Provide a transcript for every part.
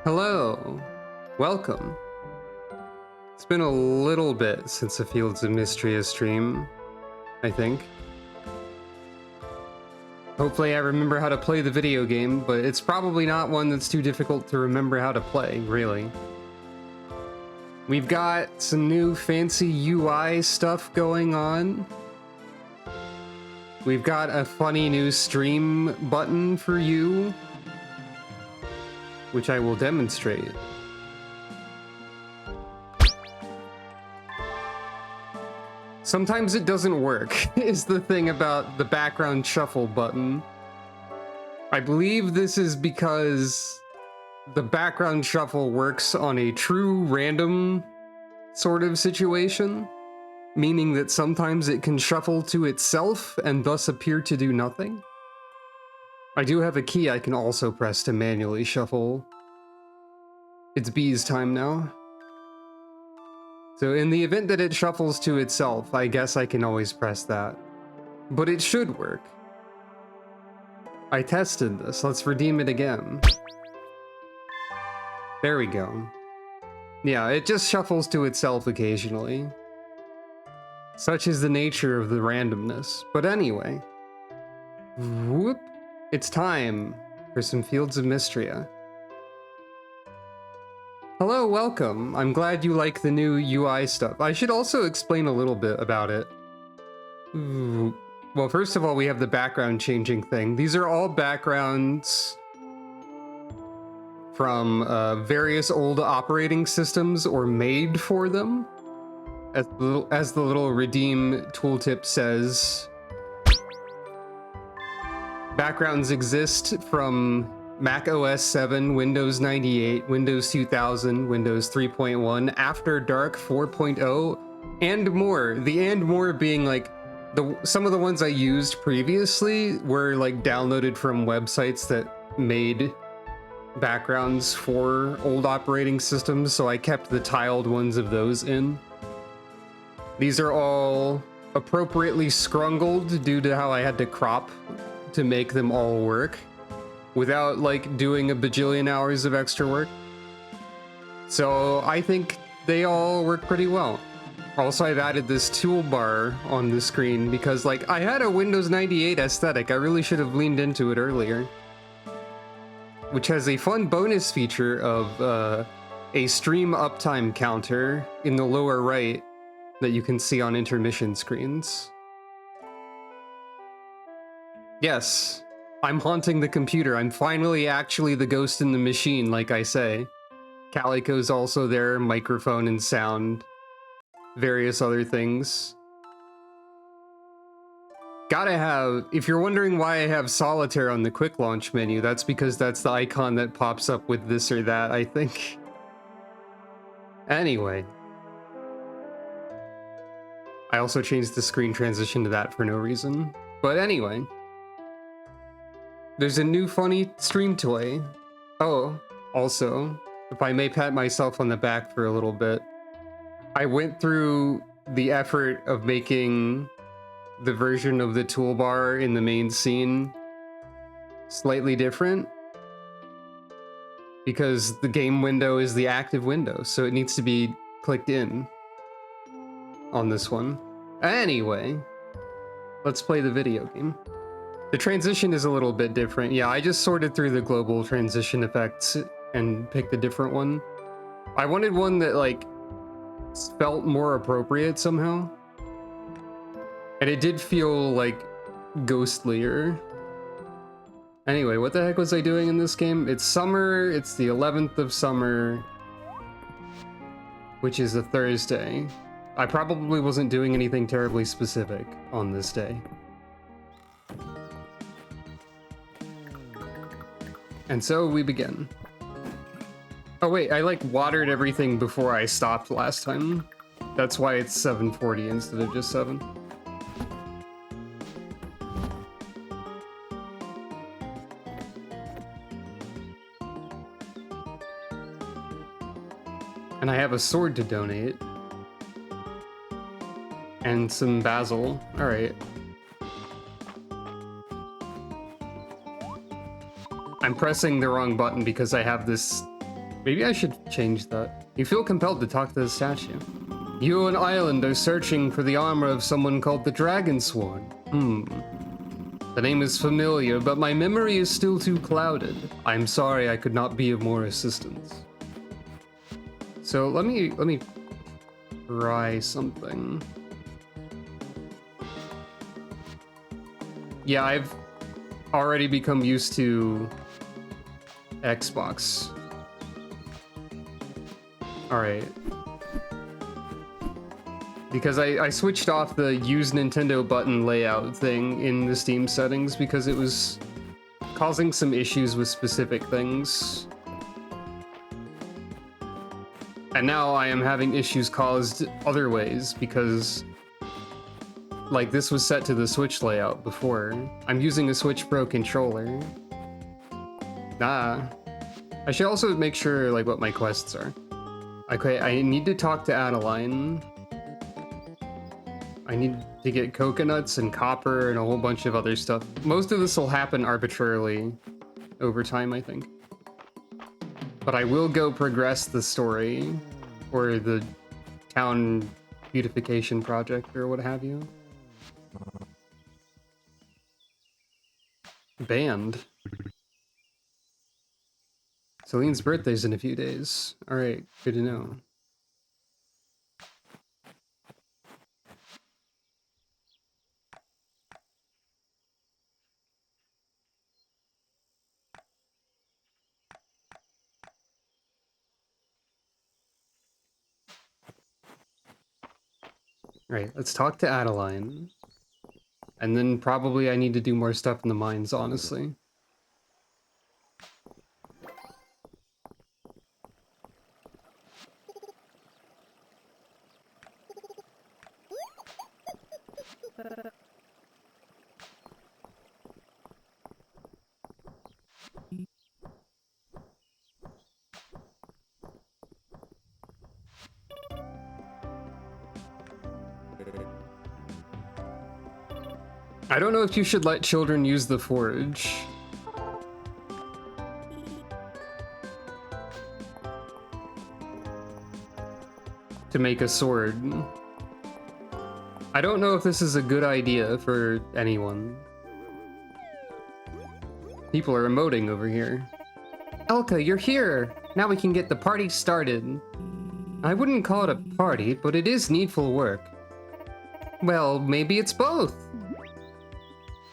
Hello, welcome. It's been a little bit since the Fields of Mistria stream, I think. Hopefully I remember how to play the video game, but it's probably not one that's too difficult to remember how to play, really. We've got some new fancy UI stuff going on. We've got a funny new stream button for you, which I will demonstrate. Sometimes it doesn't work, is the thing about the background shuffle button. I believe this is because the background shuffle works on a true random sort of situation, meaning that sometimes it can shuffle to itself and thus appear to do nothing. I do have a key I can also press to manually shuffle. It's B's time now. So in the event that it shuffles to itself, I guess I can always press that. But it should work. I tested this. Let's redeem it again. There we go. Yeah, it just shuffles to itself occasionally. Such is the nature of the randomness. But anyway. Whoop. It's time for some Fields of Mistria. Hello, welcome. I'm glad you like the new UI stuff. I should also explain a little bit about it. Well, first of all, we have the background changing thing. These are all backgrounds from various old operating systems or made for them. As the little redeem tooltip says, backgrounds exist from Mac OS 7, Windows 98, Windows 2000, Windows 3.1, After Dark 4.0, and more. The and more being like some of the ones I used previously were like downloaded from websites that made backgrounds for old operating systems, so I kept the tiled ones of those in. These are all appropriately scrungled due to how I had to crop to make them all work, without like doing a bajillion hours of extra work. So I think they all work pretty well. Also, I've added this toolbar on the screen because like I had a Windows 98 aesthetic. I really should have leaned into it earlier. Which has a fun bonus feature of a stream uptime counter in the lower right that you can see on intermission screens. Yes. I'm haunting the computer. I'm finally actually the ghost in the machine, like I say. Calico's also there, microphone and sound, various other things. Gotta have, if you're wondering why I have solitaire on the quick launch menu, that's because that's the icon that pops up with this or that, I think. Anyway. I also changed the screen transition to that for no reason. But anyway. There's a new funny stream toy. Oh, also, if I may pat myself on the back for a little bit, I went through the effort of making the version of the toolbar in the main scene slightly different, because the game window is the active window, so it needs to be clicked in on this one. Anyway, let's play the video game. The transition is a little bit different. Yeah, I just sorted through the global transition effects and picked a different one. I wanted one that like felt more appropriate somehow. And it did feel like ghostlier. Anyway, what the heck was I doing in this game? It's summer, it's the 11th of summer, which is a Thursday. I probably wasn't doing anything terribly specific on this day. And so we begin. Oh wait, I like watered everything before I stopped last time. That's why it's 7:40 instead of just 7. And I have a sword to donate. And some basil. Alright. I'm pressing the wrong button because I have this Maybe I should change that. You feel compelled to talk to the statue. You and Island are searching for the armor of someone called the Dragon Sworn. The name is familiar, but my memory is still too clouded. I'm sorry I could not be of more assistance. So let me try something. Yeah, I've already become used to Xbox. Alright. Because I switched off the use Nintendo button layout thing in the Steam settings because it was causing some issues with specific things. And now I am having issues caused other ways because, like, this was set to the Switch layout before. I'm using a Switch Pro controller. I should also make sure, like, what my quests are. Okay, I need to talk to Adeline. I need to get coconuts and copper and a whole bunch of other stuff. Most of this will happen arbitrarily over time, I think. But I will go progress the story or the town beautification project or what have you. Band. Celine's birthday's in a few days. All right, good to know. Right, let's talk to Adeline. And then probably I need to do more stuff in the mines, honestly. I don't know if you should let children use the forge. To make a sword. I don't know if this is a good idea for anyone. People are emoting over here. Elka, you're here! Now we can get the party started. I wouldn't call it a party, but it is needful work. Well, maybe it's both.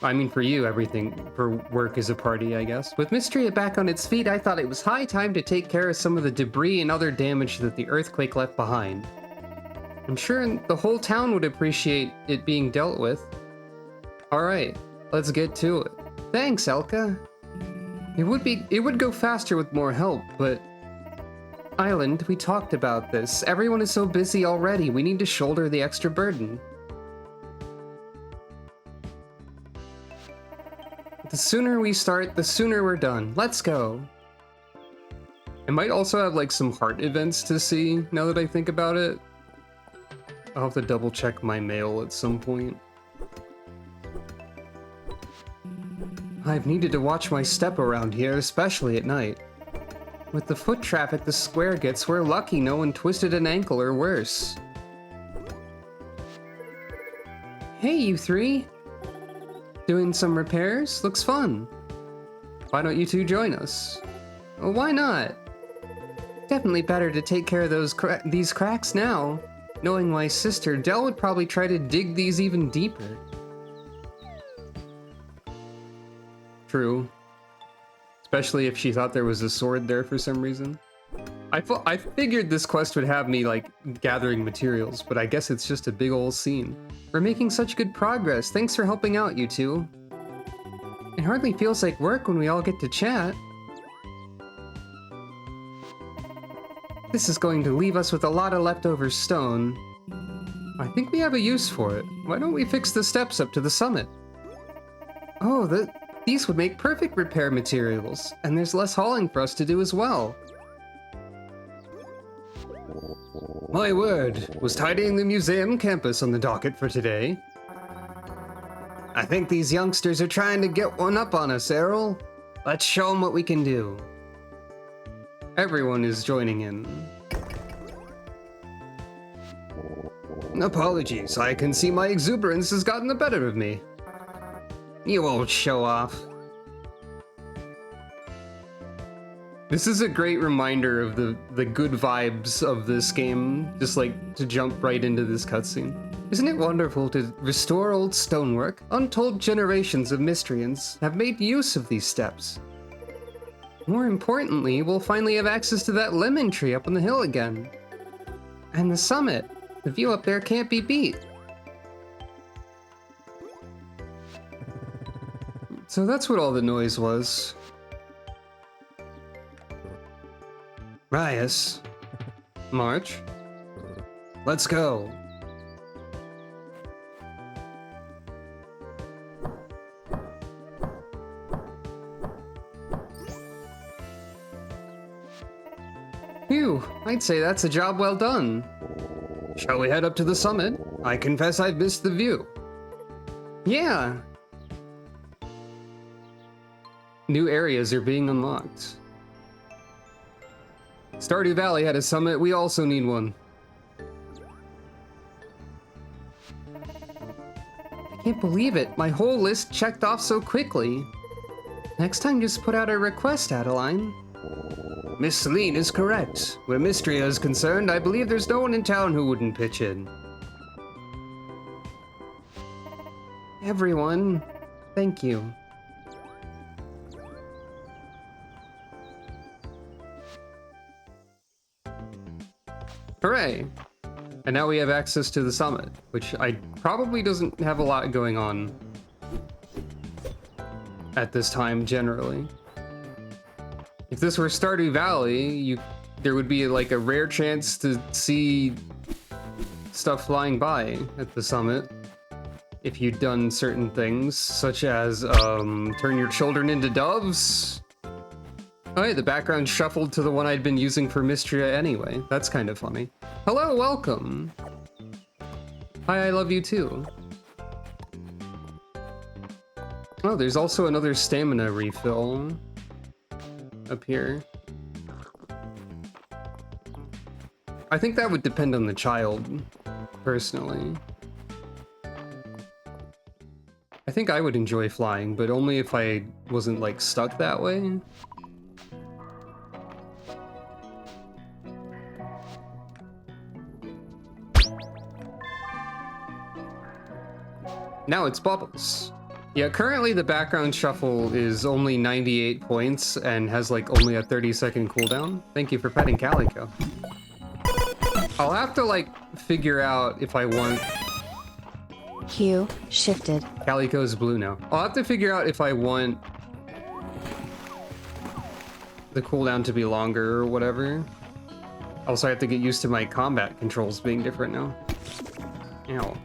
I mean, for you, everything for work is a party, I guess. With Mistria back on its feet, I thought it was high time to take care of some of the debris and other damage that the earthquake left behind. I'm sure the whole town would appreciate it being dealt with. Alright, let's get to it. Thanks, Elka. It would go faster with more help, but... Island, we talked about this. Everyone is so busy already, we need to shoulder the extra burden. The sooner we start, the sooner we're done. Let's go. I might also have like some heart events to see now that I think about it. I'll have to double check my mail at some point. I've needed to watch my step around here, especially at night. With the foot traffic the square gets, we're lucky no one twisted an ankle or worse. Hey, you three! Doing some repairs? Looks fun. Why don't you two join us? Well, why not? Definitely better to take care of these cracks now. Knowing my sister, Dell would probably try to dig these even deeper. True. Especially if she thought there was a sword there for some reason. I figured this quest would have me, like, gathering materials, but I guess it's just a big old scene. We're making such good progress. Thanks for helping out, you two. It hardly feels like work when we all get to chat. This is going to leave us with a lot of leftover stone. I think we have a use for it. Why don't we fix the steps up to the summit? Oh, these would make perfect repair materials, and there's less hauling for us to do as well. My word, was tidying the museum campus on the docket for today? I think these youngsters are trying to get one up on us, Errol. Let's show them what we can do. Everyone is joining in. Apologies, I can see my exuberance has gotten the better of me. You won't show off. This is a great reminder of the good vibes of this game, just like to jump right into this cutscene. Isn't it wonderful to restore old stonework? Untold generations of Mistrians have made use of these steps. More importantly, we'll finally have access to that lemon tree up on the hill again. And the summit. The view up there can't be beat. So that's what all the noise was. Rias. March. Let's go. Phew, I'd say that's a job well done. Shall we head up to the summit? I confess I've missed the view. Yeah. New areas are being unlocked. Stardew Valley had a summit, we also need one. I can't believe it, my whole list checked off so quickly. Next time just put out a request, Adeline. Miss Celine is correct. Where Mistria is concerned, I believe there's no one in town who wouldn't pitch in. Everyone, thank you. Hooray! And now we have access to the summit, which probably doesn't have a lot going on at this time generally. If this were Stardew Valley, there would be like a rare chance to see stuff flying by at the summit if you'd done certain things, such as turn your children into doves. Oh yeah, the background shuffled to the one I'd been using for Mistria anyway. That's kind of funny. Hello, welcome. Hi, I love you too. Oh, there's also another stamina refill up here. I think that would depend on the child, personally. I think I would enjoy flying, but only if I wasn't like stuck that way. Now it's Bubbles. Yeah, currently the background shuffle is only 98 points and has like only a 30-second cooldown. Thank you for petting Calico. I'll have to like figure out if I want... Q shifted. Calico's blue now. I'll have to figure out if I want the cooldown to be longer or whatever. Also, I have to get used to my combat controls being different now. Ow.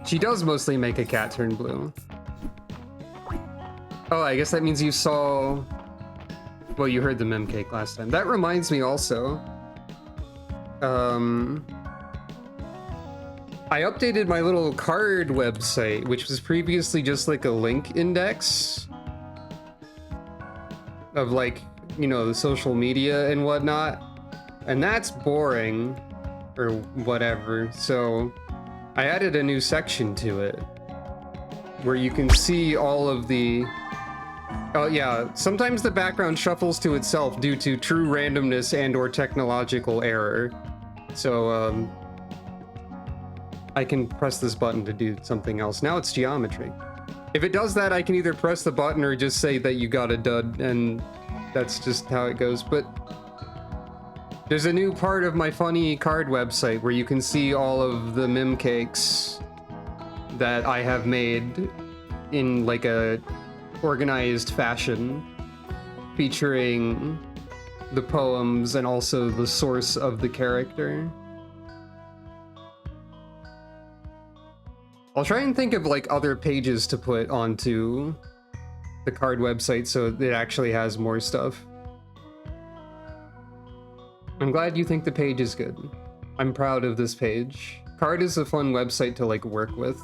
She does mostly make a cat turn blue. Oh, I guess that means you saw... Well, you heard the mem cake last time. That reminds me also. I updated my little card website, which was previously just like a link index of like, you know, the social media and whatnot. And that's boring or whatever. So I added a new section to it where you can see all of the... Oh yeah, sometimes the background shuffles to itself due to true randomness and or technological error. So I can press this button to do something else. Now it's geometry. If it does that, I can either press the button or just say that you got a dud, and that's just how it goes. But there's a new part of my funny card website where you can see all of the mem cakes that I have made in like a organized fashion, featuring the poems and also the source of the character. I'll try and think of like other pages to put onto the card website so it actually has more stuff. I'm glad you think the page is good. I'm proud of this page. Card is a fun website to like work with.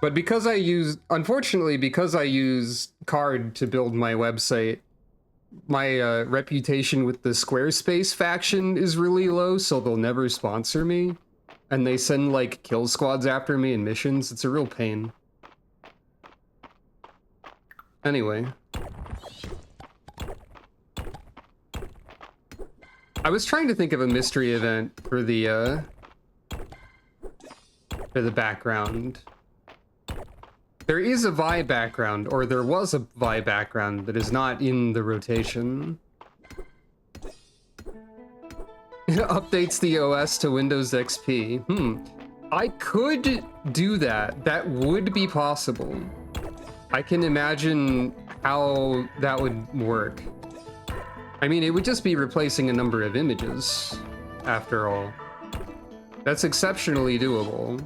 But because unfortunately, because I use Card to build my website, my reputation with the Squarespace faction is really low, so they'll never sponsor me. And they send, like, kill squads after me in missions. It's a real pain. Anyway. I was trying to think of a mystery event for the background. There is a Vi background, or there was a Vi background that is not in the rotation. It updates the OS to Windows XP. I could do that. That would be possible. I can imagine how that would work. I mean, it would just be replacing a number of images, after all. That's exceptionally doable.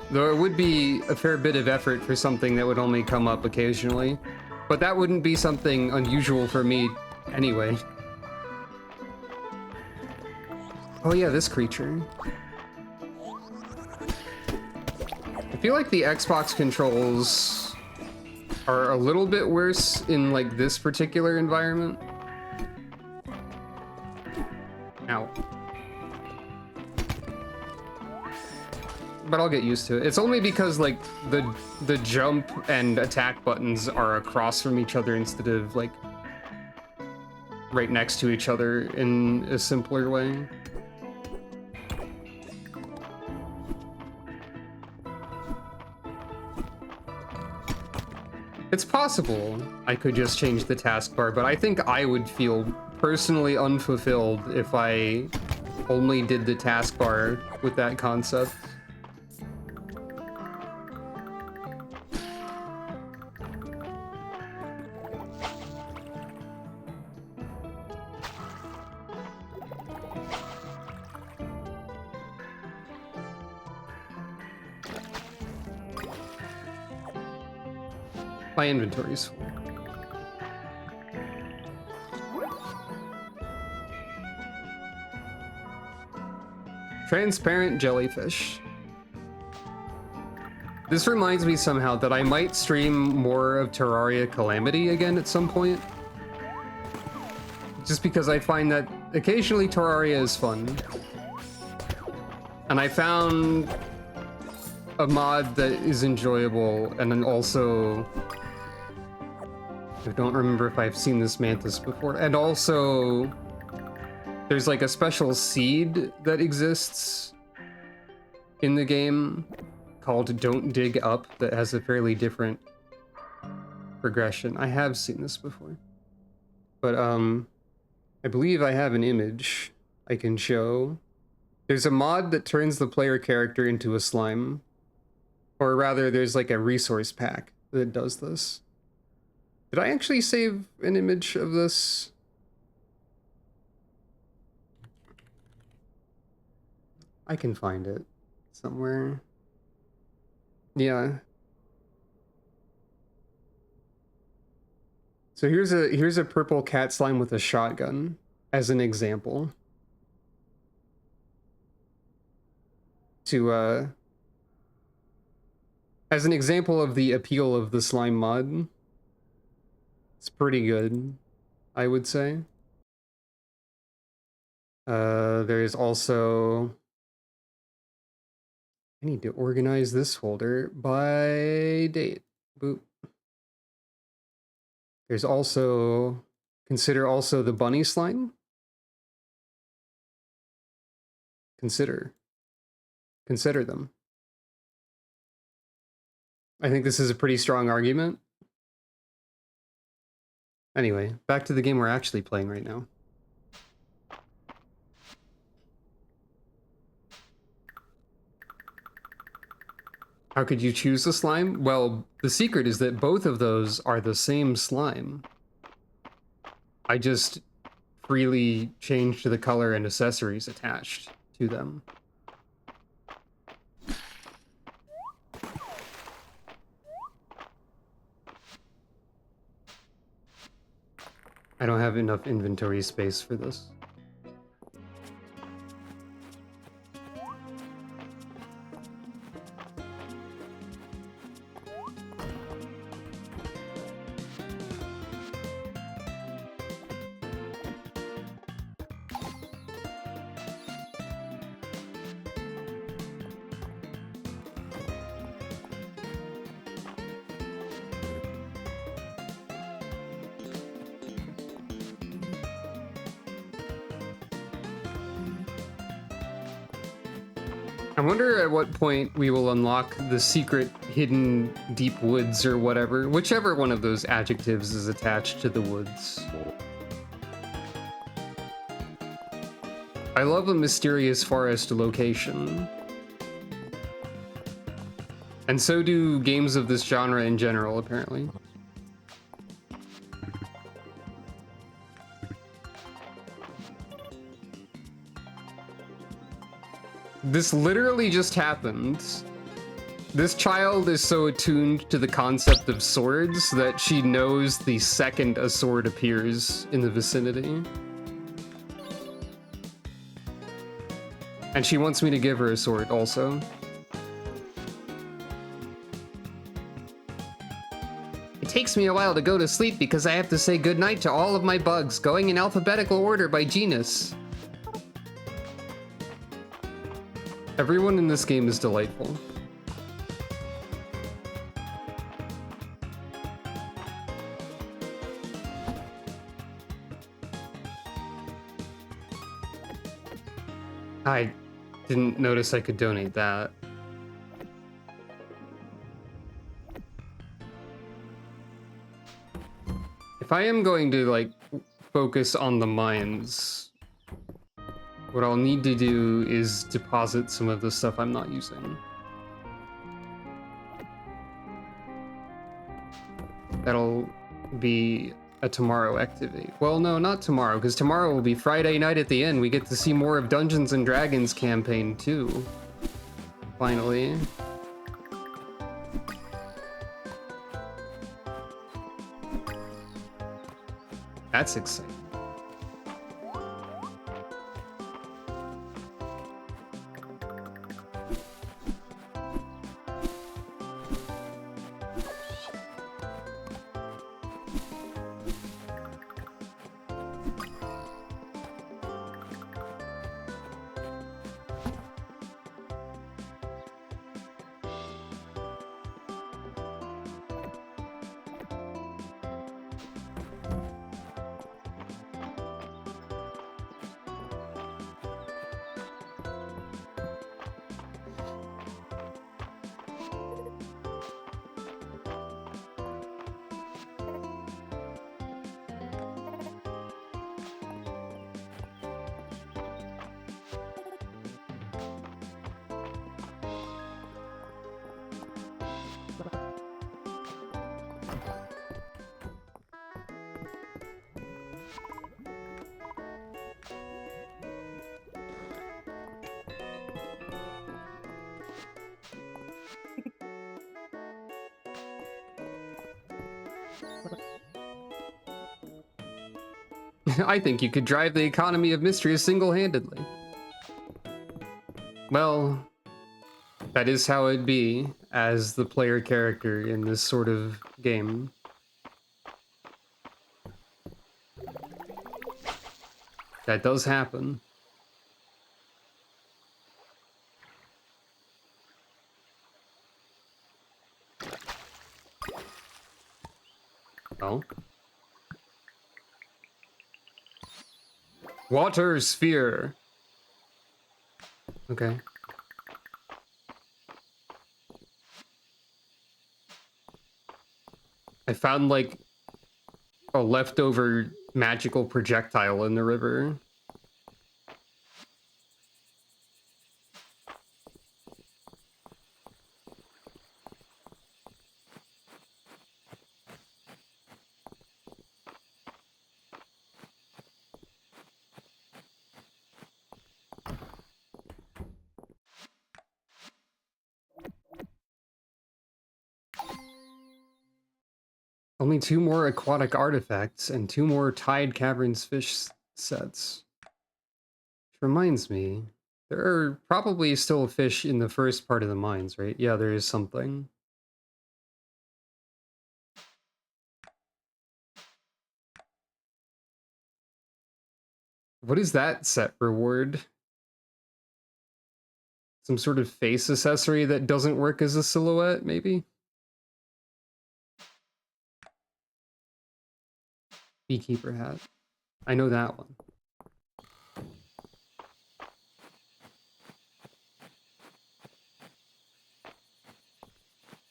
Though it would be a fair bit of effort for something that would only come up occasionally. But that wouldn't be something unusual for me anyway. Oh yeah, this creature. I feel like the Xbox controls are a little bit worse in, like, this particular environment. Ow. But I'll get used to it. It's only because, like, the jump and attack buttons are across from each other instead of, like, right next to each other in a simpler way. It's possible I could just change the taskbar, but I think I would feel personally unfulfilled if I only did the taskbar with that concept. My inventory's full. Transparent jellyfish. This reminds me somehow that I might stream more of Terraria Calamity again at some point. Just because I find that occasionally Terraria is fun. And I found a mod that is enjoyable, and then also... I don't remember if I've seen this mantis before. And also, there's like a special seed that exists in the game called Don't Dig Up that has a fairly different progression. I have seen this before. But I believe I have an image I can show. There's a mod that turns the player character into a slime. Or rather, there's like a resource pack that does this. Did I actually save an image of this? I can find it somewhere. Yeah. So here's a purple cat slime with a shotgun as an example. To as an example of the appeal of the slime mod. It's pretty good, I would say. There's also... I need to organize this folder by date. Boop. There's also... Consider also the bunny slime. Consider them. I think this is a pretty strong argument. Anyway, back to the game we're actually playing right now. How could you choose the slime? Well, the secret is that both of those are the same slime. I just freely changed the color and accessories attached to them. I don't have enough inventory space for this. I wonder at what point we will unlock the secret hidden deep woods or whatever, whichever one of those adjectives is attached to the woods. I love a mysterious forest location. And so do games of this genre in general, apparently. This literally just happened. This child is so attuned to the concept of swords that she knows the second a sword appears in the vicinity. And she wants me to give her a sword also. It takes me a while to go to sleep because I have to say goodnight to all of my bugs, going in alphabetical order by genus. Everyone in this game is delightful. I didn't notice I could donate that. If I am going to, like, focus on the mines, what I'll need to do is deposit some of the stuff I'm not using. That'll be a tomorrow activity. Well, no, not tomorrow, because tomorrow will be Friday night at the inn. We get to see more of Dungeons and Dragons campaign, too. Finally. That's exciting. I think you could drive the economy of Mistria single-handedly. Well, that is how it'd be as the player character in this sort of game. That does happen. Oh. Water sphere. Okay. I found like a leftover magical projectile in the river. Only 2 more aquatic artifacts and 2 more Tide Caverns fish sets. Which reminds me, there are probably still fish in the first part of the mines, right? Yeah, there is something. What is that set reward? Some sort of face accessory that doesn't work as a silhouette, maybe? Beekeeper hat. I know that one. .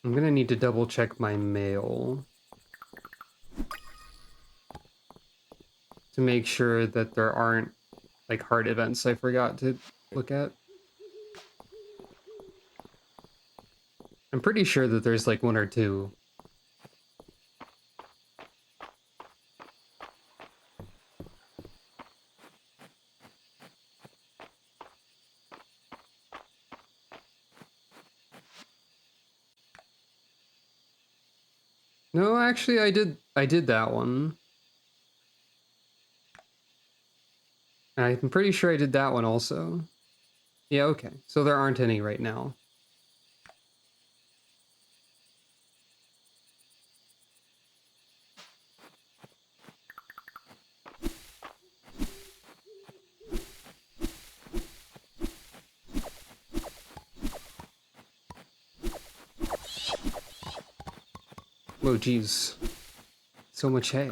I'm gonna need to double check my mail to make sure that there aren't like hard events I forgot to look at. I'm pretty sure that there's like one or two. No, actually I did that one. I'm pretty sure I did that one also. Yeah, okay. So there aren't any right now. Oh, geez. So much hay.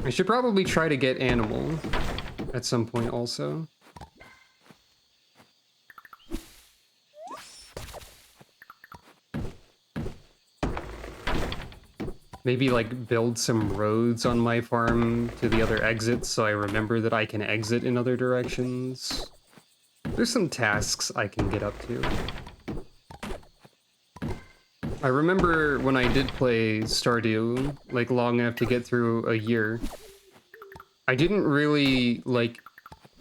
I should probably try to get animal at some point also. Maybe like build some roads on my farm to the other exits so I remember that I can exit in other directions. There's some tasks I can get up to. I remember when I did play Stardew, like long enough to get through a year, I didn't really like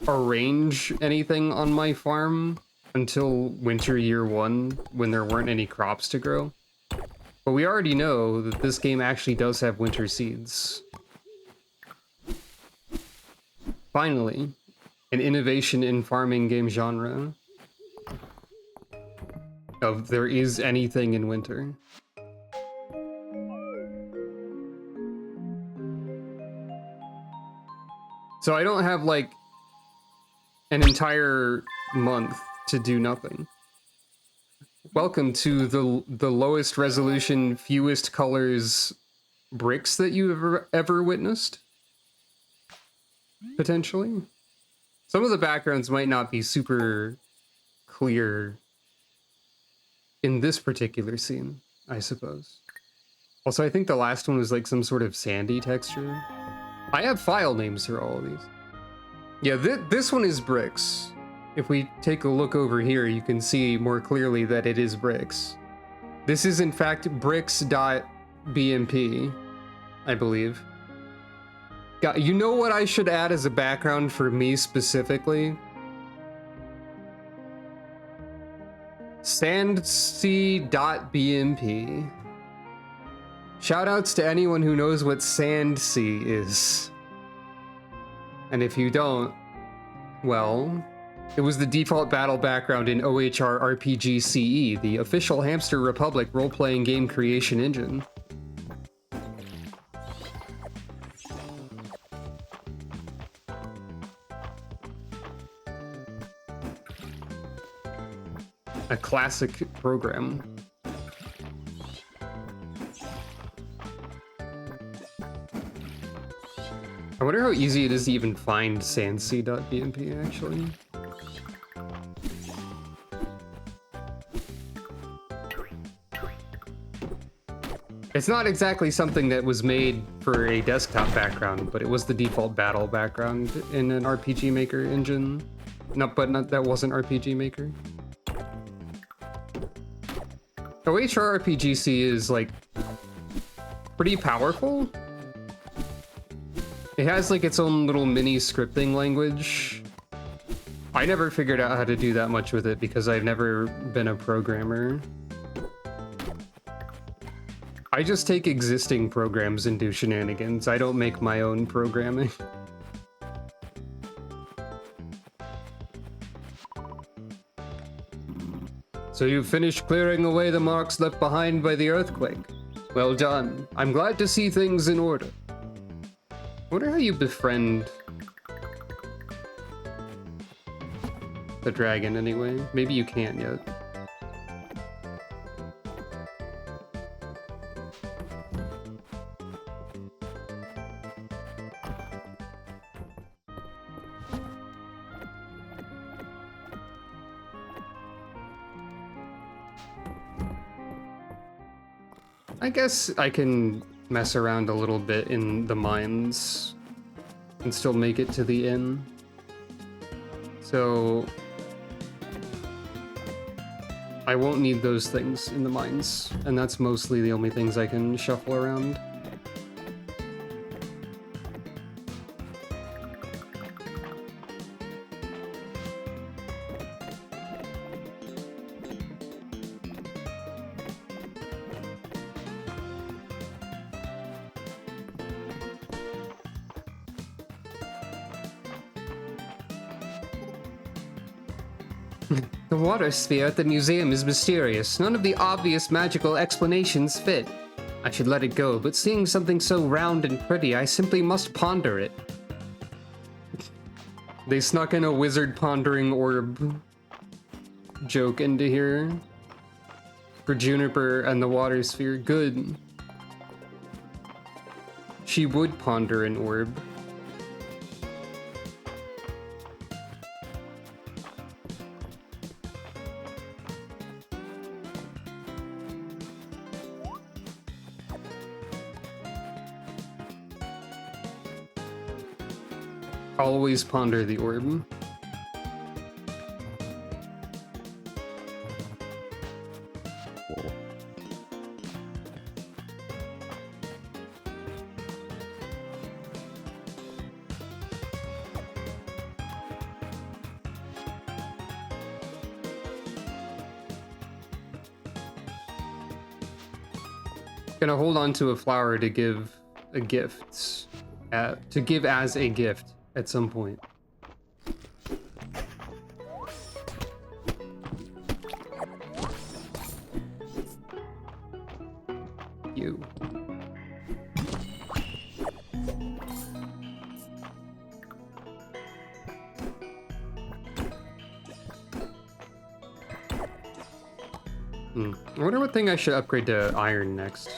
arrange anything on my farm until winter year 1 when there weren't any crops to grow. But we already know that this game actually does have winter seeds. Finally, an innovation in farming game genre. Of there is anything in winter. So I don't have like an entire month to do nothing. Welcome to the lowest resolution, fewest colors bricks that you've ever witnessed. Potentially. Some of the backgrounds might not be super clear in this particular scene, I suppose. Also, I think the last one was like some sort of sandy texture. I have file names for all of these. Yeah, this one is bricks. If we take a look over here, you can see more clearly that it is bricks. This is in fact bricks.bmp, I believe. God, you know what I should add as a background for me specifically? Sandsea.bmp. Shoutouts to anyone who knows what Sandsea is. And if you don't, well, it was the default battle background in OHR RPG CE, the official Hamster Republic role-playing game creation engine. A classic program. I wonder how easy it is to even find sandsea.bmp, actually. It's not exactly something that was made for a desktop background, but it was the default battle background in an RPG Maker engine. No, but that wasn't RPG Maker. OHR RPGC is like pretty powerful. It has like its own little mini scripting language. I never figured out how to do that much with it because I've never been a programmer. I just take existing programs and do shenanigans. I don't make my own programming. So you've finished clearing away the marks left behind by the earthquake. Well done. I'm glad to see things in order. I wonder how you befriend the dragon anyway. Maybe you can't yet. I guess I can mess around a little bit in the mines and still make it to the inn. So I won't need those things in the mines, and that's mostly the only things I can shuffle around. The water sphere at the museum is mysterious. None of the obvious magical explanations fit. I should let it go, but seeing something so round and pretty, I simply must ponder it. They snuck in a wizard pondering orb joke into here. For Juniper and the water sphere. Good. She would ponder an orb. Always ponder the orb. Gonna hold on to a flower to give a gift, to give as a gift at some point. You. I wonder what thing I should upgrade to iron next.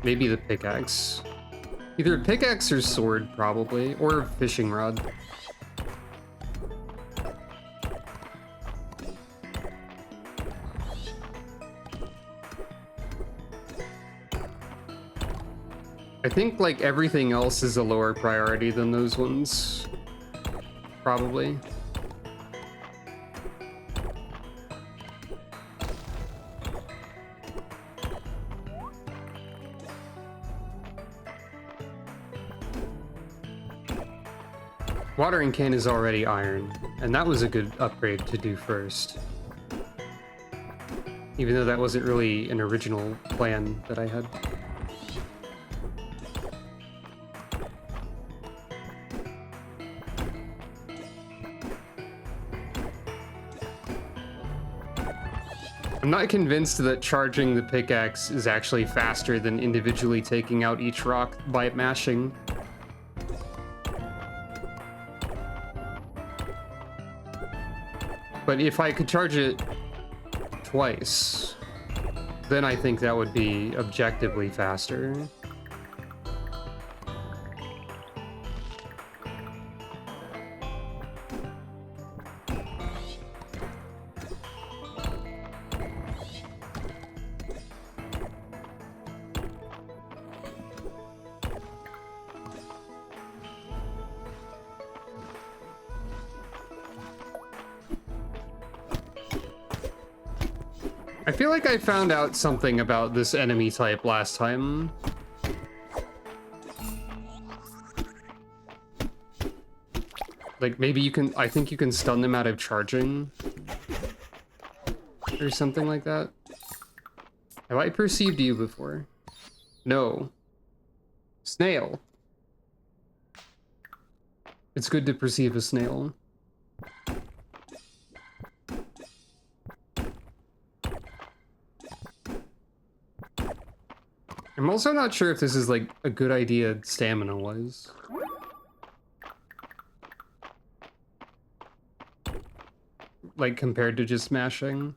Maybe the pickaxe. Either pickaxe or sword, probably, or fishing rod. I think, like, everything else is a lower priority than those ones. Probably. Watering can is already iron, and that was a good upgrade to do first. Even though that wasn't really an original plan that I had. I'm not convinced that charging the pickaxe is actually faster than individually taking out each rock by mashing. But if I could charge it twice, then I think that would be objectively faster. I feel like I found out something about this enemy type last time. Like, maybe you can, I think you can stun them out of charging. Or something like that. Have I perceived you before? No. Snail. It's good to perceive a snail. I'm also not sure if this is, like, a good idea stamina-wise. Like, compared to just smashing.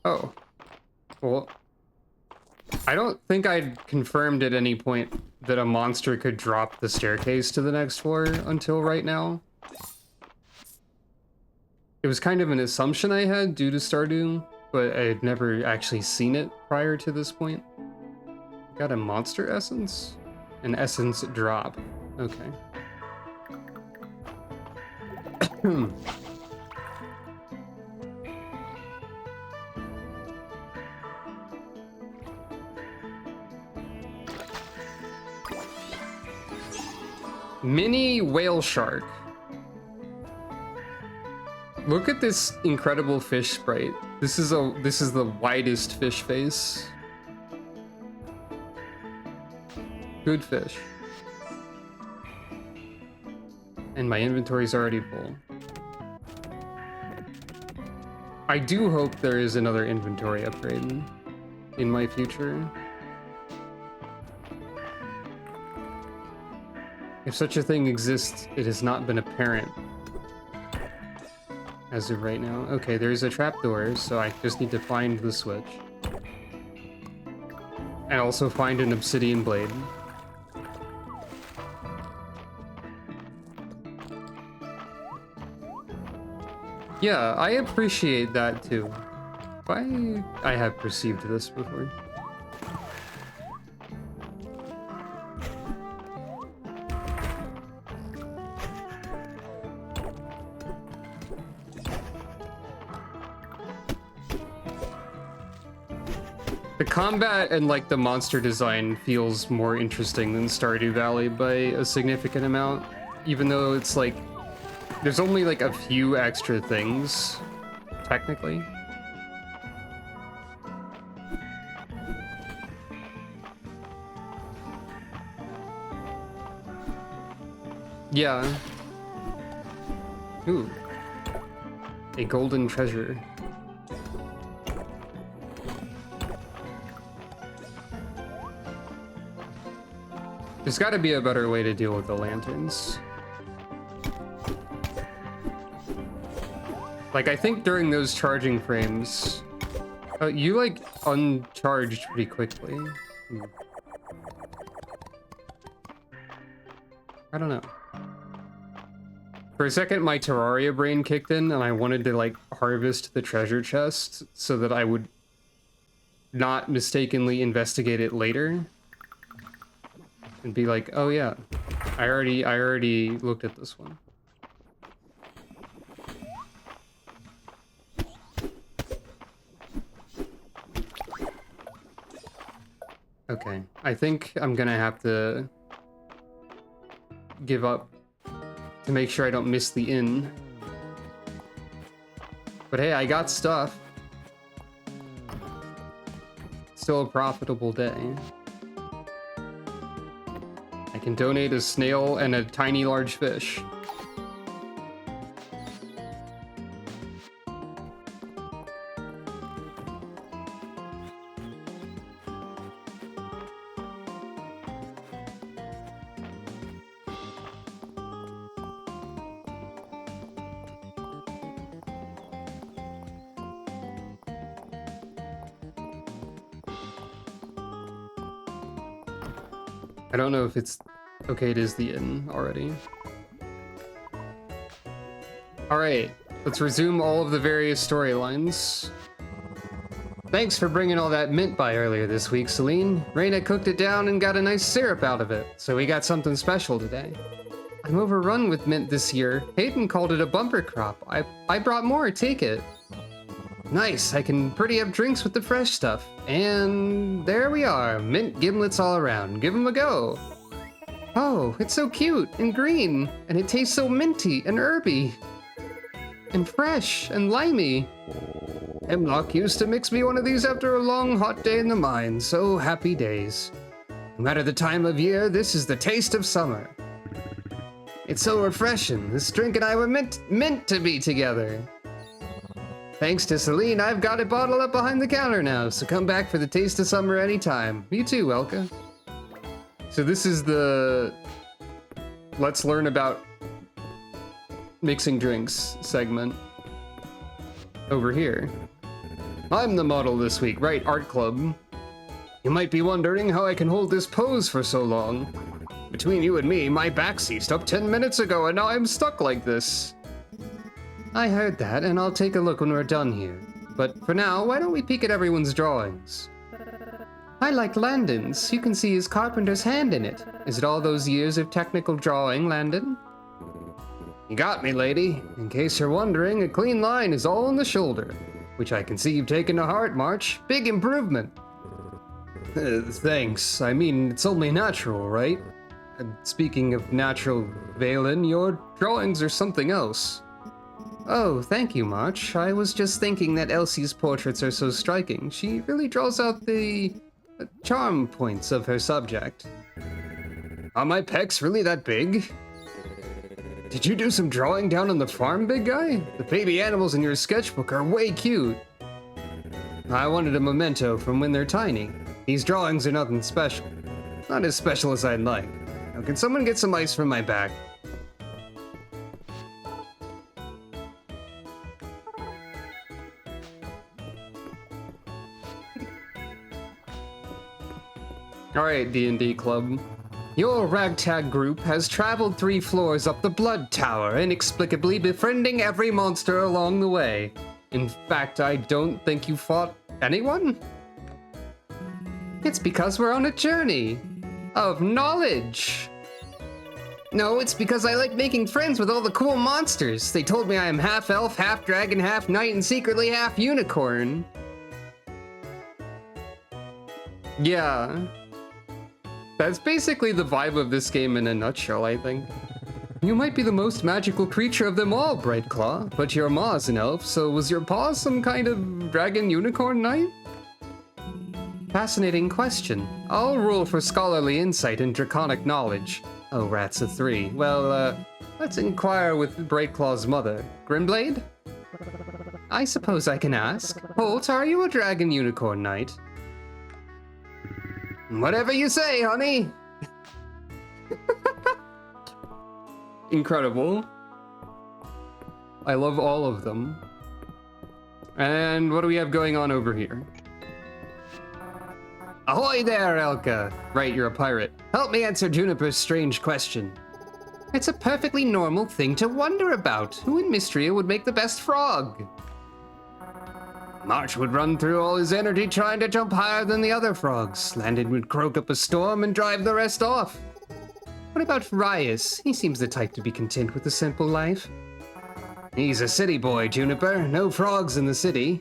Oh. Well, I don't think I'd confirmed at any point that a monster could drop the staircase to the next floor until right now. It was kind of an assumption I had due to Stardew, but I had never actually seen it prior to this point. Got a monster essence? An essence drop. Okay. Mini whale shark. Look at this incredible fish sprite. This is the widest fish face. Good fish. And my inventory's already full. I do hope there is another inventory upgrade in my future. If such a thing exists, it has not been apparent as of right now. Okay, there's a trapdoor, so I just need to find the switch. And also find an obsidian blade. Yeah, I appreciate that too. Why I have perceived this before. The combat and like the monster design feels more interesting than Stardew Valley by a significant amount, even though it's like there's only like a few extra things, technically. Yeah. Ooh. A golden treasure. There's gotta be a better way to deal with the lanterns. Like, I think during those charging frames, you, like, uncharged pretty quickly. I don't know. For a second, my Terraria brain kicked in, and I wanted to, like, harvest the treasure chest so that I would not mistakenly investigate it later. And be like, oh yeah, I already looked at this one. Okay, I think I'm gonna have to give up to make sure I don't miss the inn. But hey, I got stuff. Still a profitable day. I can donate a snail and a tiny large fish. I don't know if it's... Okay, it is the inn already. Alright, let's resume all of the various storylines. Thanks for bringing all that mint by earlier this week, Celine. Raina cooked it down and got a nice syrup out of it, so we got something special today. I'm overrun with mint this year. Hayden called it a bumper crop. I brought more, take it. Nice, I can pretty up drinks with the fresh stuff. And there we are, mint gimlets all around. Give them a go. Oh, it's so cute and green, and it tastes so minty and herby. And fresh and limey. Hemlock used to mix me one of these after a long hot day in the mine, so happy days. No matter the time of year, this is the taste of summer. It's so refreshing, this drink and I were meant to be together. Thanks to Celine, I've got it bottled up behind the counter now, so come back for the taste of summer anytime. You too, Elka. So this is the let's learn about mixing drinks segment over here. I'm the model this week, right, art club. You might be wondering how I can hold this pose for so long. Between you and me, my back ceased up 10 minutes ago, and now I'm stuck like this. I heard that, and I'll take a look when we're done here. But for now, why don't we peek at everyone's drawings? I like Landon's. You can see his carpenter's hand in it. Is it all those years of technical drawing, Landon? You got me, lady. In case you're wondering, a clean line is all in the shoulder, which I can see you've taken to heart, March. Big improvement. Thanks. I mean, it's only natural, right? And speaking of natural, Valen, your drawings are something else. Oh, thank you, March. I was just thinking that Elsie's portraits are so striking. She really draws out the charm points of her subject. Are my pecs really that big? Did you do some drawing down on the farm, big guy? The baby animals in your sketchbook are way cute. I wanted a memento from when they're tiny. These drawings are nothing special. Not as special as I'd like. Now, can someone get some ice from my bag? Alright, D&D Club. Your ragtag group has traveled 3 floors up the Blood Tower, inexplicably befriending every monster along the way. In fact, I don't think you fought anyone? It's because we're on a journey of knowledge. No, it's because I like making friends with all the cool monsters. They told me I am half elf, half dragon, half knight, and secretly half unicorn. Yeah. That's basically the vibe of this game in a nutshell, I think. You might be the most magical creature of them all, Brightclaw, but your ma's an elf, so was your paw some kind of dragon unicorn knight? Fascinating question. I'll roll for scholarly insight and draconic knowledge. Oh, rat's a 3. Well, let's inquire with Brightclaw's mother. Grimblade? I suppose I can ask. Holt, are you a dragon unicorn knight? Whatever you say, honey. Incredible. I love all of them. And what do we have going on over here? Ahoy there, Elka! Right, you're a pirate. Help me answer Juniper's strange question. It's a perfectly normal thing to wonder about. Who in Mistria would make the best frog? March would run through all his energy trying to jump higher than the other frogs. Landon would croak up a storm and drive the rest off. What about Rias? He seems the type to be content with a simple life. He's a city boy, Juniper. No frogs in the city.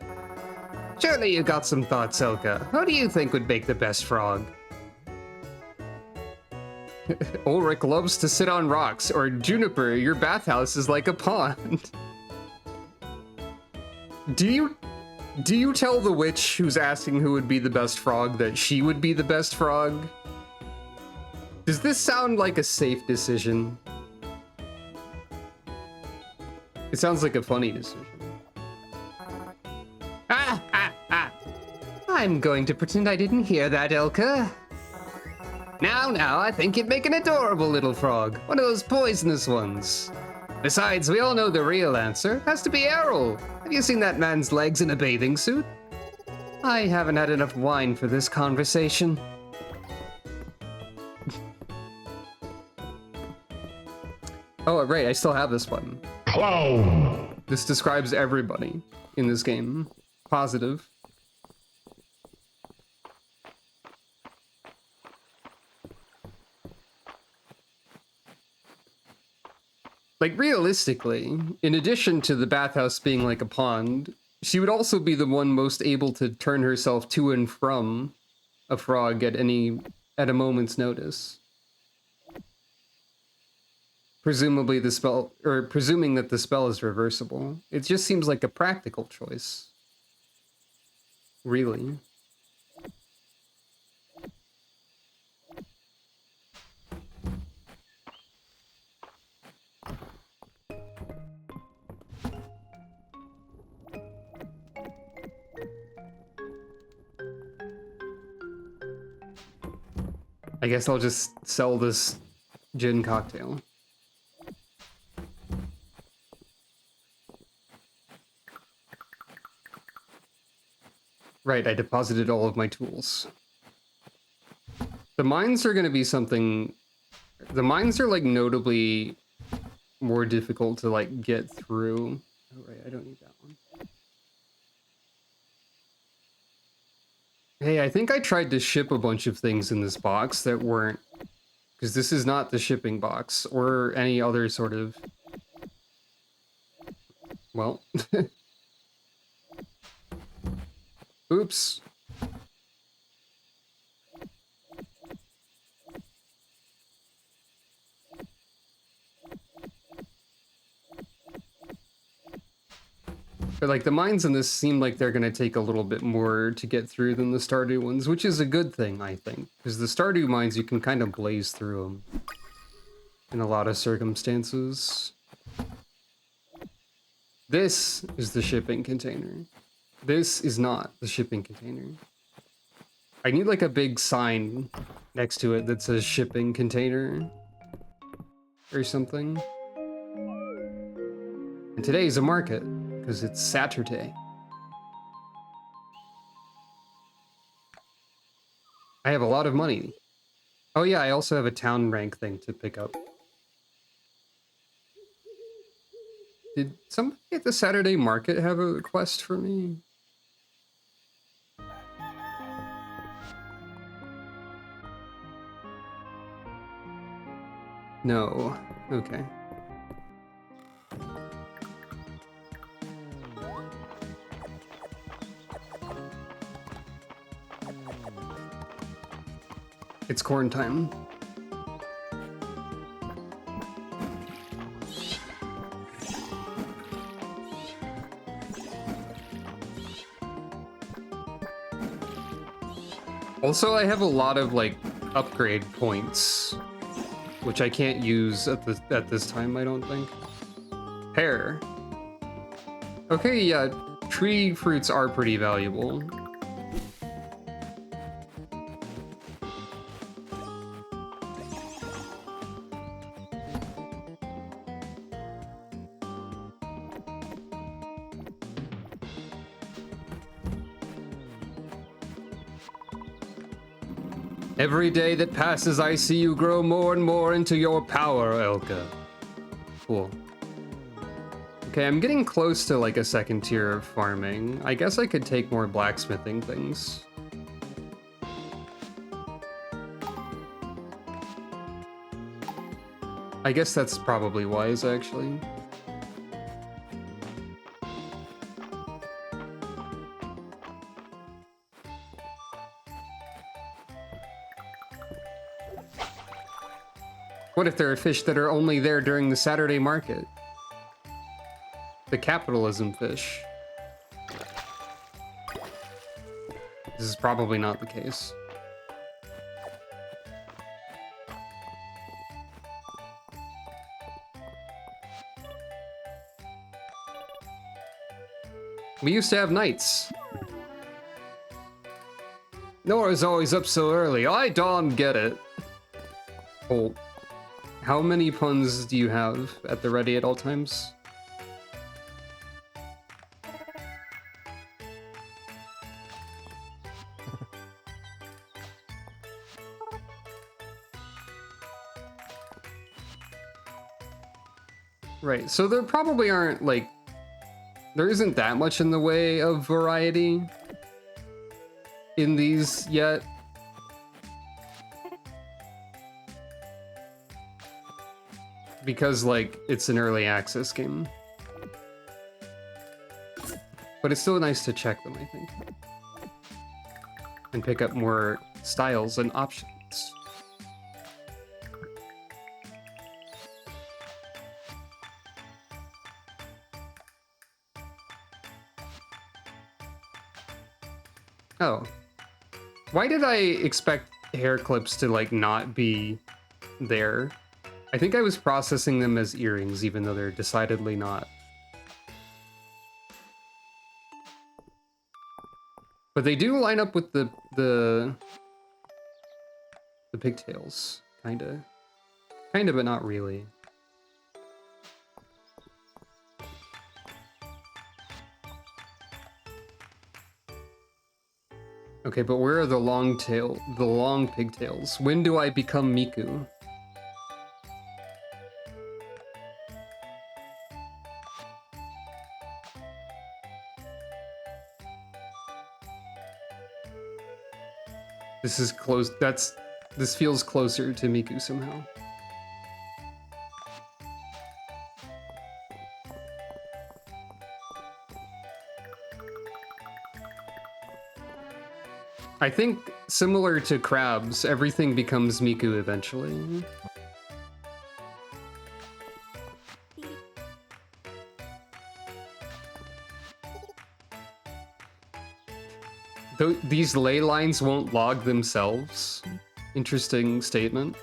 Surely you got some thoughts, Elka. Who do you think would make the best frog? Ulrich loves to sit on rocks, or Juniper, your bathhouse is like a pond. Do you tell the witch who's asking who would be the best frog that she would be the best frog? Does this sound like a safe decision? It sounds like a funny decision. I'm going to pretend I didn't hear that, Elka. Now, I think you'd make an adorable little frog. One of those poisonous ones. Besides, we all know the real answer. It has to be Errol. Have you seen that man's legs in a bathing suit? I haven't had enough wine for this conversation. Oh, right, I still have this one. Clown! This describes everybody in this game. Positive. Like, realistically, in addition to the bathhouse being like a pond, she would also be the one most able to turn herself to and from a frog at a moment's notice. Presumably the spell, or presuming that the spell is reversible. It just seems like a practical choice. Really. I guess I'll just sell this gin cocktail. Right, I deposited all of my tools. The mines are going to be something... The mines are, like, notably more difficult to, like, get through. Oh, right, I don't need that one. Hey, I think I tried to ship a bunch of things in this box that weren't... Because this is not the shipping box, or any other sort of... Well... Oops. But, like, the mines in this seem like they're going to take a little bit more to get through than the Stardew ones, which is a good thing, I think. Because the Stardew mines, you can kind of blaze through them in a lot of circumstances. This is the shipping container. This is not the shipping container. I need, like, a big sign next to it that says shipping container or something. And today's a market, because it's Saturday. I have a lot of money. Oh yeah, I also have a town rank thing to pick up. Did somebody at the Saturday market have a request for me? No. Okay. It's corn time. Also, I have a lot of, like, upgrade points, which I can't use at this time, I don't think. Pear. Okay, yeah, tree fruits are pretty valuable. Every day that passes, I see you grow more and more into your power, Elka. Cool. Okay, I'm getting close to, like, a second tier of farming. I guess I could take more blacksmithing things. I guess that's probably wise, actually. What if there are fish that are only there during the Saturday market? The capitalism fish. This is probably not the case. We used to have nights. Nora's always up so early. I don't get it. Oh. How many puns do you have at the ready at all times? Right, so there probably aren't, like, there isn't that much in the way of variety in these yet. Because, like, it's an early access game. But it's still nice to check them, I think. And pick up more styles and options. Oh. Why did I expect hair clips to, like, not be there? I think I was processing them as earrings, even though they're decidedly not. But they do line up with the pigtails, kinda. Kinda, but not really. Okay, but where are the long pigtails? When do I become Miku? This is close. This feels closer to Miku somehow. I think similar to crabs, everything becomes Miku eventually. These ley lines won't log themselves. Interesting statement.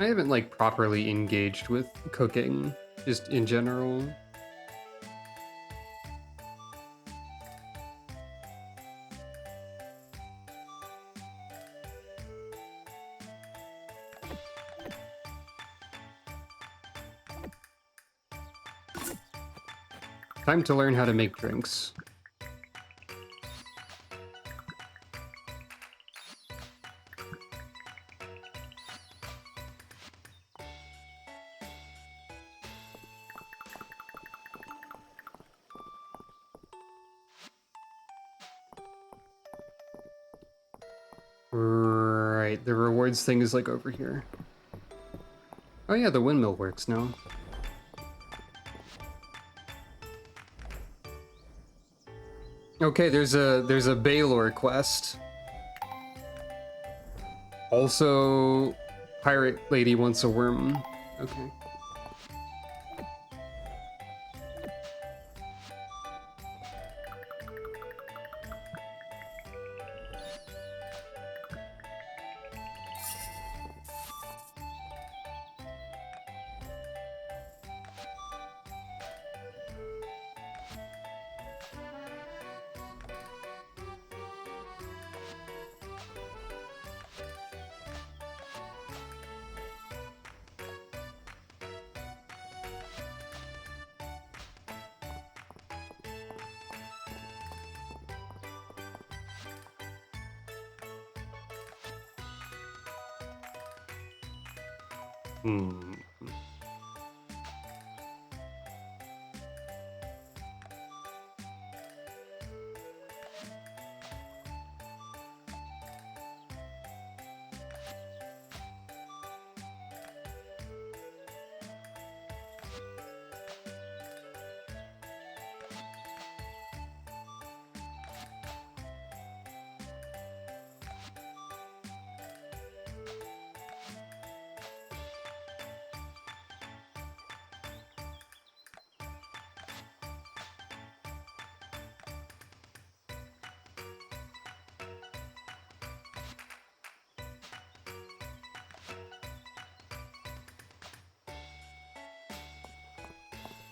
I haven't like properly engaged with cooking, just in general. Time to learn how to make drinks. Right, the rewards thing is like over here. Oh yeah, the windmill works now. Okay, there's a Baylor quest. Also, pirate lady wants a worm. Okay. Hmm.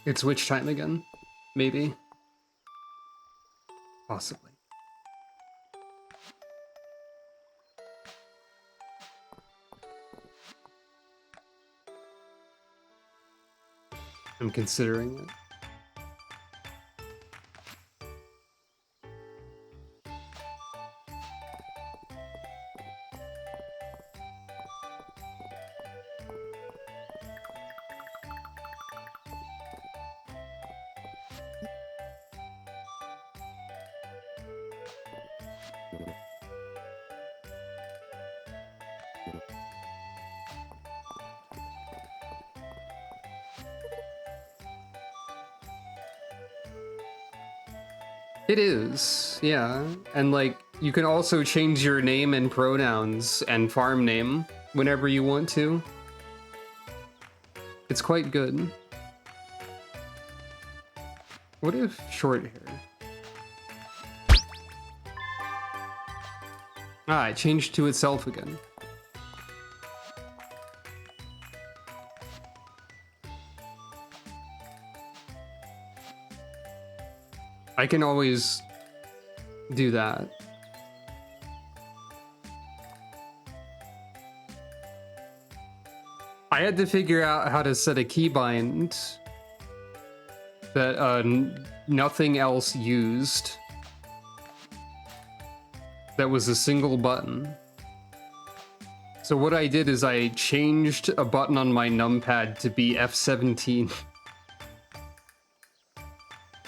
It's which time again? Maybe. Possibly. I'm considering it. It is, yeah. And like, you can also change your name and pronouns and farm name whenever you want to. It's quite good. What if short hair? Ah, it changed to itself again. I can always do that. I had to figure out how to set a keybind that nothing else used. That was a single button. So what I did is I changed a button on my numpad to be F17.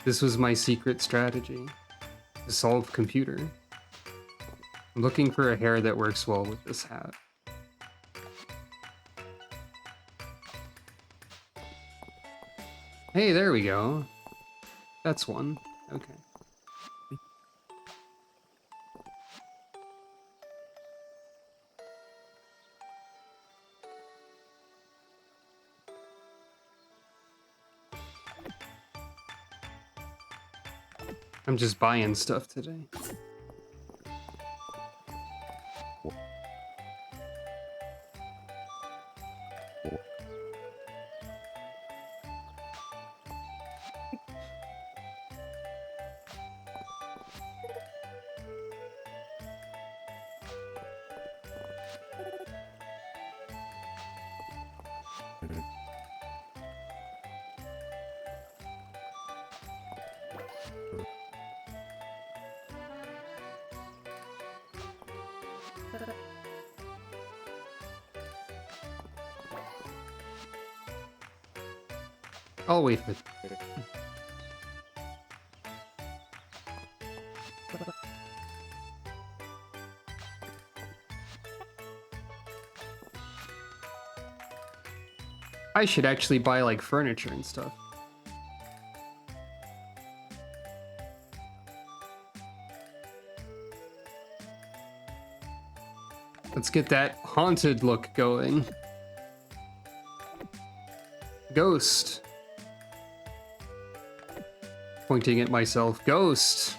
This was my secret strategy to solve computer. I'm looking for a hair that works well with this hat. Hey, there we go. That's one. Okay. I'm just buying stuff today. I'll wait for it. I should actually buy like furniture and stuff. Let's get that haunted look going. Ghost. Pointing at myself. Ghost.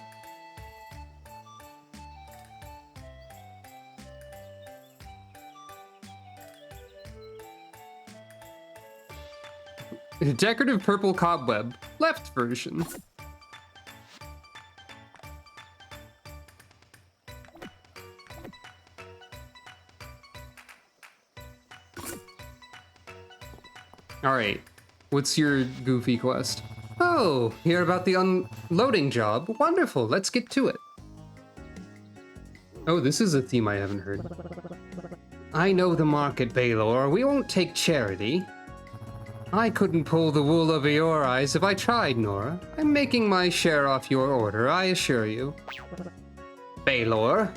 Decorative purple cobweb. Left version. Alright. What's your goofy quest? Oh, hear about the unloading job? Wonderful, let's get to it. Oh, this is a theme I haven't heard. I know the market, Baylor. We won't take charity. I couldn't pull the wool over your eyes if I tried, Nora. I'm making my share off your order, I assure you. Baylor.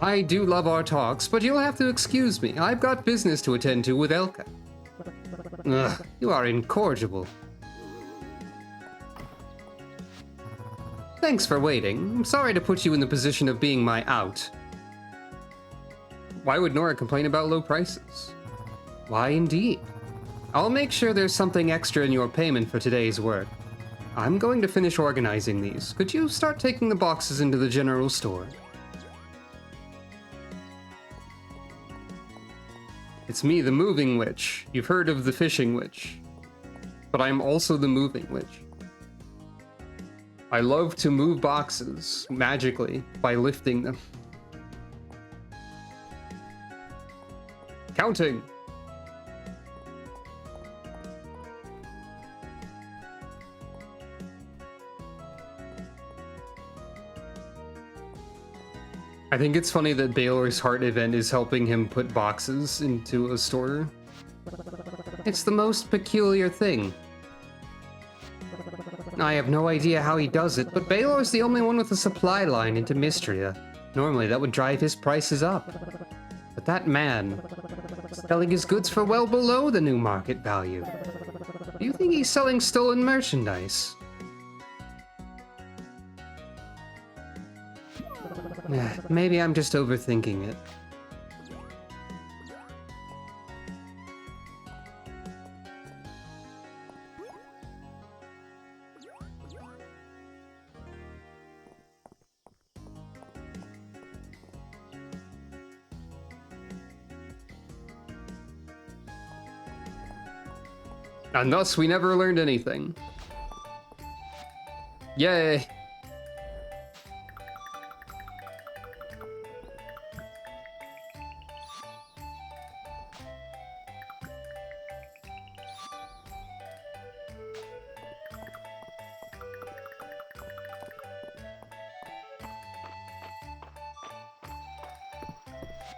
I do love our talks, but you'll have to excuse me. I've got business to attend to with Elka. Ugh, you are incorrigible. Thanks for waiting. I'm sorry to put you in the position of being my out. Why would Nora complain about low prices? Why indeed. I'll make sure there's something extra in your payment for today's work. I'm going to finish organizing these. Could you start taking the boxes into the general store? It's me, the moving witch. You've heard of the fishing witch. But I'm also the moving witch. I love to move boxes magically by lifting them. Counting. I think it's funny that Baylor's heart event is helping him put boxes into a store. It's the most peculiar thing. I have no idea how he does it, but Baylor's the only one with a supply line into Mistria. Normally that would drive his prices up. But that man, selling his goods for well below the new market value. Do you think he's selling stolen merchandise? Maybe I'm just overthinking it. And thus we never learned anything. Yay!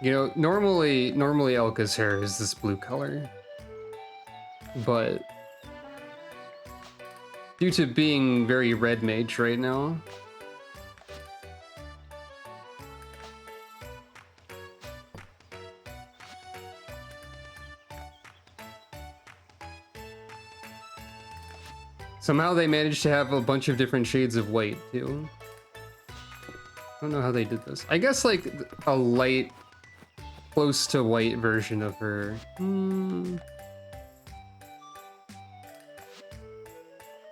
You know, normally Elka's hair is this blue color, but due to being very red mage right now, somehow they managed to have a bunch of different shades of white too. I don't know how they did this. I guess like a light, close to white version of her.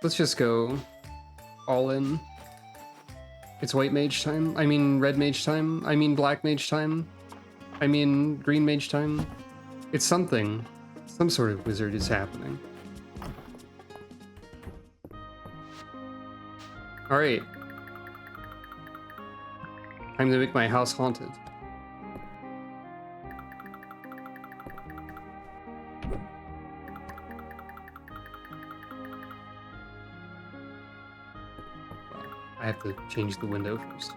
Let's just go all in. It's white mage time. I mean red mage time. I mean black mage time. I mean green mage time. It's something. Some sort of wizard is happening. Alright. Time to make my house haunted. I have to change the window first.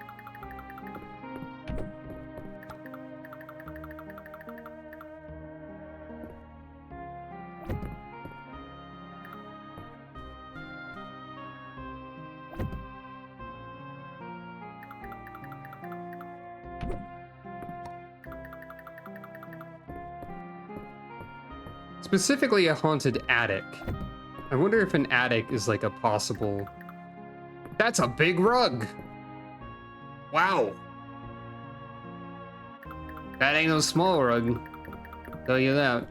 Specifically a haunted attic. I wonder if an attic is like a possible... That's a big rug! Wow! That ain't no small rug. Tell you that.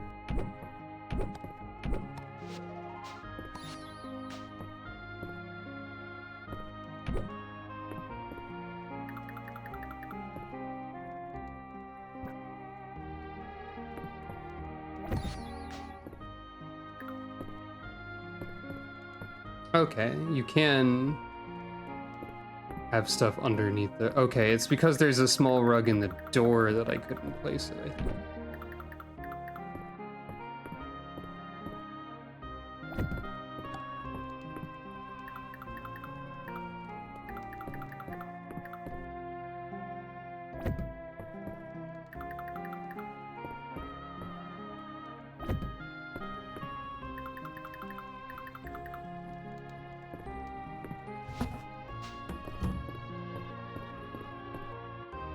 Okay, you can have stuff underneath the... Okay, it's because there's a small rug in the door that I couldn't place it, I think.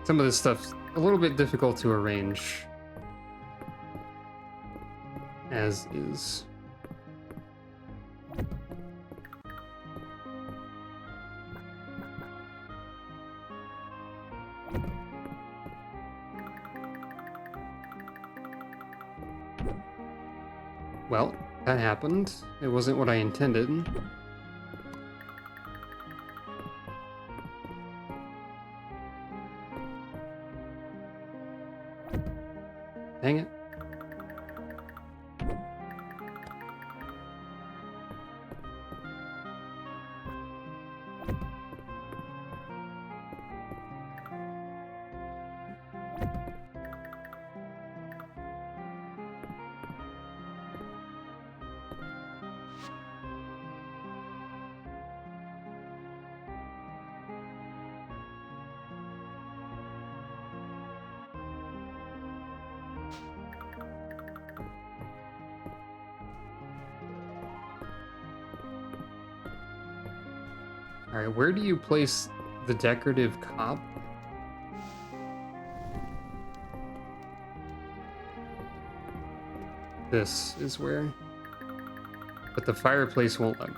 Some of this stuff's a little bit difficult to arrange, as is. Well, that happened. It wasn't what I intended. Dang it. Alright, where do you place the decorative cop? This is where. But the fireplace won't let me.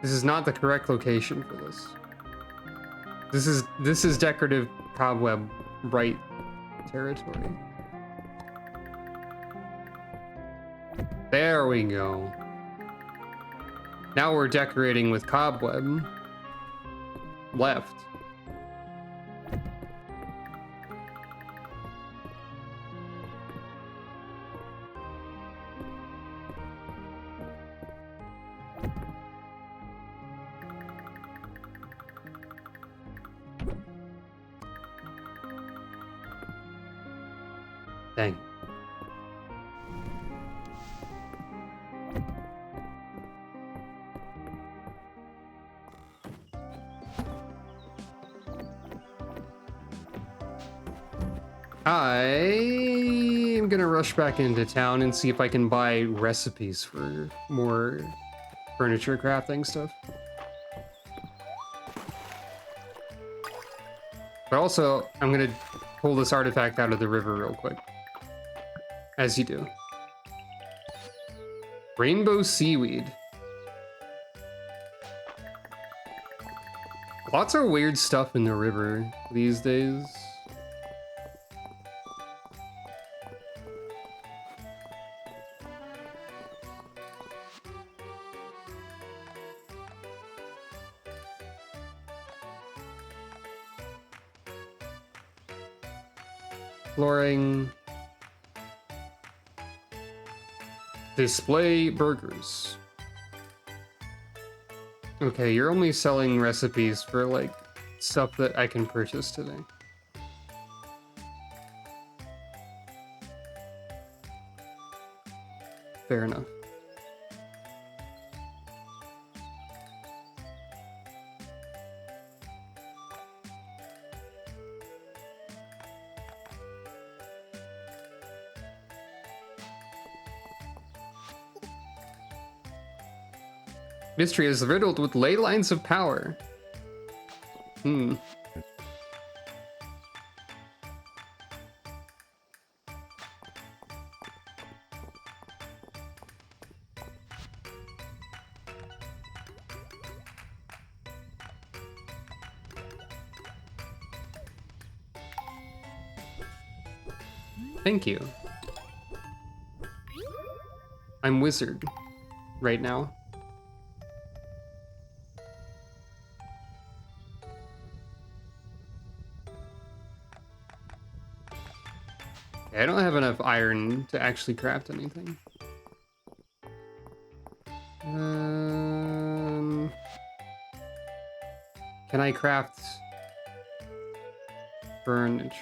This is not the correct location for this. This is decorative cobweb right territory. There we go. Now we're decorating with cobweb. Left. Dang. I am gonna rush back into town and see if I can buy recipes for more furniture crafting stuff. But also, I'm gonna pull this artifact out of the river real quick. As you do. Rainbow seaweed. Lots of weird stuff in the river these days. Flooring. Display burgers. Okay, you're only selling recipes for like stuff that I can purchase today. Fair enough. Mistria is riddled with ley lines of power. Thank you. I'm wizard right now. I don't have enough iron to actually craft anything. Can I craft furniture?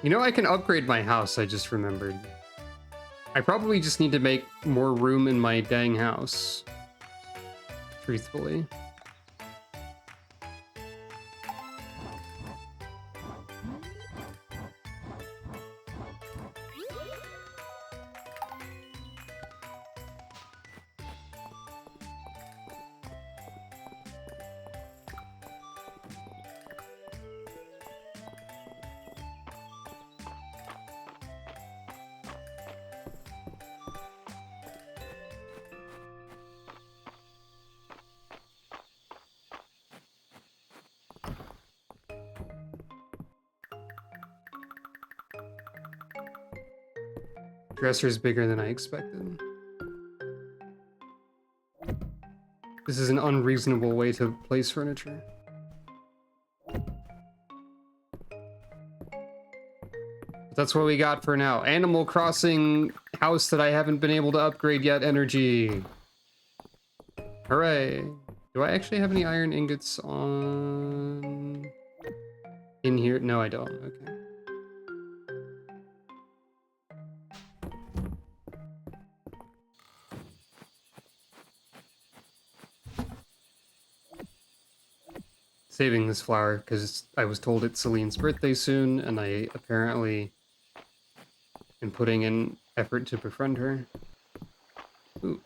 You know, I can upgrade my house, I just remembered. I probably just need to make more room in my dang house. Truthfully. Dresser's bigger than I expected. This is an unreasonable way to place furniture. That's what we got for now. Animal Crossing house that I haven't been able to upgrade yet energy. Hooray. Do I actually have any iron ingots on... in here? No, I don't. Okay. Saving this flower because I was told it's Celine's birthday soon, and I apparently am putting in effort to befriend her. Ooh.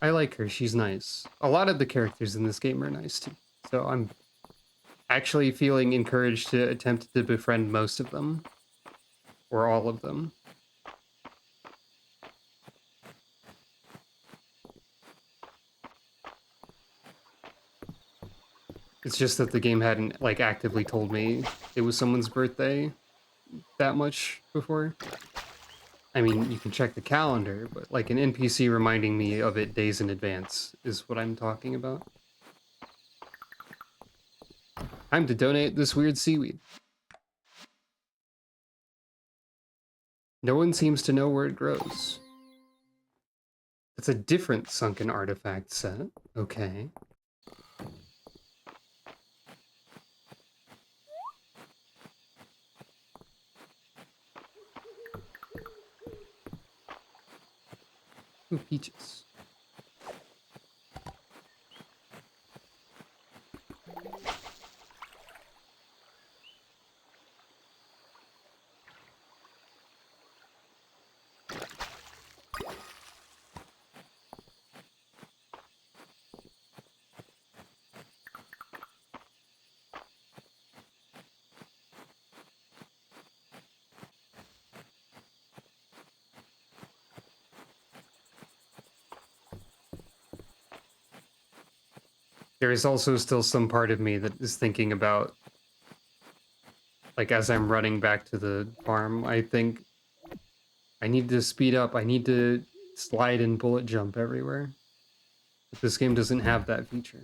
I like her, she's nice. A lot of the characters in this game are nice too, so I'm actually feeling encouraged to attempt to befriend most of them. Or all of them. It's just that the game hadn't, like, actively told me it was someone's birthday that much before. I mean, you can check the calendar, but like an NPC reminding me of it days in advance is what I'm talking about. Time to donate this weird seaweed. No one seems to know where it grows. It's a different sunken artifact set. Okay. Ooh, peaches. There is also still some part of me that is thinking about, like, as I'm running back to the farm, I think I need to speed up. I need to slide and bullet jump everywhere. But this game doesn't have that feature.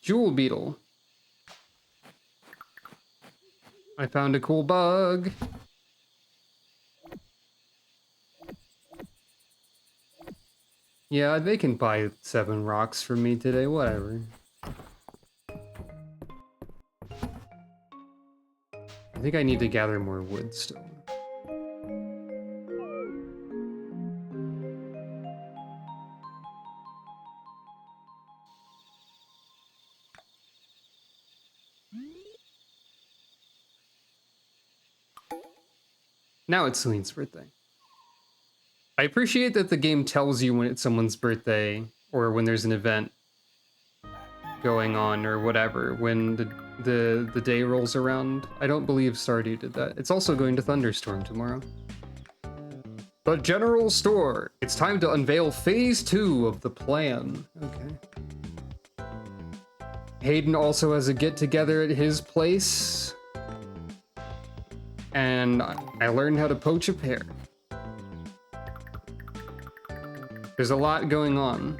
Jewel beetle. I found a cool bug. Yeah, they can buy 7 rocks from me today, whatever. I think I need to gather more wood still. Now it's Celine's birthday. I appreciate that the game tells you when it's someone's birthday or when there's an event going on or whatever when the day rolls around. I don't believe Stardew did that. It's also going to thunderstorm tomorrow. But General Store, it's time to unveil phase 2 of the plan. Okay. Hayden also has a get-together at his place. And I learned how to poach a pear. There's a lot going on.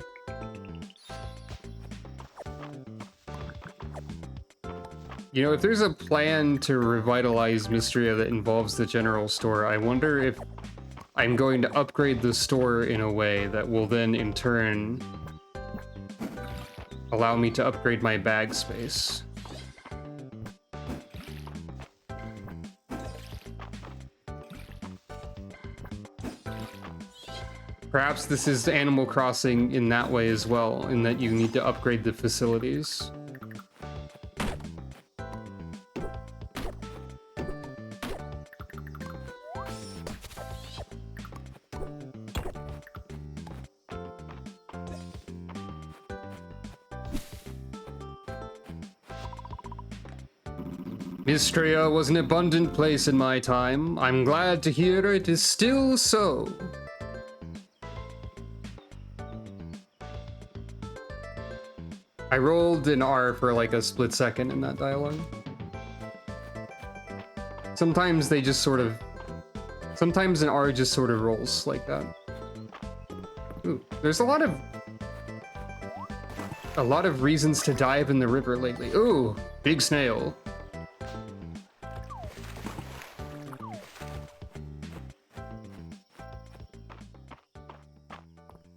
You know, if there's a plan to revitalize Mistria that involves the general store, I wonder if I'm going to upgrade the store in a way that will then, in turn, allow me to upgrade my bag space. Perhaps this is Animal Crossing in that way as well, in that you need to upgrade the facilities. Mistria was an abundant place in my time. I'm glad to hear it is still so. I rolled an R for like a split second in that dialogue. Sometimes they just sort of... Sometimes an R just sort of rolls like that. Ooh, there's a lot of reasons to dive in the river lately. Ooh, big snail.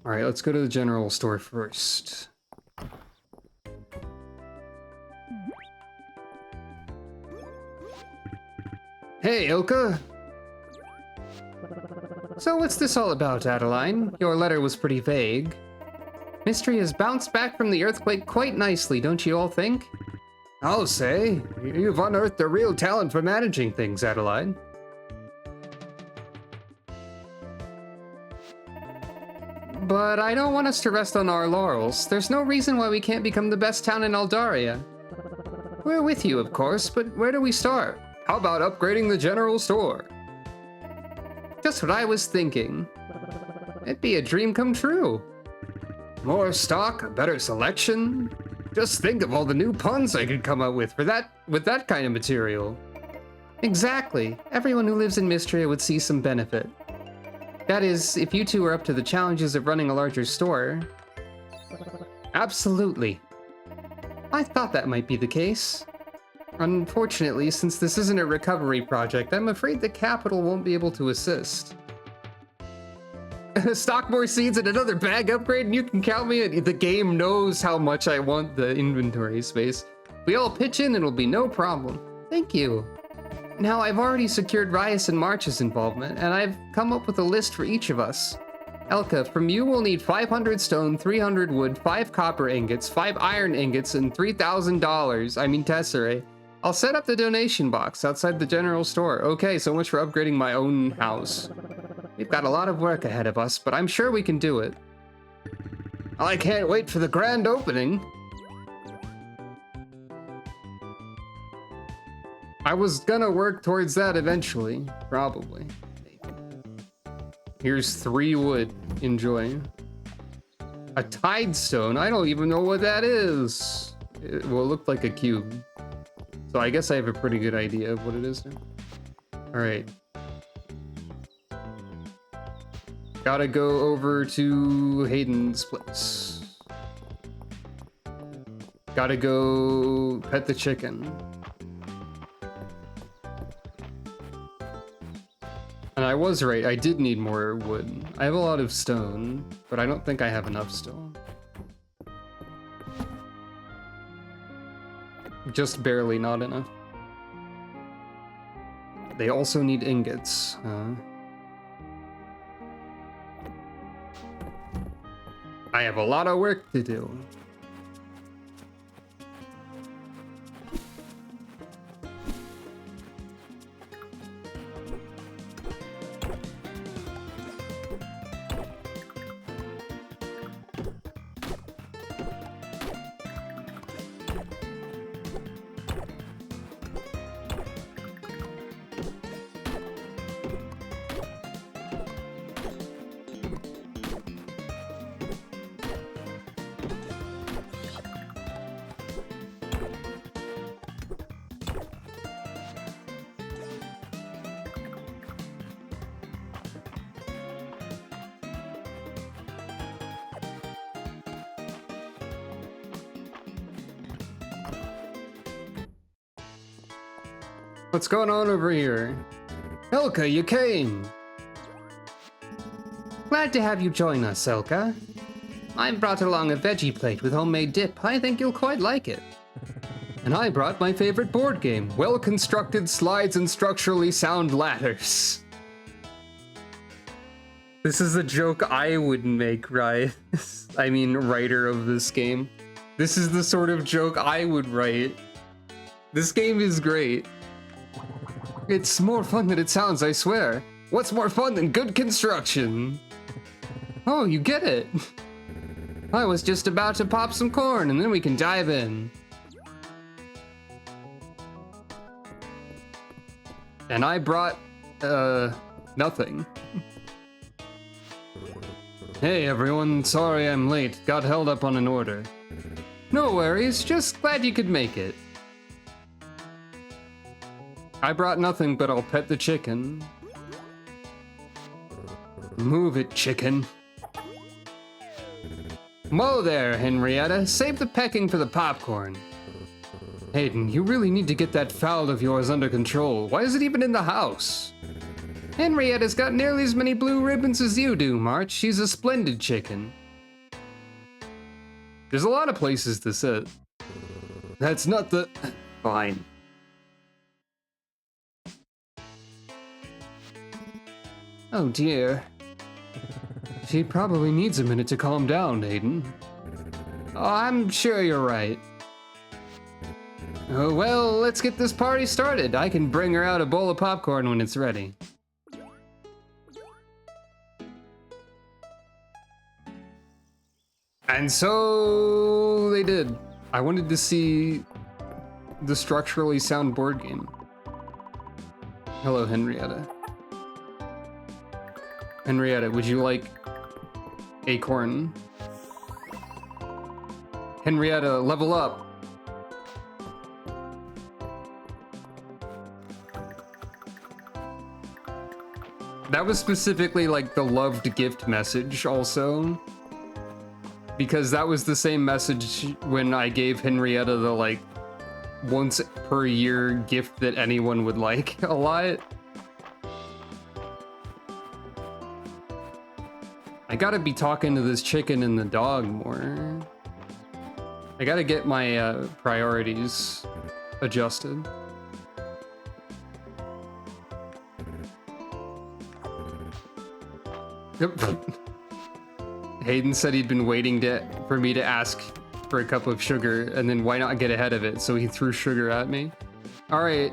All right, let's go to the general store first. Hey, Ilka! So what's this all about, Adeline? Your letter was pretty vague. Mystery has bounced back from the earthquake quite nicely, don't you all think? I'll say. You've unearthed a real talent for managing things, Adeline. But I don't want us to rest on our laurels. There's no reason why we can't become the best town in Aldaria. We're with you, of course, but where do we start? How about upgrading the general store? Just what I was thinking. It'd be a dream come true. More stock, a better selection. Just think of all the new puns I could come up with that kind of material. Exactly. Everyone who lives in Mistria would see some benefit. That is, if you two are up to the challenges of running a larger store. Absolutely. I thought that might be the case. Unfortunately, since this isn't a recovery project, I'm afraid the capital won't be able to assist. Stock more seeds and another bag upgrade, and you can count me in. The game knows how much I want the inventory space. We all pitch in, it'll be no problem. Thank you. Now, I've already secured Rias and March's involvement, and I've come up with a list for each of us. Elka, from you we'll need 500 stone, 300 wood, 5 copper ingots, 5 iron ingots, and $3,000, tesserae. I'll set up the donation box outside the general store. Okay, so much for upgrading my own house. We've got a lot of work ahead of us, but I'm sure we can do it. I can't wait for the grand opening. I was gonna work towards that eventually, probably. Here's 3 wood. Enjoy. A tide stone? I don't even know what that is. It will look like a cube. So I guess I have a pretty good idea of what it is now. Alright. Gotta go over to Hayden's place. Gotta go pet the chicken. And I was right, I did need more wood. I have a lot of stone, but I don't think I have enough still. Just barely not enough. They also need ingots, huh? I have a lot of work to do. What's going on over here? Elka, you came! Glad to have you join us, Elka. I brought along a veggie plate with homemade dip. I think you'll quite like it. And I brought my favorite board game, well-constructed slides and structurally sound ladders. This is a joke I would make, right? I mean, writer of this game. This is the sort of joke I would write. This game is great. It's more fun than it sounds, I swear. What's more fun than good construction? Oh, you get it. I was just about to pop some corn, and then we can dive in. And I brought, nothing. Hey everyone, sorry I'm late. Got held up on an order. No worries, just glad you could make it. I brought nothing, but I'll pet the chicken. Move it, chicken. Whoa there, Henrietta. Save the pecking for the popcorn. Hayden, you really need to get that fowl of yours under control. Why is it even in the house? Henrietta's got nearly as many blue ribbons as you do, March. She's a splendid chicken. There's a lot of places to sit. That's not the... Fine. Oh dear. She probably needs a minute to calm down, Hayden. Oh, I'm sure you're right. Oh, well, let's get this party started. I can bring her out a bowl of popcorn when it's ready. And so they did. I wanted to see the structurally sound board game. Hello, Henrietta. Henrietta, would you like acorn? Henrietta, level up. That was specifically like the loved gift message also. Because that was the same message when I gave Henrietta the like once per year gift that anyone would like a lot. I gotta be talking to this chicken and the dog more. I gotta get my priorities adjusted. Yep. Hayden said he'd been waiting for me to ask for a cup of sugar, and then why not get ahead of it? So he threw sugar at me. All right.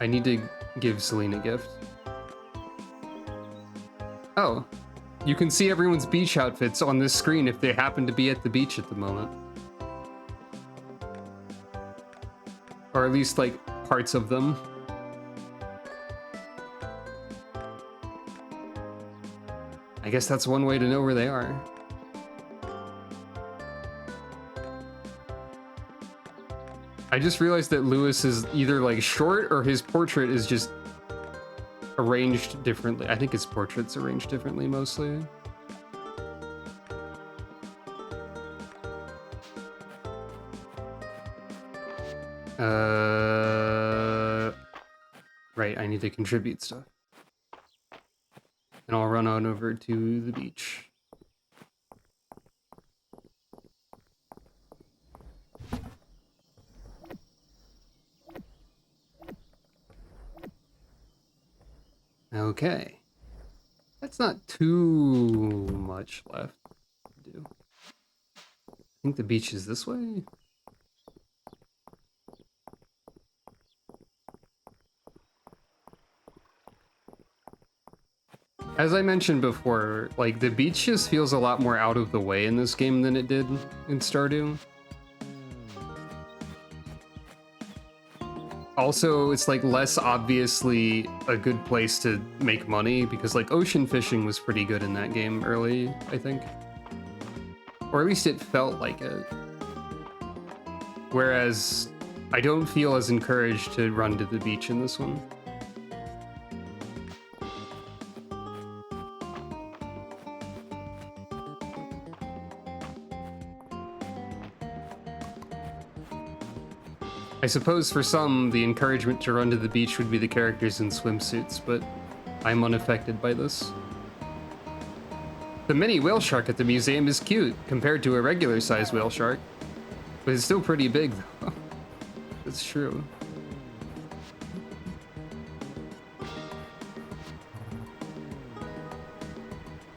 I need to give Celine a gift. Oh, you can see everyone's beach outfits on this screen if they happen to be at the beach at the moment. Or at least, like, parts of them. I guess that's one way to know where they are. I just realized that Lewis is either like short or his portrait is just arranged differently. I think his portrait's arranged differently mostly. Right, I need to contribute stuff. And I'll run on over to the beach. Okay. That's not too much left to do. I think the beach is this way. As I mentioned before, like, the beach just feels a lot more out of the way in this game than it did in Stardew. Also, it's like less obviously a good place to make money because like ocean fishing was pretty good in that game early, I think. Or at least it felt like it. Whereas I don't feel as encouraged to run to the beach in this one. I suppose for some, the encouragement to run to the beach would be the characters in swimsuits, but I'm unaffected by this. The mini whale shark at the museum is cute compared to a regular sized whale shark, but it's still pretty big though. That's true.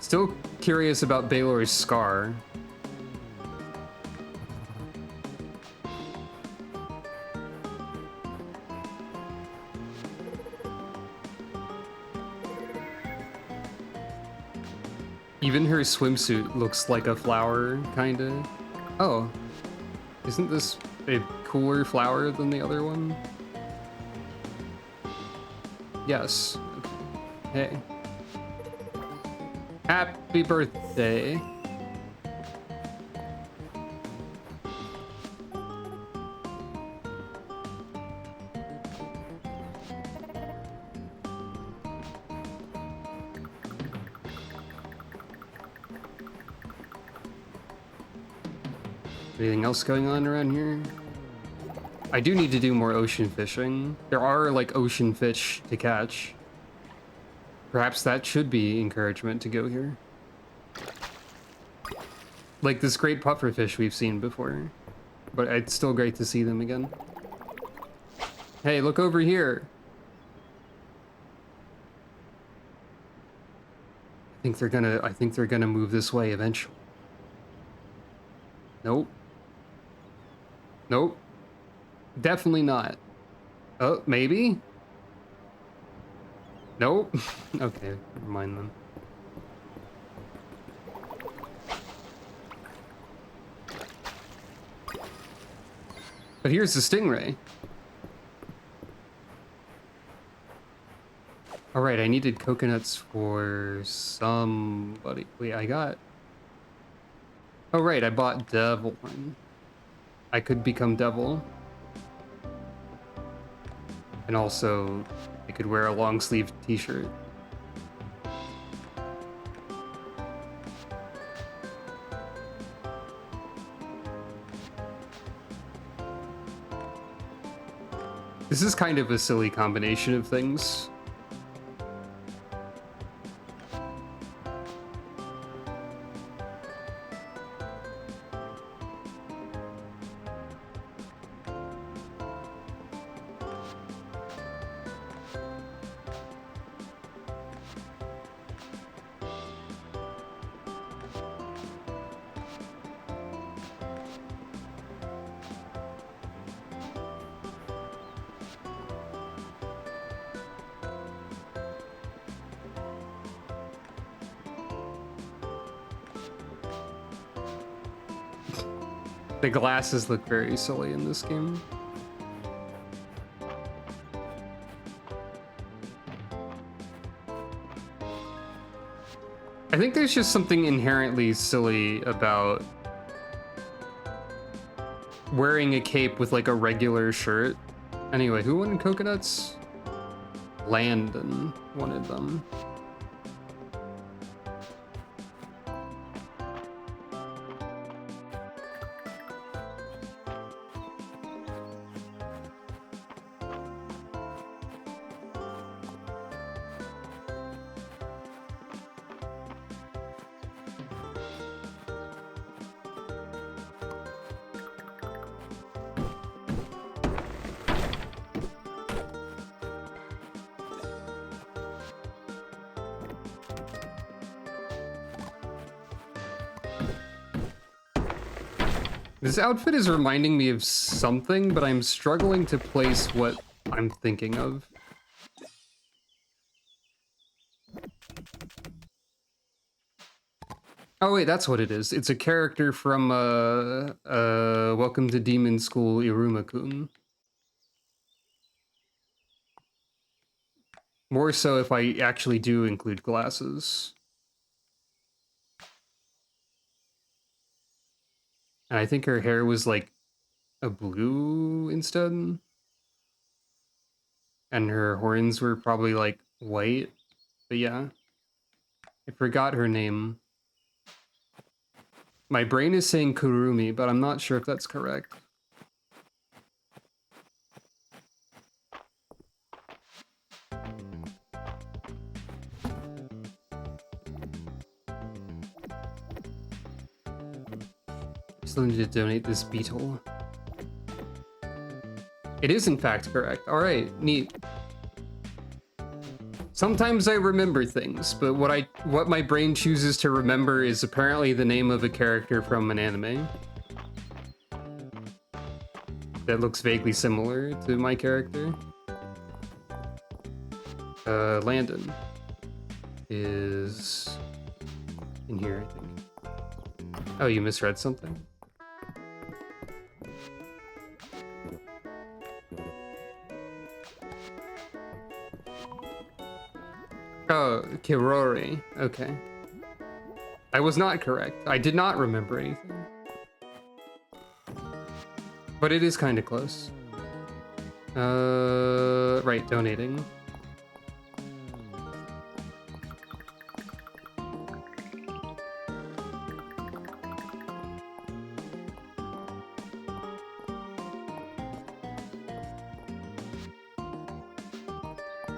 Still curious about Baylor's scar. Even her swimsuit looks like a flower, kinda. Oh, isn't this a cooler flower than the other one? Yes. Okay. Hey. Happy birthday. Anything else going on around here? I do need to do more ocean fishing. There are like ocean fish to catch. Perhaps that should be encouragement to go here. Like this great pufferfish we've seen before. But it's still great to see them again. Hey, look over here. I think they're gonna move this way eventually. Nope. Nope. Definitely not. Oh, maybe? Nope. Okay, never mind then. But here's the stingray. All right, I needed coconuts for somebody. Wait, I got... Oh, right, I bought devil one. I could become devil. And also, I could wear a long sleeve t-shirt. This is kind of a silly combination of things. The glasses look very silly in this game. I think there's just something inherently silly about wearing a cape with like a regular shirt. Anyway, who wanted coconuts? Landon wanted them. This outfit is reminding me of something, but I'm struggling to place what I'm thinking of. Oh wait, that's what it is. It's a character from Welcome to Demon School Iruma-kun. More so if I actually do include glasses. And I think her hair was like a blue instead. And her horns were probably like white. But yeah. I forgot her name. My brain is saying Kurumi, but I'm not sure if that's correct. Still need to donate this beetle. It is in fact correct. All right, neat. Sometimes I remember things, but what my brain chooses to remember is apparently the name of a character from an anime that looks vaguely similar to my character. Landon is in here, I think. Oh, you misread something? Oh, Kirori. Okay. I was not correct. I did not remember anything. But it is kind of close. Right, donating.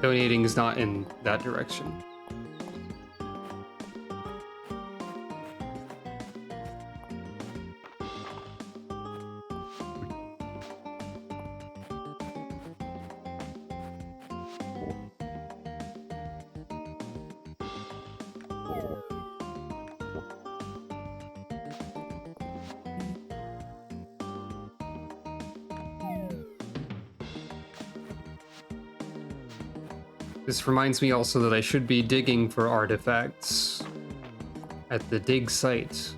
Donating is not in that direction. This reminds me also that I should be digging for artifacts at the dig site,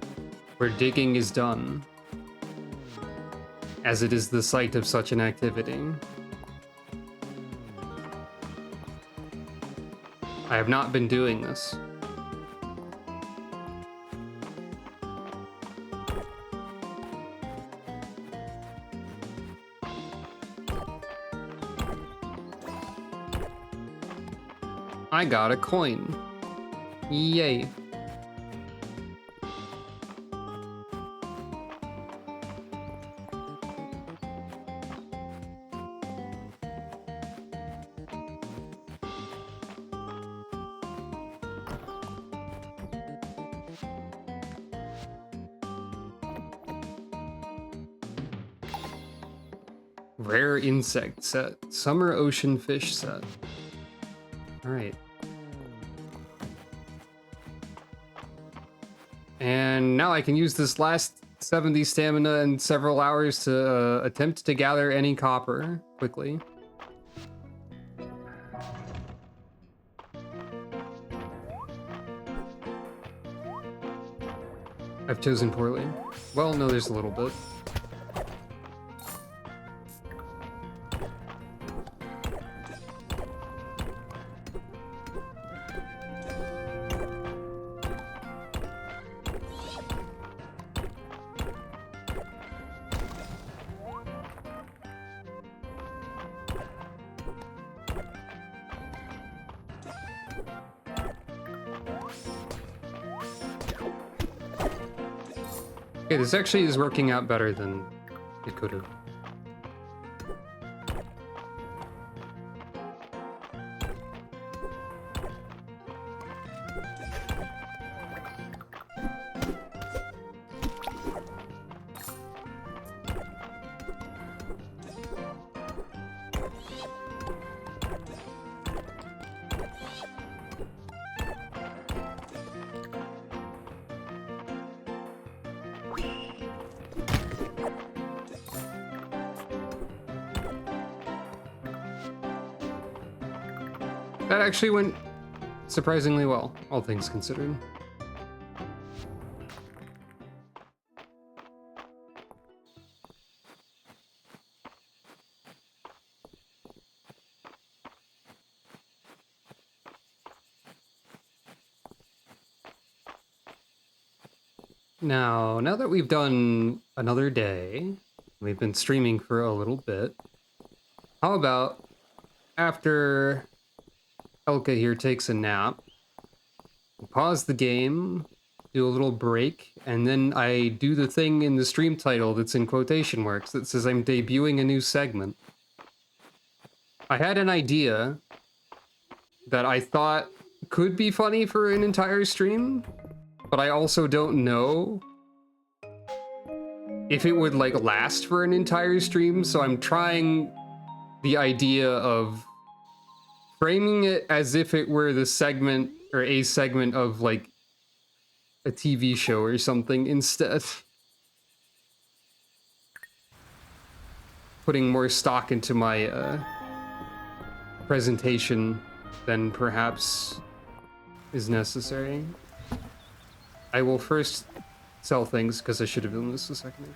where digging is done. as it is the site of such an activity. I have not been doing this. I got a coin. Yay. Rare insect set. Summer ocean fish set. Alright. And now I can use this last 70 stamina and several hours to attempt to gather any copper quickly. I've chosen poorly. Well, no, there's a little bit. Okay, this actually is working out better than it could have. That actually went surprisingly well, all things considered. Now that we've done another day, we've been streaming for a little bit, how about after Elka here takes a nap, pause the game, do a little break, and then I do the thing in the stream title that's in quotation marks that says I'm debuting a new segment. I had an idea that I thought could be funny for an entire stream, but I also don't know if it would like last for an entire stream, so I'm trying the idea of framing it as if it were the segment or a segment of like a TV show or something instead. Putting more stock into my presentation than perhaps is necessary. I will first sell things because I should have done this a second ago.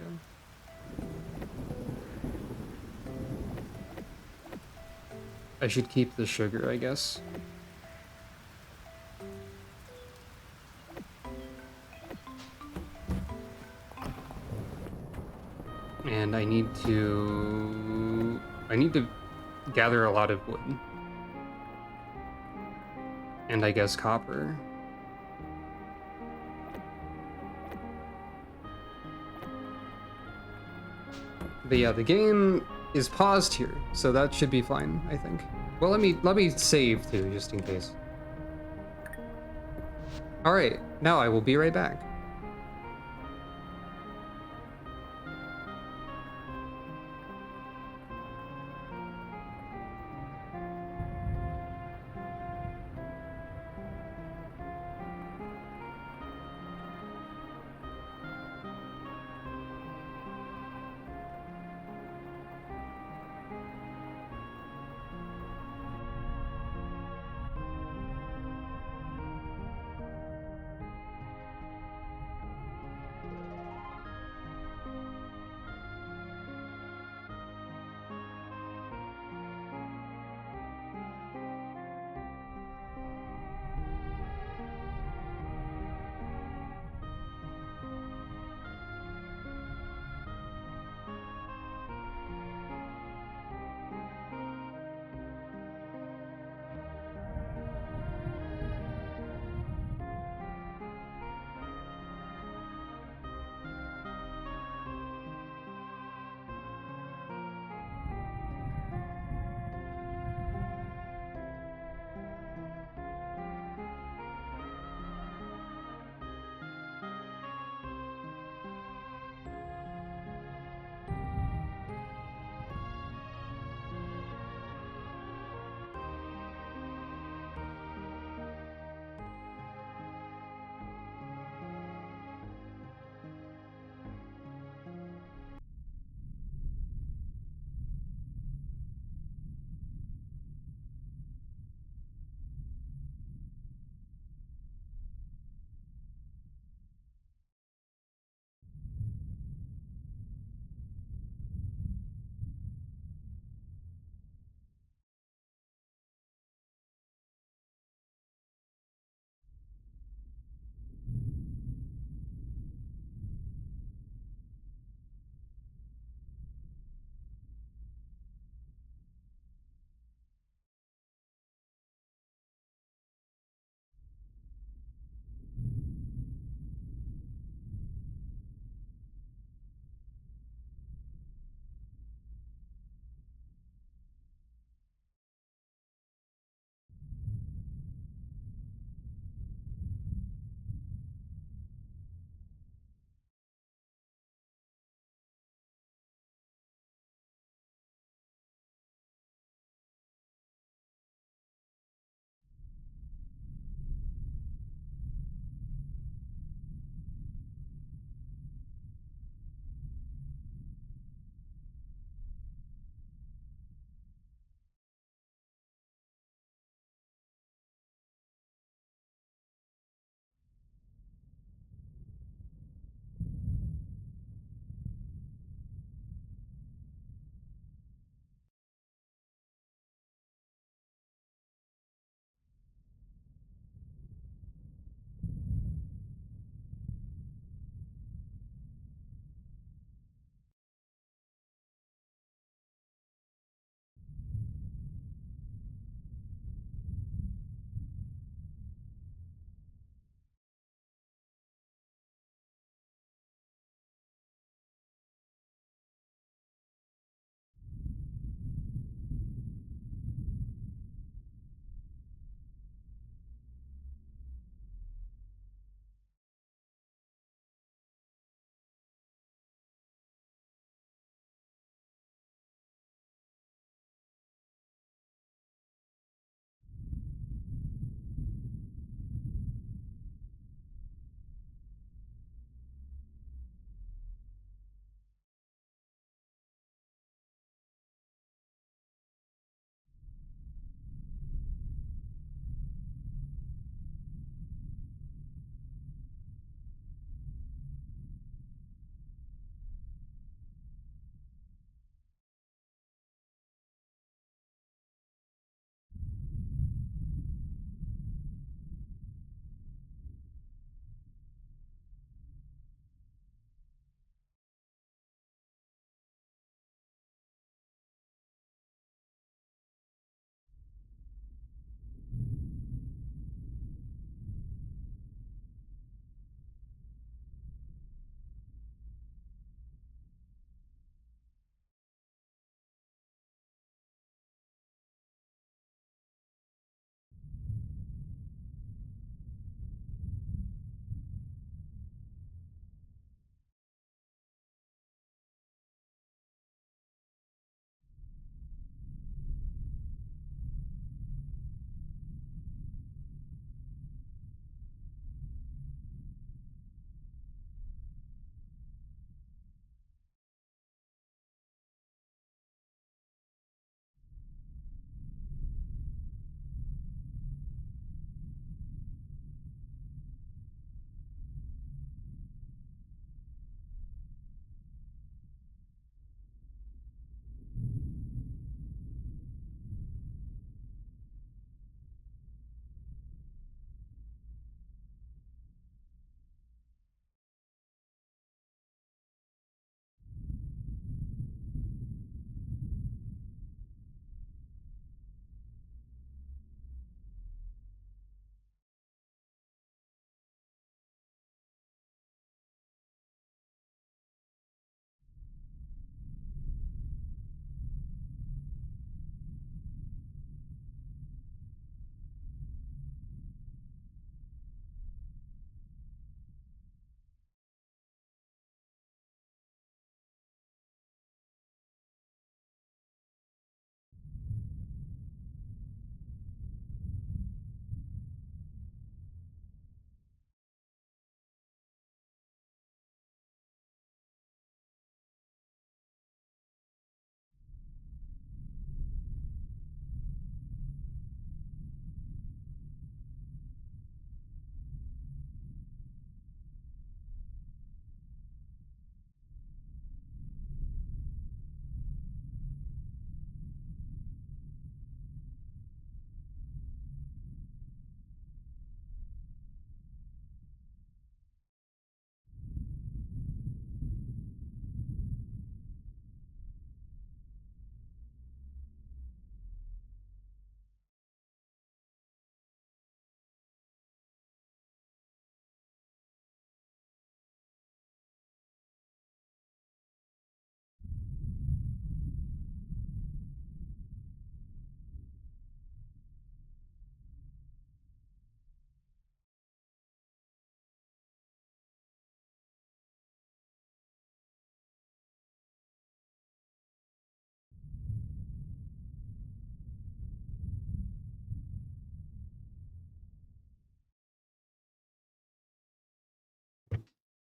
I should keep the sugar, I guess. And I need to gather a lot of wood. And I guess copper. But yeah, the game is paused here, so that should be fine, I think. Well, let me save too, just in case. All right, now I will be right back.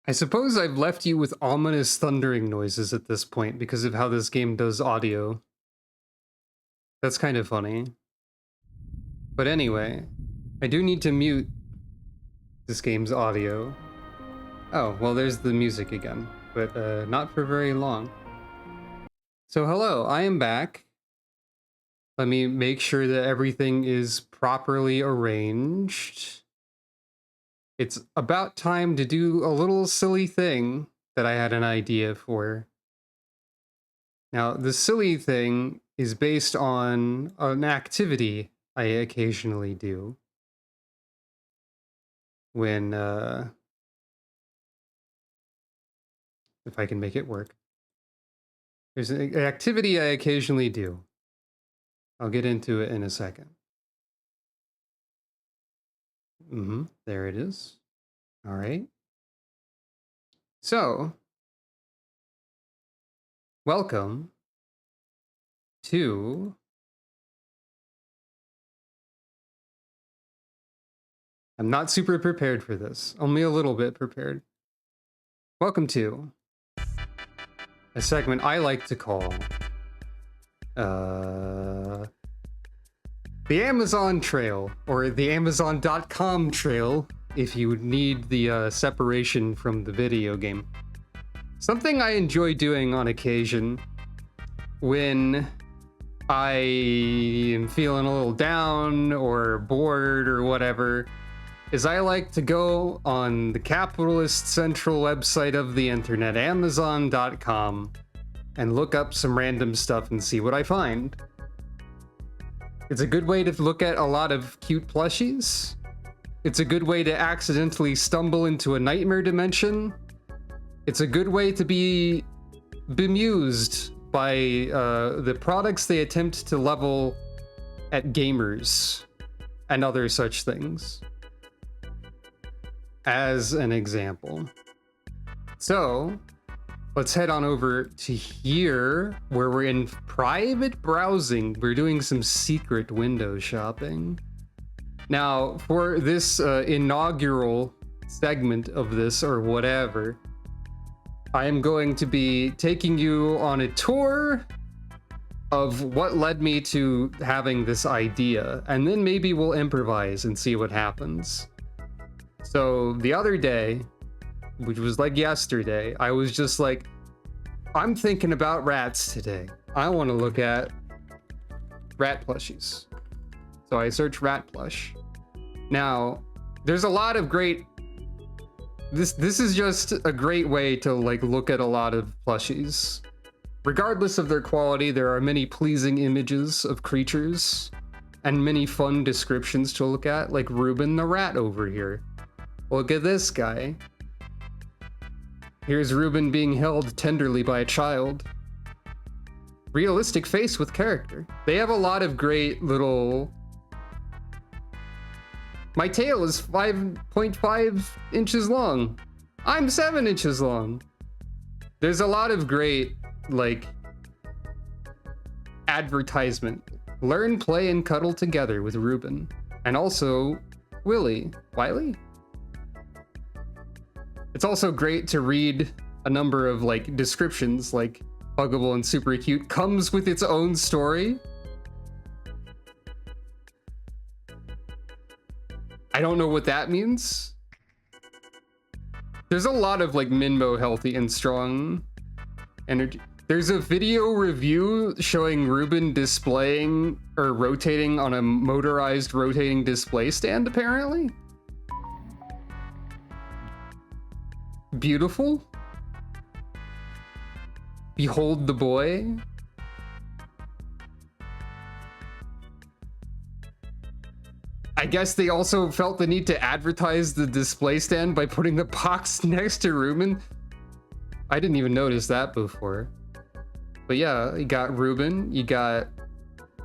I suppose I've left you with ominous thundering noises at this point because of how this game does audio. That's kind of funny. But anyway, I do need to mute this game's audio. Oh, well, there's the music again, but not for very long. So hello, I am back. Let me make sure that everything is properly arranged. It's about time to do a little silly thing that I had an idea for. Now, the silly thing is based on an activity I occasionally do when, if I can make it work. There's an activity I occasionally do. I'll get into it in a second. There it is. All right. So, welcome to I'm not super prepared for this, only a little bit prepared. Welcome to a segment I like to call the Amazon Trail, or the Amazon.com Trail, if you need the separation from the video game. Something I enjoy doing on occasion when I am feeling a little down or bored or whatever is I like to go on the capitalist central website of the internet, Amazon.com, and look up some random stuff and see what I find. It's a good way to look at a lot of cute plushies. It's a good way to accidentally stumble into a nightmare dimension. It's a good way to be bemused by the products they attempt to level at gamers and other such things. As an example. So, let's head on over to here, where we're in private browsing. We're doing some secret window shopping. Now, for this inaugural segment of this, or whatever, I am going to be taking you on a tour of what led me to having this idea, and then maybe we'll improvise and see what happens. So the other day, which was like yesterday, I was just like, I'm thinking about rats today. I want to look at rat plushies. So I searched rat plush. Now, there's a lot of great... This is just a great way to like look at a lot of plushies. Regardless of their quality, there are many pleasing images of creatures and many fun descriptions to look at, like Reuben the rat over here. Look at this guy. Here's Reuben being held tenderly by a child. Realistic face with character. They have a lot of great little... My tail is 5.5 inches long. I'm 7 inches long. There's a lot of great, like, advertisement. Learn, play, and cuddle together with Reuben. And also, Willie. Wiley? It's also great to read a number of like descriptions, like huggable and super cute, comes with its own story. I don't know what that means. There's a lot of like Minmo healthy and strong energy. There's a video review showing Reuben displaying or rotating on a motorized rotating display stand, apparently. Beautiful. Behold the boy. I guess they also felt the need to advertise the display stand by putting the box next to Reuben. I didn't even notice that before. But yeah, you got Reuben. You got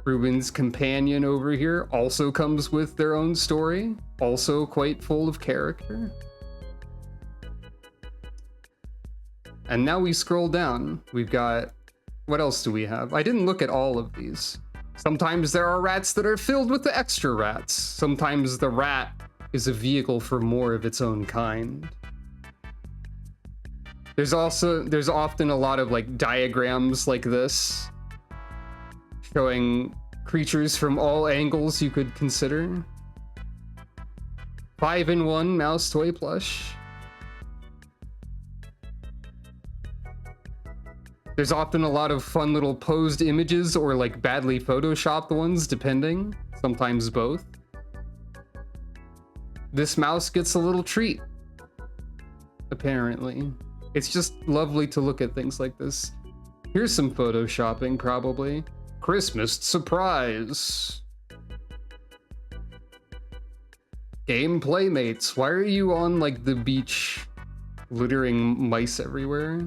Reuben's companion over here. Also comes with their own story. Also quite full of character. And now we scroll down. We've got... What else do we have? I didn't look at all of these. Sometimes there are rats that are filled with the extra rats. Sometimes the rat is a vehicle for more of its own kind. There's often a lot of like diagrams like this showing creatures from all angles you could consider. 5-in-1 mouse toy plush. There's often a lot of fun little posed images or like badly photoshopped ones, depending. Sometimes both. This mouse gets a little treat, apparently. It's just lovely to look at things like this. Here's some photoshopping, probably. Christmas surprise. Game playmates. Why are you on like the beach littering mice everywhere?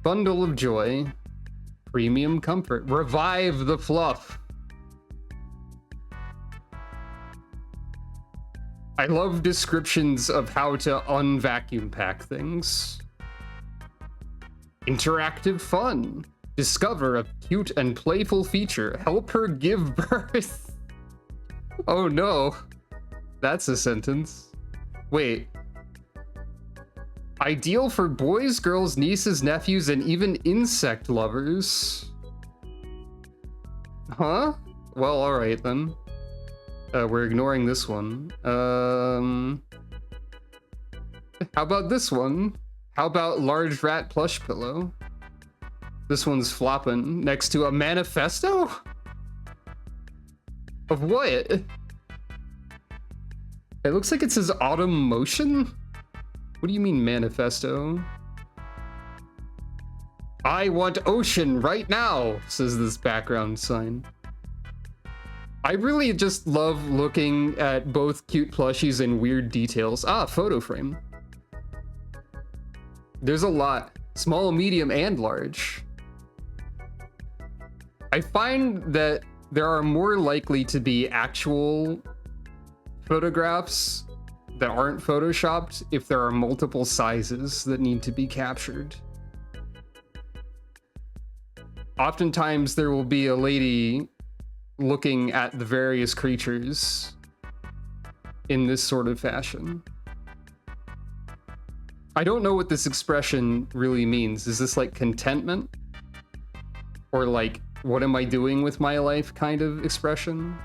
Bundle of joy. Premium comfort. Revive the fluff. I love descriptions of how to unvacuum pack things. Interactive fun. Discover a cute and playful feature. Help her give birth. Oh no. That's a sentence. Wait. Ideal for boys, girls, nieces, nephews, and even insect lovers. Huh? Well, alright then. We're ignoring this one. How about this one? How about large rat plush pillow? This one's flopping next to a manifesto? Of what? It looks like it says autumn motion? What do you mean manifesto? I want ocean right now, says this background sign. I really just love looking at both cute plushies and weird details. Ah, photo frame. There's a lot. Small, medium, and large. I find that there are more likely to be actual photographs that aren't photoshopped if there are multiple sizes that need to be captured. Oftentimes there will be a lady looking at the various creatures in this sort of fashion. I don't know what this expression really means. Is this like contentment? Or like, what am I doing with my life kind of expression?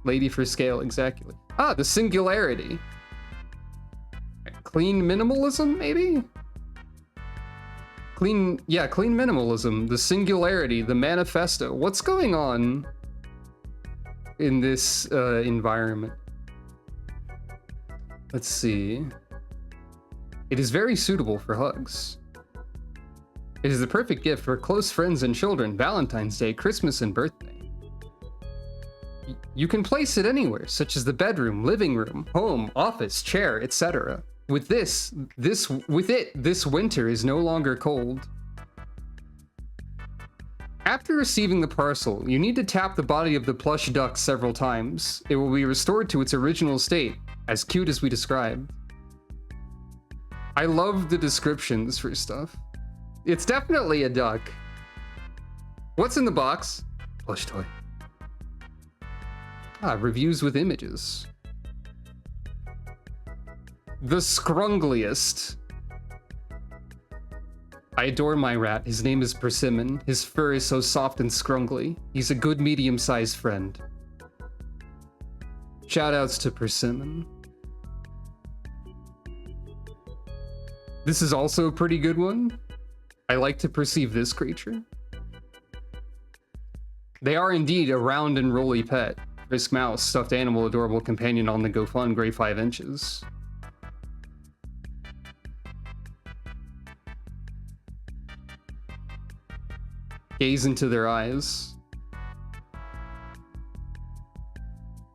Lady for scale, exactly. Ah, the singularity. Clean minimalism, maybe? Clean minimalism, the singularity, the manifesto. What's going on in this environment? Let's see. It is very suitable for hugs. It is the perfect gift for close friends and children, Valentine's Day, Christmas, and birthday. You can place it anywhere, such as the bedroom, living room, home, office, chair, etc. With this winter is no longer cold. After receiving the parcel, you need to tap the body of the plush duck several times. It will be restored to its original state, as cute as we described. I love the descriptions for stuff. It's definitely a duck. What's in the box? Plush toy. Ah, reviews with images. The scrungliest. I adore my rat. His name is Persimmon. His fur is so soft and scrungly. He's a good medium-sized friend. Shoutouts to Persimmon. This is also a pretty good one. I like to perceive this creature. They are indeed a round and rolly pet. Brisk mouse, stuffed animal, adorable companion on the go fun, gray 5 inches. Gaze into their eyes.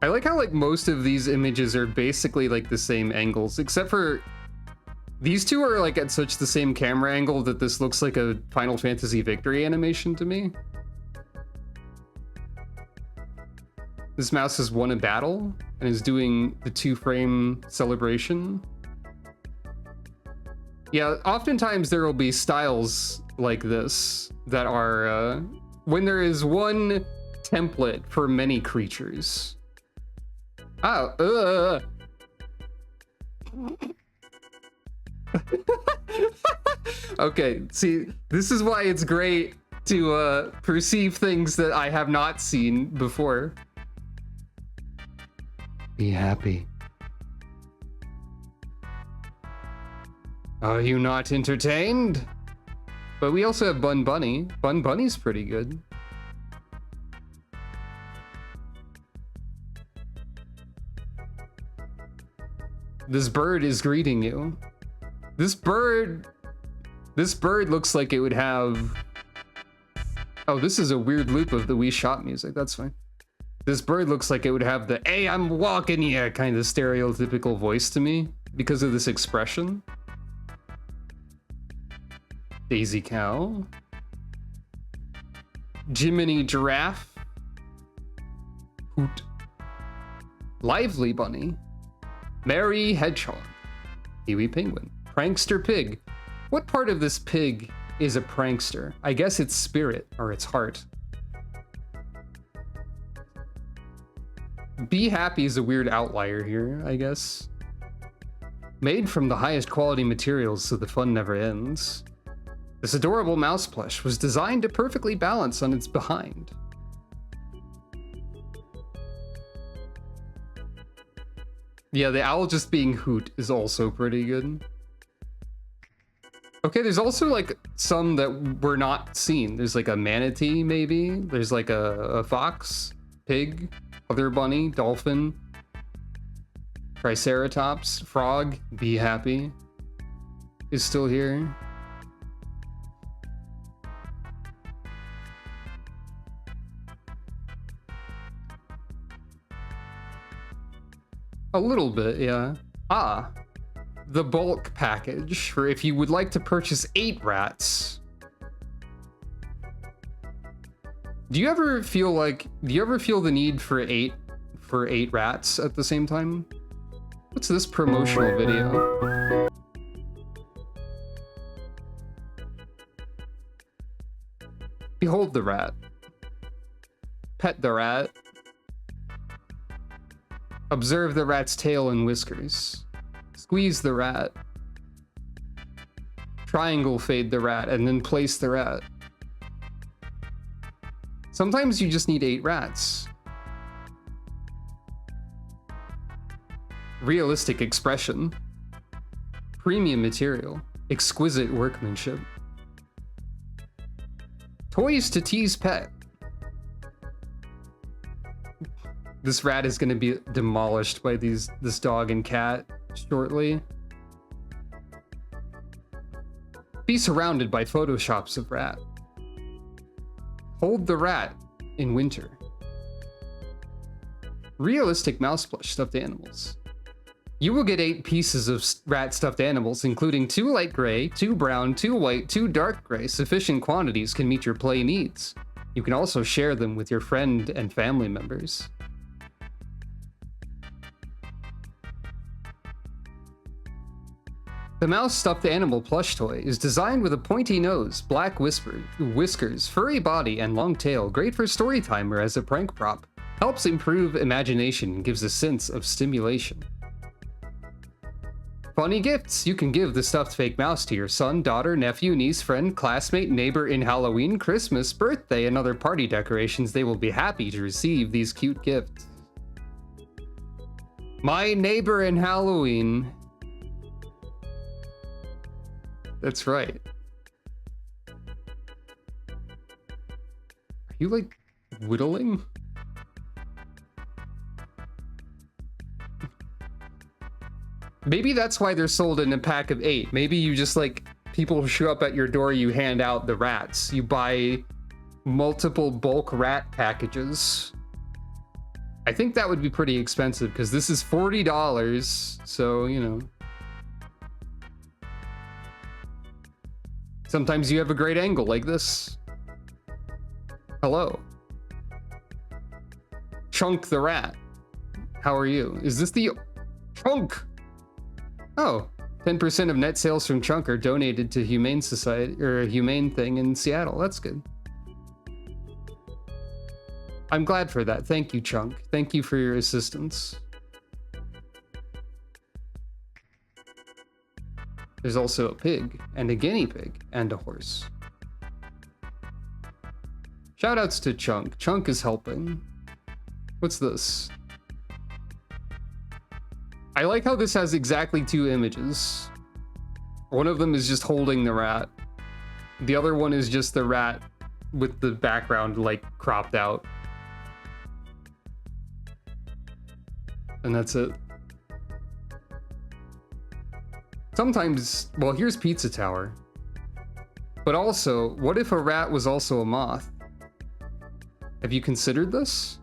I like how like most of these images are basically like the same angles, except for these two are like at such the same camera angle that this looks like a Final Fantasy Victory animation to me. This mouse has won a battle and is doing the 2-frame celebration. Yeah, oftentimes there will be styles like this that are, when there is one template for many creatures. Oh, Okay, see, this is why it's great to perceive things that I have not seen before. Be happy. Are you not entertained? But we also have Bun Bunny. Bun Bunny's pretty good. This bird is greeting you. This bird looks like it would have... Oh, this is a weird loop of the Wii Shop music. That's fine. This bird looks like it would have the "Hey, I'm walking here" kind of stereotypical voice to me because of this expression. Daisy Cow. Jiminy Giraffe. Hoot. Lively Bunny. Merry Hedgehog. Kiwi Penguin. Prankster Pig. What part of this pig is a prankster? I guess its spirit or its heart. Be Happy is a weird outlier here, I guess. Made from the highest quality materials so the fun never ends. This adorable mouse plush was designed to perfectly balance on its behind. Yeah, the owl just being Hoot is also pretty good. Okay, there's also like some that were not seen. There's like a manatee, maybe. There's like a fox, pig, other bunny, dolphin, triceratops, frog. Be Happy is still here. A little bit, yeah. Ah, the bulk package for if you would like to purchase 8 rats. Do you ever feel the need for 8 rats at the same time? What's this promotional video? Behold the rat. Pet the rat. Observe the rat's tail and whiskers. Squeeze the rat. Triangle fade the rat and then place the rat. Sometimes you just need 8 rats. Realistic expression. Premium material. Exquisite workmanship. Toys to tease pet. This rat is going to be demolished by this dog and cat shortly. Be surrounded by photoshops of rat. Hold the rat in winter. Realistic mouse plush stuffed animals. You will get 8 pieces of rat stuffed animals, including 2 light gray, 2 brown, 2 white, 2 dark gray. Sufficient quantities can meet your play needs. You can also share them with your friend and family members. The mouse stuffed animal plush toy is designed with a pointy nose, black whiskers, furry body, and long tail, great for story time or as a prank prop. Helps improve imagination and gives a sense of stimulation. Funny gifts! You can give the stuffed fake mouse to your son, daughter, nephew, niece, friend, classmate, neighbor in Halloween, Christmas, birthday, and other party decorations. They will be happy to receive these cute gifts. My neighbor in Halloween. That's right. Are you like whittling? Maybe that's why they're sold in a pack of 8. Maybe you just like, people show up at your door, you hand out the rats. You buy multiple bulk rat packages. I think that would be pretty expensive because this is $40, so you know. Sometimes you have a great angle like this. Hello. Chunk the rat. How are you? Is this the Chunk? Oh, 10% of net sales from Chunk are donated to Humane Society or a humane thing in Seattle. That's good. I'm glad for that. Thank you, Chunk. Thank you for your assistance. There's also a pig, and a guinea pig, and a horse. Shoutouts to Chunk. Chunk is helping. What's this? I like how this has exactly 2 images. One of them is just holding the rat. The other one is just the rat with the background, like, cropped out. And that's it. Sometimes, well, here's Pizza Tower. But also, what if a rat was also a moth? Have you considered this?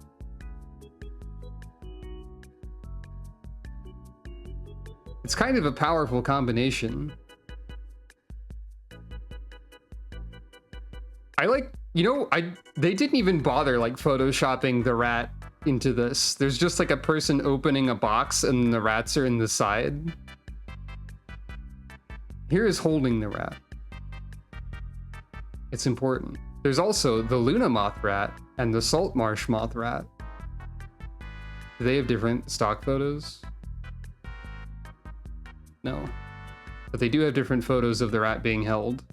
It's kind of a powerful combination. I like, you know, they didn't even bother like photoshopping the rat into this. There's just like a person opening a box and the rats are in the side. Here is holding the rat. It's important. There's also the Luna moth rat and the salt marsh moth rat. Do they have different stock photos? No. But they do have different photos of the rat being held.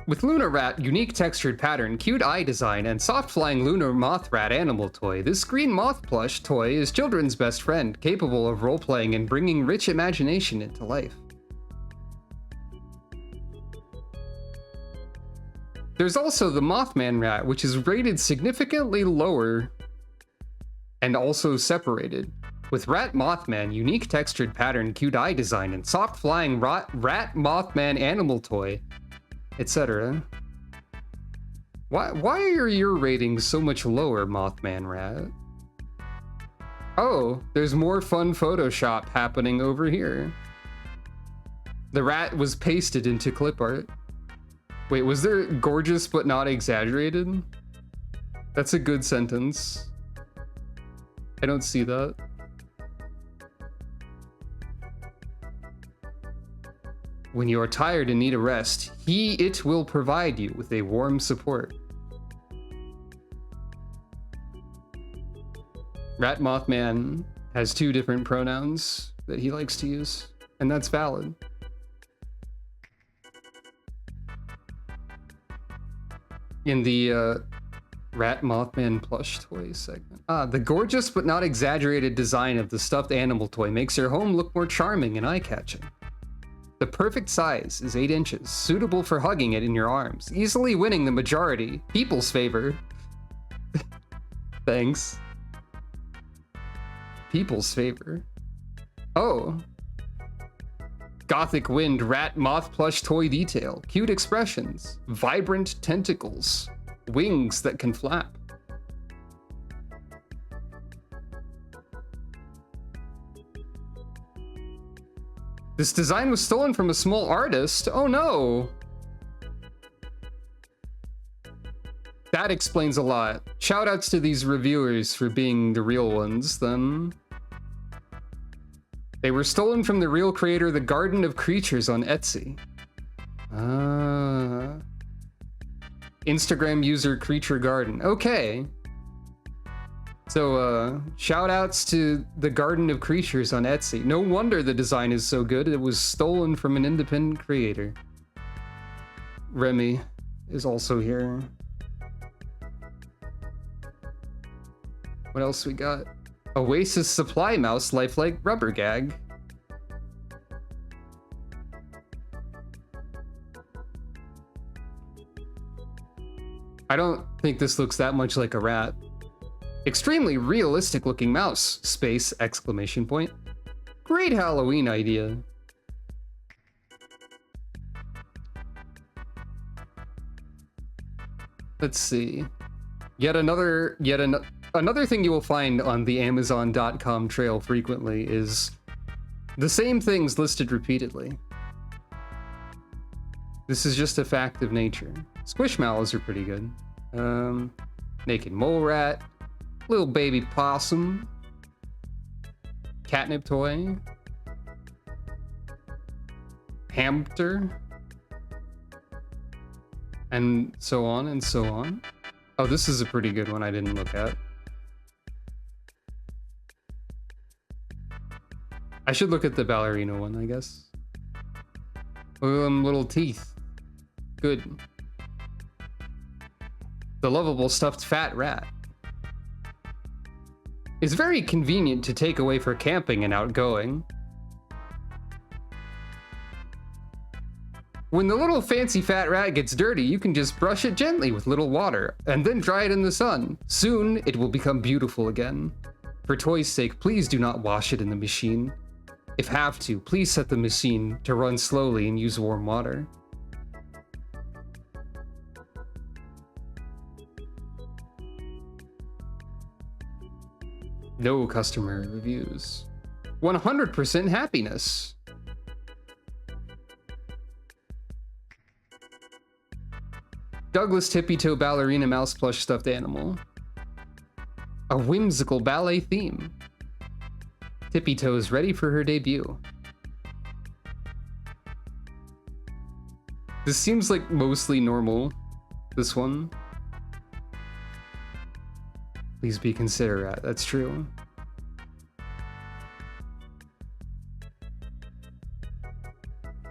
With Luna Rat, unique textured pattern, cute eye design, and soft-flying Lunar Moth Rat animal toy, this green moth plush toy is children's best friend, capable of role-playing and bringing rich imagination into life. There's also the Mothman Rat, which is rated significantly lower and also separated. With Rat Mothman, unique textured pattern, cute eye design, and soft-flying Rat Mothman animal toy, etc. Why are your ratings so much lower, Mothman Rat? Oh, there's more fun Photoshop happening over here. The rat was pasted into clip art. Wait, was there gorgeous but not exaggerated? That's a good sentence. I don't see that. When you are tired and need a rest, it will provide you with a warm support. Rat Mothman has 2 different pronouns that he likes to use, and that's valid. In the Rat Mothman plush toy segment. The gorgeous but not exaggerated design of the stuffed animal toy makes your home look more charming and eye-catching. The perfect size is 8 inches, suitable for hugging it in your arms, easily winning the majority, people's favor. Thanks. People's favor. Oh. Gothic Wind Rat Moth Plush Toy Detail. Cute expressions. Vibrant tentacles. Wings that can flap. This design was stolen from a small artist? Oh no! That explains a lot. Shoutouts to these reviewers for being the real ones, then. They were stolen from the real creator, The Garden of Creatures on Etsy. Instagram user Creature Garden. Okay. So, shoutouts to The Garden of Creatures on Etsy. No wonder the design is so good. It was stolen from an independent creator. Remy is also here. What else we got? Oasis Supply Mouse Lifelike Rubber Gag. I don't think this looks that much like a rat. Extremely realistic looking mouse, space, exclamation point. Great Halloween idea. Let's see. Another thing you will find on the Amazon.com trail frequently is the same things listed repeatedly. This is just a fact of nature. Squishmallows are pretty good. Naked mole rat, little baby possum, catnip toy, hamster, and so on and so on. Oh, this is a pretty good one I didn't look at. I should look at the ballerina one, I guess. Look at them little teeth. Good. The lovable stuffed fat rat. It's very convenient to take away for camping and outgoing. When the little fancy fat rat gets dirty, you can just brush it gently with little water, and then dry it in the sun. Soon, it will become beautiful again. For toy's sake, please do not wash it in the machine. If have to, please set the machine to run slowly and use warm water. No customer reviews. 100% happiness. Douglas Tippy-Toe Ballerina Mouse Plush Stuffed Animal. A whimsical ballet theme. Tippy-Toe is ready for her debut. This seems like mostly normal, this one. Please be considerate, that's true.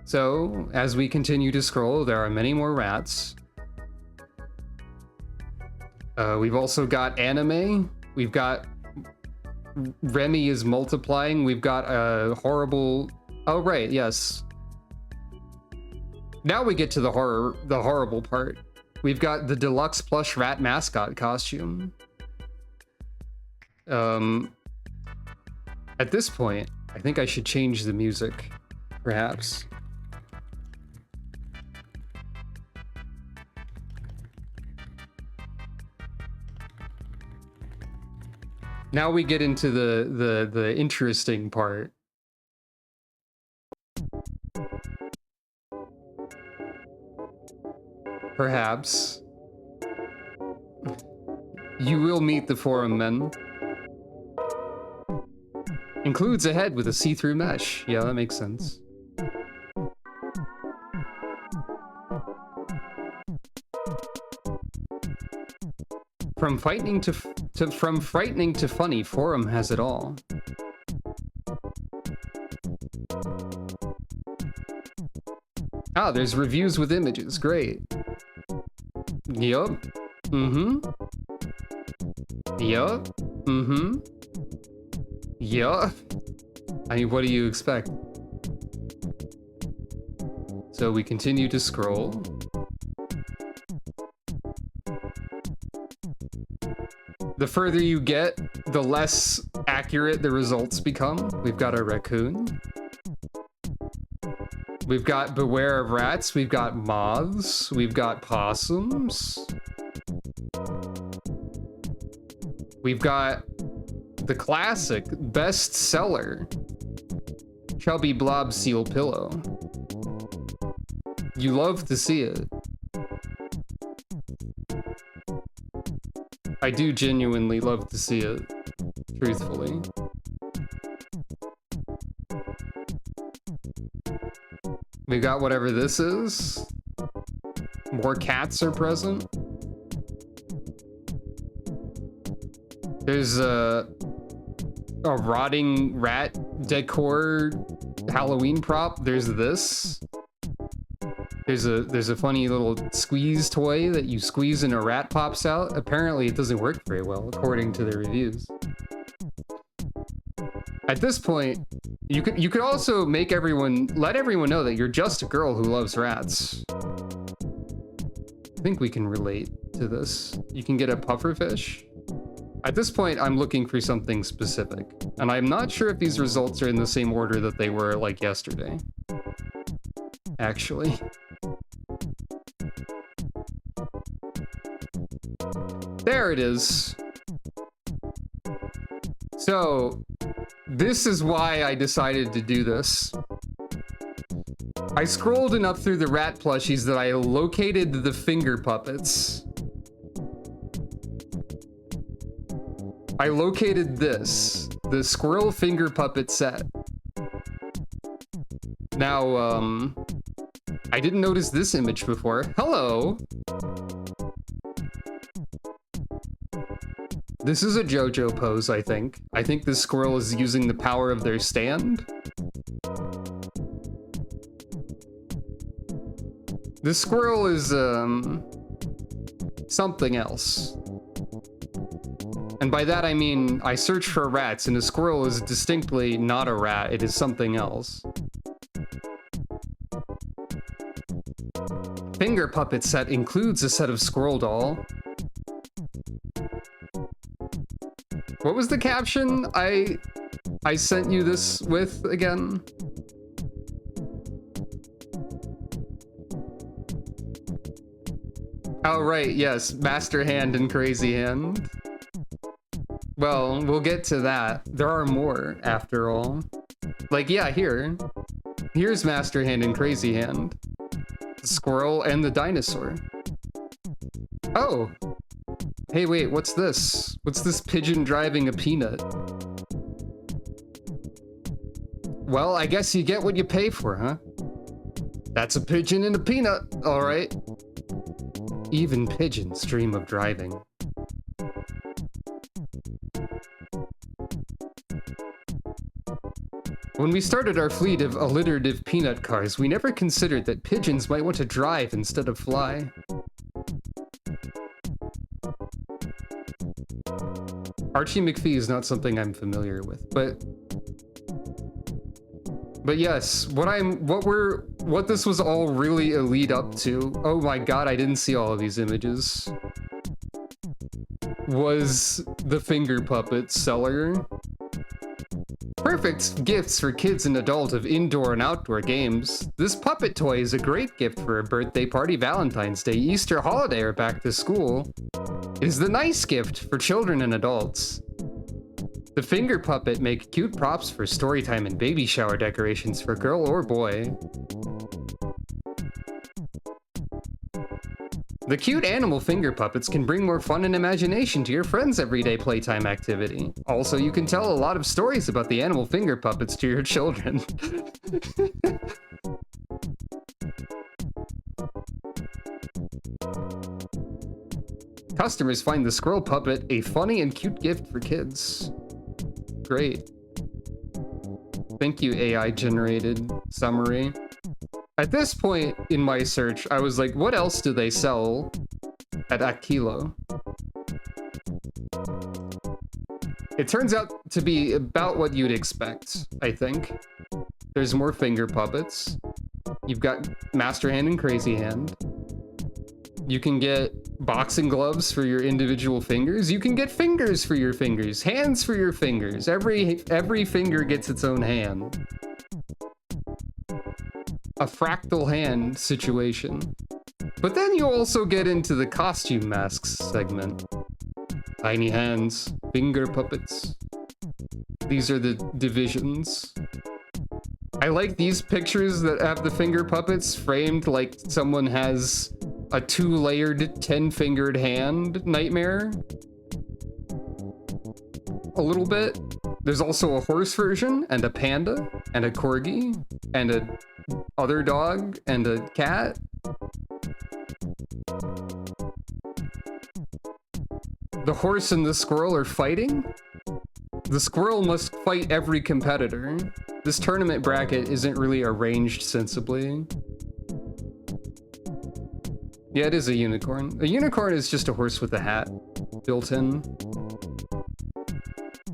So, as we continue to scroll, there are many more rats. We've also got anime. We've got Remy is multiplying. We've got a horrible... Oh, right, yes. Now we get to the horrible part. We've got the deluxe plush rat mascot costume. At this point, I think I should change the music, perhaps. Now we get into the interesting part. Perhaps. You will meet the forum men. Includes a head with a see-through mesh. Yeah, that makes sense. From frightening to funny, forum has it all. Ah, there's reviews with images. Great. Yup. Mm-hmm. Yup. Mm-hmm. Yup. I mean, what do you expect? So we continue to scroll. The further you get, the less accurate the results become. We've got a raccoon. We've got beware of rats. We've got moths. We've got possums. We've got the classic bestseller, chubby blob seal pillow. You love to see it. I do genuinely love to see it, truthfully. We got whatever this is. More cats are present. There's a rotting rat decor Halloween prop. There's this. There's a funny little squeeze toy that you squeeze and a rat pops out. Apparently it doesn't work very well, according to the reviews. At this point, you could also let everyone know that you're just a girl who loves rats. I think we can relate to this. You can get a pufferfish. At this point, I'm looking for something specific, and I'm not sure if these results are in the same order that they were like yesterday. Actually. There it is. So, this is why I decided to do this. I scrolled enough through the rat plushies that I located the finger puppets. I located this, the squirrel finger puppet set. Now, I didn't notice this image before. Hello! This is a JoJo pose, I think. I think this squirrel is using the power of their stand. This squirrel is, something else. And by that I mean, I search for rats, and a squirrel is distinctly not a rat, it is something else. Finger puppet set includes a set of squirrel doll. What was the caption I sent you this with again? Oh right, yes, Master Hand and Crazy Hand. Well, we'll get to that. There are more, after all. Like, yeah, here's Master Hand and Crazy Hand. The squirrel and the dinosaur. Oh! Hey, wait, what's this? What's this pigeon driving a peanut? Well, I guess you get what you pay for, huh? That's a pigeon and a peanut, alright. Even pigeons dream of driving. When we started our fleet of alliterative peanut cars, we never considered that pigeons might want to drive instead of fly. Archie McPhee is not something I'm familiar with, but yes, what this was all really a lead up to, oh my god, I didn't see all of these images, was the finger puppet seller. Perfect gifts for kids and adults of indoor and outdoor games. This puppet toy is a great gift for a birthday party, Valentine's Day, Easter holiday, or back to school. It is the nice gift for children and adults. The finger puppet make cute props for story time and baby shower decorations for girl or boy. The cute animal finger puppets can bring more fun and imagination to your friends' everyday playtime activity. Also, you can tell a lot of stories about the animal finger puppets to your children. Customers find the squirrel puppet a funny and cute gift for kids. Great. Thank you, AI-generated summary. At this point in my search, I was like, what else do they sell at Aquilo? It turns out to be about what you'd expect, I think. There's more finger puppets. You've got Master Hand and Crazy Hand. You can get boxing gloves for your individual fingers. You can get fingers for your fingers, hands for your fingers. Every finger gets its own hand. A fractal hand situation. But then you also get into the costume masks segment. Tiny hands, finger puppets. These are the divisions. I like these pictures that have the finger puppets framed like someone has a 2-layered 10-fingered hand nightmare. A little bit. There's also a horse version, and a panda, and a corgi, and a other dog, and a cat. The horse and the squirrel are fighting. The squirrel must fight every competitor. This tournament bracket isn't really arranged sensibly. Yeah, it is a unicorn. A unicorn is just a horse with a hat built in.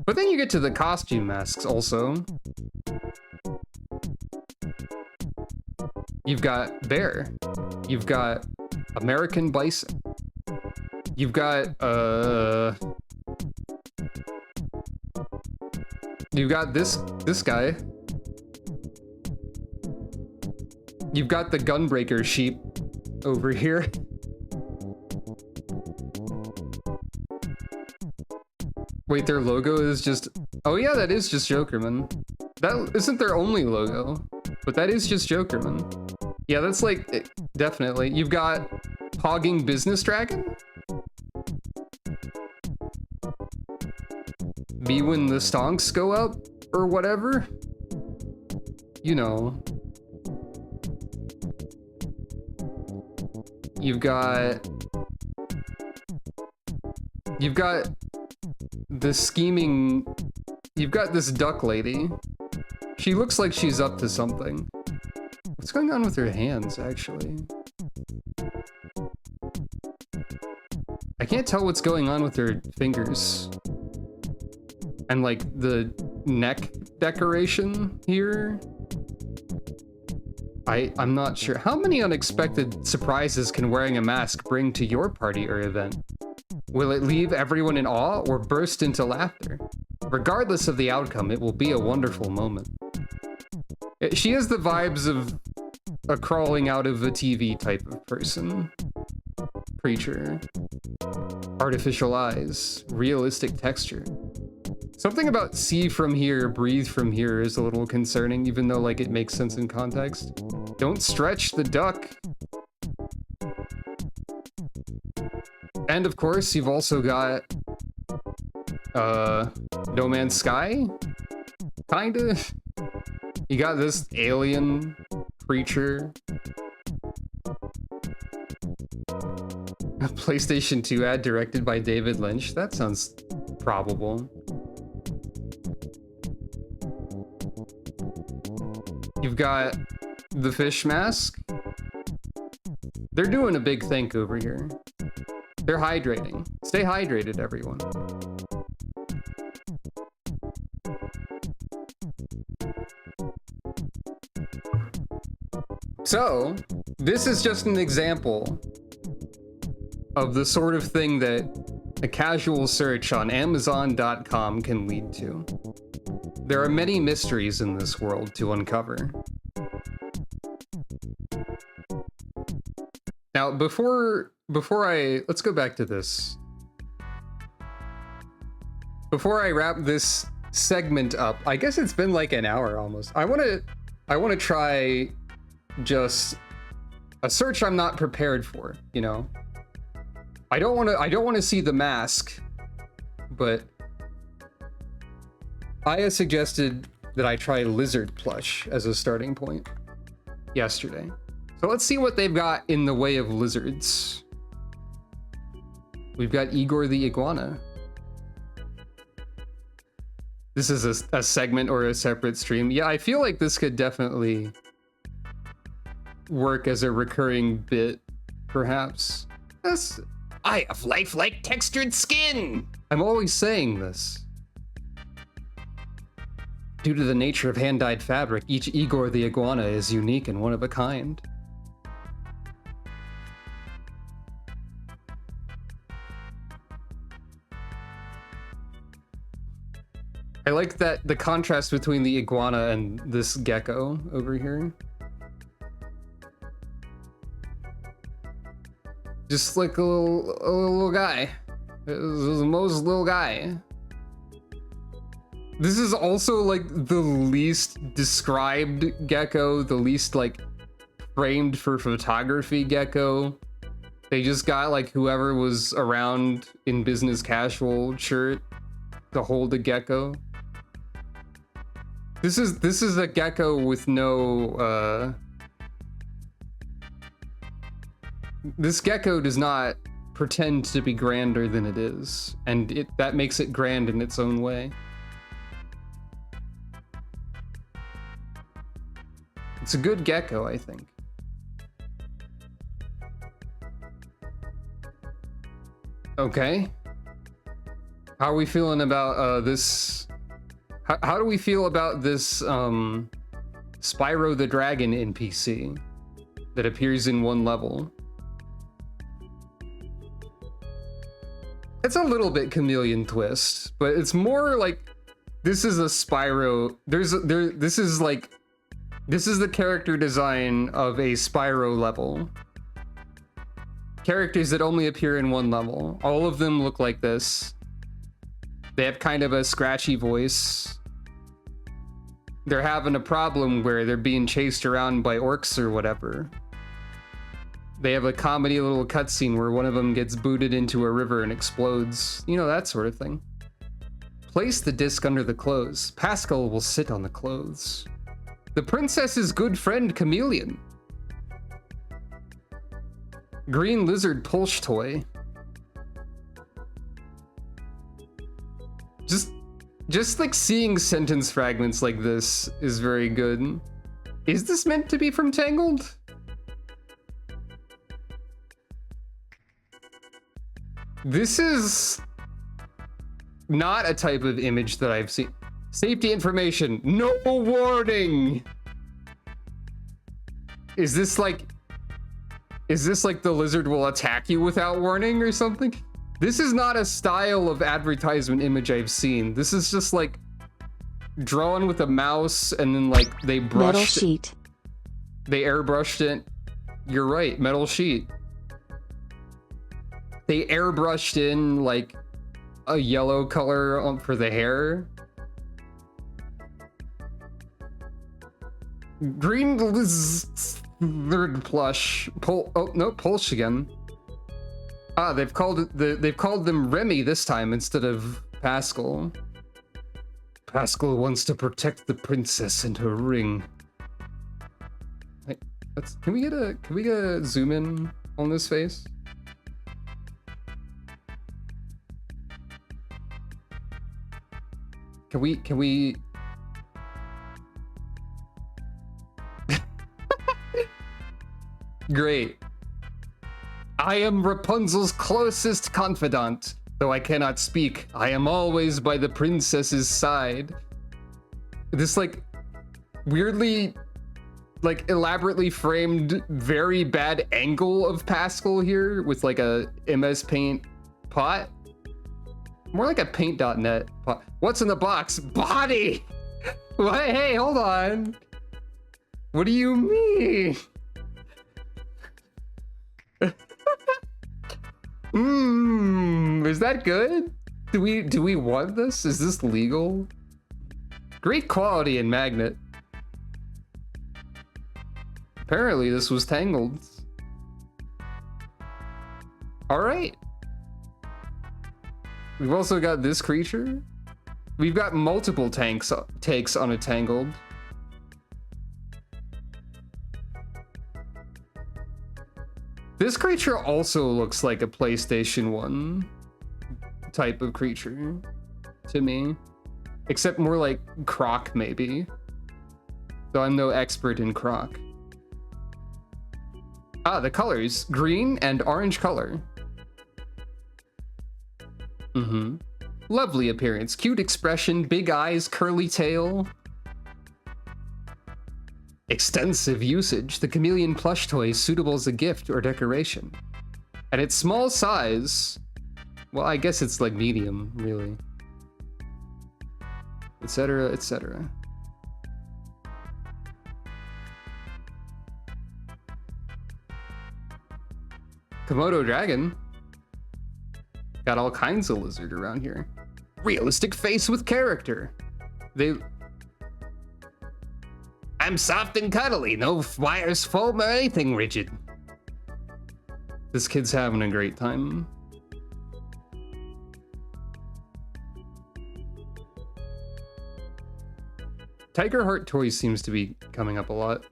But then you get to the costume masks also. You've got bear. You've got American bison. You've got, you've got this guy. You've got the gunbreaker sheep over here. Wait, their logo is just... Oh yeah, that is just Jokerman. That isn't their only logo, but that is just Jokerman. Yeah, that's like, definitely. You've got Hogging Business Dragon? Be when the stonks go up, or whatever? You know. You've got the scheming... You've got this duck lady. She looks like she's up to something. What's going on with her hands, actually? I can't tell what's going on with her fingers. And like the neck decoration here. I'm not sure. How many unexpected surprises can wearing a mask bring to your party or event? Will it leave everyone in awe or burst into laughter? Regardless of the outcome, it will be a wonderful moment. She has the vibes of a crawling out of a TV type of person. Creature. Artificial eyes. Realistic texture. Something about see from here, breathe from here is a little concerning, even though like it makes sense in context. Don't stretch the duck. And of course, you've also got No Man's Sky? Kinda. You got this alien creature. A PlayStation 2 ad directed by David Lynch. That sounds probable. You've got the fish mask. They're doing a big think over here. They're hydrating. Stay hydrated, everyone. So, this is just an example of the sort of thing that a casual search on Amazon.com can lead to. There are many mysteries in this world to uncover. Now, before let's go back to this. Before I wrap this segment up, I guess it's been like an hour almost. I want to try just a search I'm not prepared for, you know. I don't want to see the mask, but Aya suggested that I try lizard plush as a starting point yesterday. So let's see what they've got in the way of lizards. We've got Igor the iguana. This is a segment or a separate stream. Yeah, I feel like this could definitely work as a recurring bit, perhaps. I have lifelike textured skin! I'm always saying this. Due to the nature of hand-dyed fabric, each Igor the iguana is unique and one of a kind. I like that the contrast between the iguana and this gecko over here. Just like a little guy. This is the most little guy. This is also like the least described gecko, the least like framed for photography gecko. They just got like whoever was around in business casual shirt to hold a gecko. This is a gecko with no this gecko does not pretend to be grander than it is, and that makes it grand in its own way. It's a good gecko, I think. Okay. How are we feeling about this? How do we feel about this Spyro the Dragon NPC that appears in one level? It's a little bit chameleon twist, but it's more like this is a Spyro. This is the character design of a Spyro level. Characters that only appear in one level. All of them look like this. They have kind of a scratchy voice. They're having a problem where they're being chased around by orcs or whatever. They have a comedy little cutscene where one of them gets booted into a river and explodes. You know, that sort of thing. Place the disc under the clothes. Pascal will sit on the clothes. The princess's good friend Chameleon. Green lizard Pulse toy. Just like seeing sentence fragments like this is very good. Is this meant to be from Tangled? This is not a type of image that I've seen. Safety information, no warning. Is this like the lizard will attack you without warning or something? This is not a style of advertisement image I've seen. This is just like drawn with a mouse and then like they brushed Metal sheet. They airbrushed it. You're right, metal sheet. They airbrushed in like a yellow color for the hair. Green lizard plush. Oh no, Pulse again. Ah, they've called them Remy this time instead of Pascal. Pascal wants to protect the princess and her ring. Hey, can we get a zoom in on this face? Can we Great. I am Rapunzel's closest confidant. Though I cannot speak, I am always by the princess's side. This like weirdly like elaborately framed very bad angle of Pascal here with like a MS Paint pot. More like a paint.net pot. What's in the box? Body! What? Hey, hold on. What do you mean? Is that good? Do we want this? Is this legal? Great quality in magnet. Apparently this was Tangled. All right. We've also got this creature. We've got multiple takes on a Tangled. This creature also looks like a PlayStation 1 type of creature to me, except more like Croc maybe. Though I'm no expert in Croc. Ah, the colors, green and orange color. Lovely appearance, cute expression, big eyes, curly tail. Extensive usage. The chameleon plush toy is suitable as a gift or decoration. At its small size, well, I guess it's like medium, really. Etc., etc. Komodo dragon. Got all kinds of lizard around here. Realistic face with character. I'm soft and cuddly, no wires, foam, or anything rigid. This kid's having a great time. Tiger Heart Toys seems to be coming up a lot.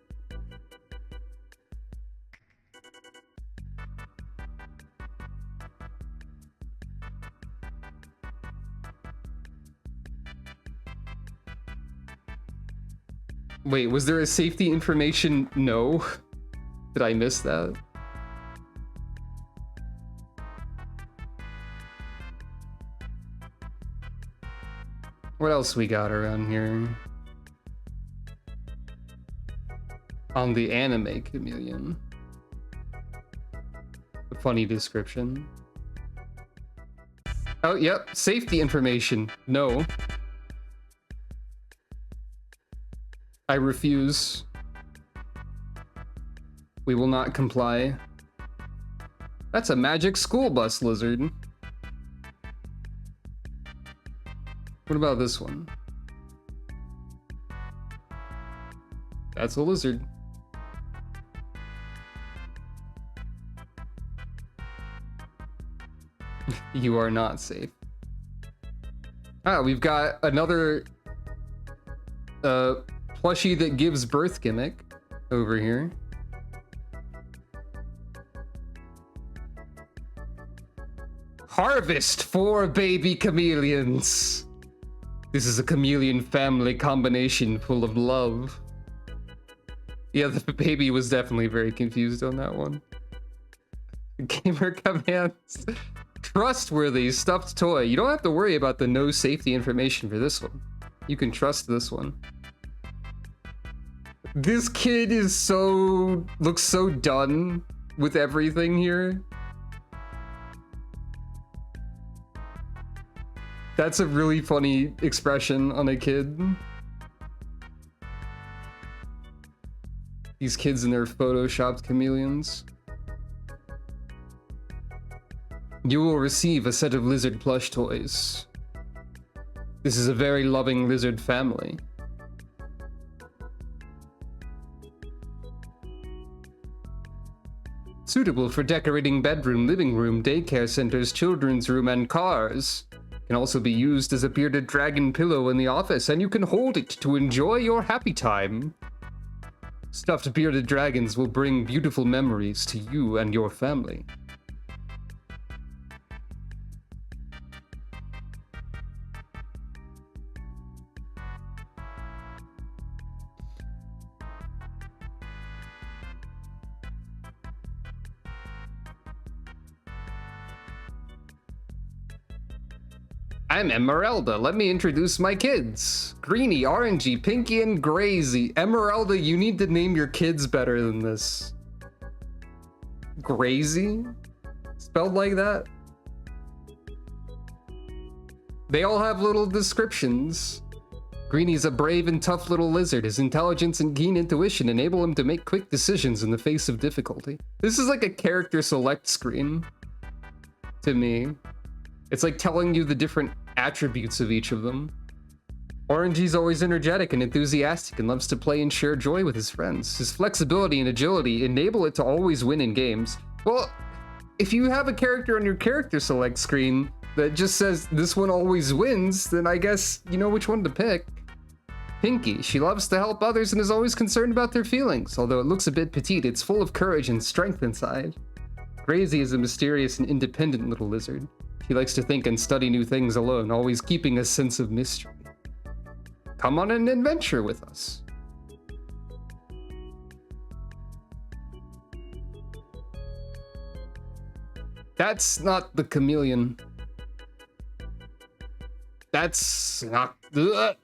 Wait, was there a safety information? No. Did I miss that? What else we got around here? On the anime chameleon. A funny description. Oh, yep. Safety information. No. I refuse. We will not comply. That's a magic school bus lizard. What about this one? That's a lizard. You are not safe. Ah, we've got another plushie that gives birth gimmick over here. Harvest 4 baby chameleons. This is a chameleon family combination full of love. Yeah, the baby was definitely very confused on that one. Gamer commands. Trustworthy stuffed toy. You don't have to worry about the no safety information for this one. You can trust this one. This kid is looks so done with everything here. That's a really funny expression on a kid. These kids and their photoshopped chameleons. You will receive a set of lizard plush toys. This is a very loving lizard family. Suitable for decorating bedroom, living room, daycare centers, children's room, and cars. Can also be used as a bearded dragon pillow in the office, and you can hold it to enjoy your happy time. Stuffed bearded dragons will bring beautiful memories to you and your family. I'm Emeralda. Let me introduce my kids. Greeny, Orangey, Pinky, and Grazy. Emeralda, you need to name your kids better than this. Grazy? Spelled like that? They all have little descriptions. Greeny's a brave and tough little lizard. His intelligence and keen intuition enable him to make quick decisions in the face of difficulty. This is like a character select screen to me. It's like telling you the different attributes of each of them. Orangey's always energetic and enthusiastic and loves to play and share joy with his friends. His flexibility and agility enable it to always win in games. Well, if you have a character on your character select screen that just says this one always wins, then I guess you know which one to pick. Pinky, she loves to help others and is always concerned about their feelings. Although it looks a bit petite, it's full of courage and strength inside. Grazy is a mysterious and independent little lizard. He likes to think and study new things alone, always keeping a sense of mystery. Come on an adventure with us. That's not the chameleon. That's not... Ugh.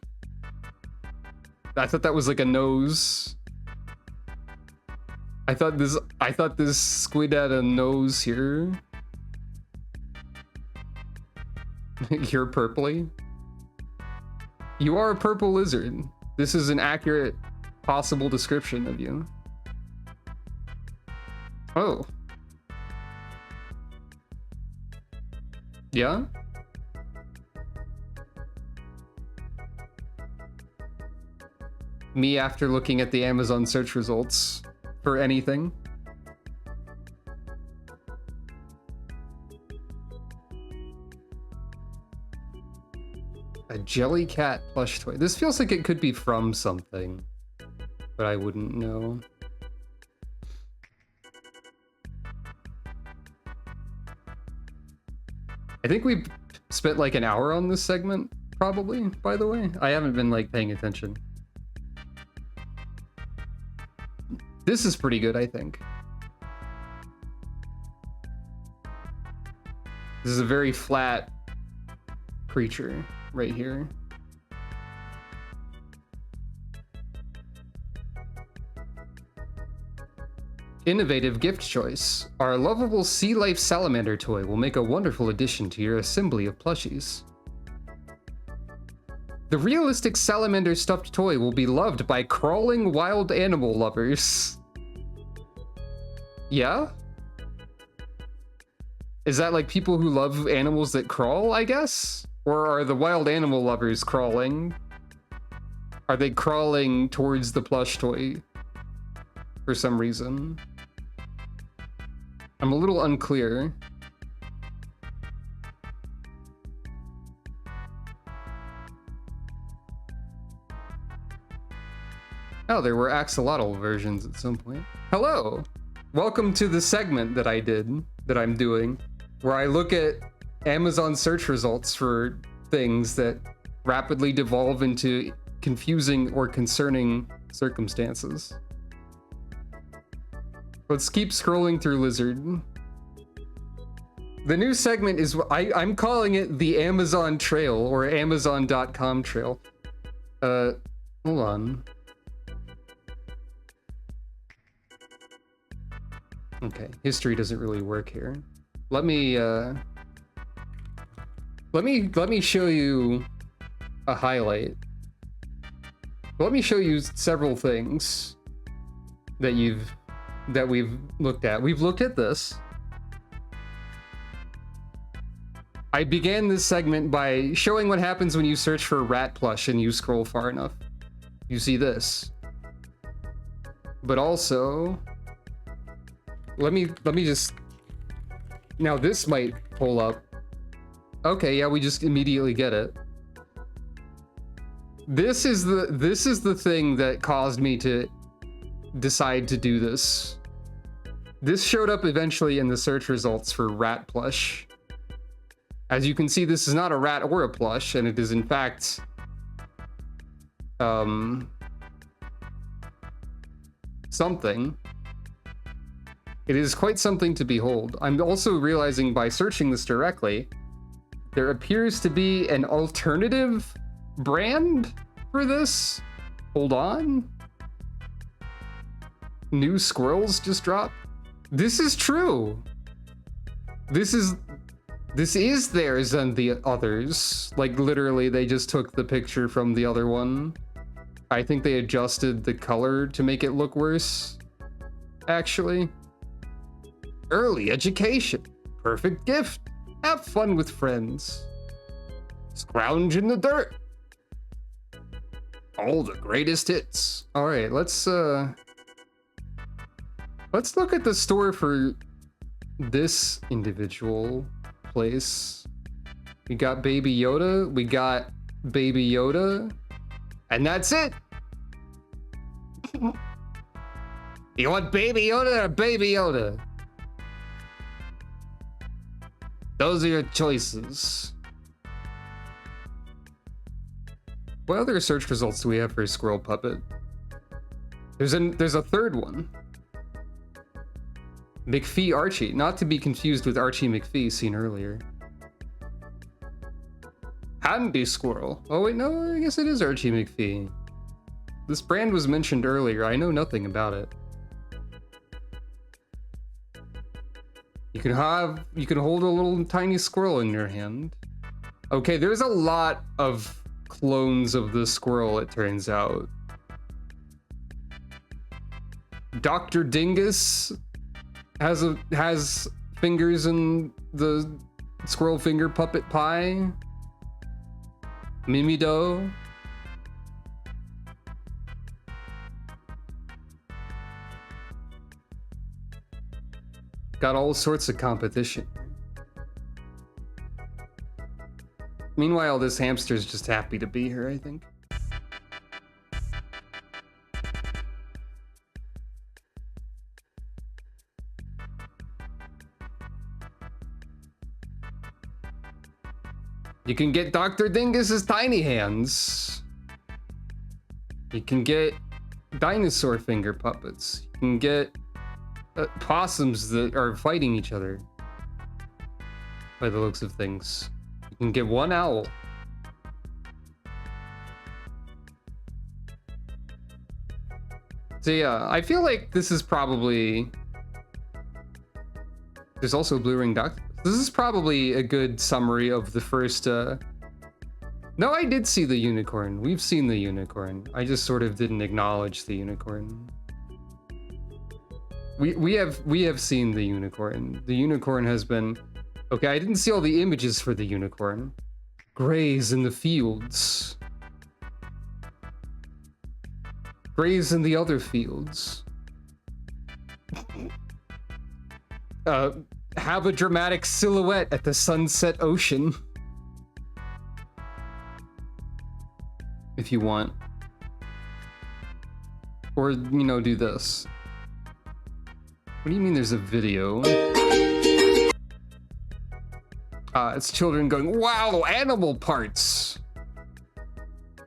I thought that was like a nose. I thought this squid had a nose here. You're purpley? You are a purple lizard. This is an accurate possible description of you. Oh. Yeah? Me after looking at the Amazon search results for anything. A jelly cat plush toy. This feels like it could be from something, but I wouldn't know. I think we spent like an hour on this segment, probably, by the way. I haven't been like paying attention. This is pretty good, I think. This is a very flat creature right here. Innovative gift choice. Our lovable sea life salamander toy will make a wonderful addition to your assembly of plushies. The realistic salamander stuffed toy will be loved by crawling wild animal lovers. Yeah? Is that like people who love animals that crawl, I guess? Or are the wild animal lovers crawling? Are they crawling towards the plush toy for some reason? I'm a little unclear. Oh, there were axolotl versions at some point. Hello! Welcome to the segment that I'm doing, where I look at Amazon search results for things that rapidly devolve into confusing or concerning circumstances. Let's keep scrolling through Lizard. The new segment is, I'm calling it the Amazon Trail, or Amazon.com Trail. Hold on. Okay, history doesn't really work here. Let me show you a highlight. Let me show you several things that we've looked at. We've looked at this. I began this segment by showing what happens when you search for a rat plush and you scroll far enough. You see this. But also, let me just, now this might pull up. Okay, yeah, we just immediately get it. This is the thing that caused me to decide to do this. This showed up eventually in the search results for rat plush. As you can see, this is not a rat or a plush, and it is in fact something. It is quite something to behold. I'm also realizing by searching this directly, there appears to be an alternative brand for this. Hold on. New squirrels just dropped. This is true. This is theirs and the others. Like, literally, they just took the picture from the other one. I think they adjusted the color to make it look worse, actually. Early education. Perfect gift. Have fun with friends. Scrounge in the dirt. All the greatest hits. All right, let's look at the store for this individual place. We got Baby Yoda, and that's it. You want Baby Yoda or Baby Yoda? Those are your choices. What other search results do we have for Squirrel Puppet? There's a third one. McPhee Archie, not to be confused with Archie McPhee seen earlier. Handy Squirrel. Oh wait, no, I guess it is Archie McPhee. This brand was mentioned earlier. I know nothing about it. You can hold a little tiny squirrel in your hand. Okay, there's a lot of clones of the squirrel, it turns out. Dr. Dingus has fingers in the squirrel finger puppet pie. Mimido. Got all sorts of competition. Meanwhile, this hamster's just happy to be here, I think. You can get Dr. Dingus's tiny hands. You can get dinosaur finger puppets. You can get possums that are fighting each other, by the looks of things. You can get one owl. So yeah, I feel like this is probably... There's also Blue Ring Doctor. This is probably a good summary of the first... No, I did see the unicorn. We've seen the unicorn. I just sort of didn't acknowledge the unicorn. We have seen the unicorn. The unicorn has been... Okay, I didn't see all the images for the unicorn. Graze in the fields. Graze in the other fields. Have a dramatic silhouette at the sunset ocean. If you want. Or, you know, do this. What do you mean there's a video? It's children going, wow, animal parts.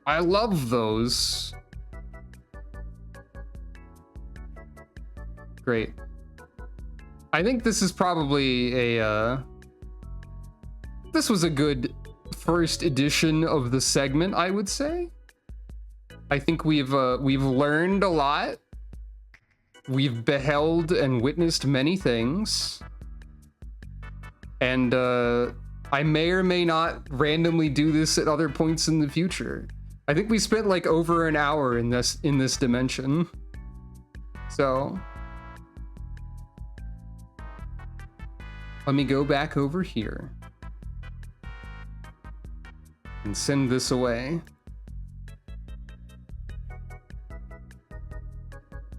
I love those. Great. I think this is probably a this was a good first edition of the segment, I would say. I think we've learned a lot. We've beheld and witnessed many things. And I may or may not randomly do this at other points in the future. I think we spent like over an hour in this dimension. So let me go back over here and send this away.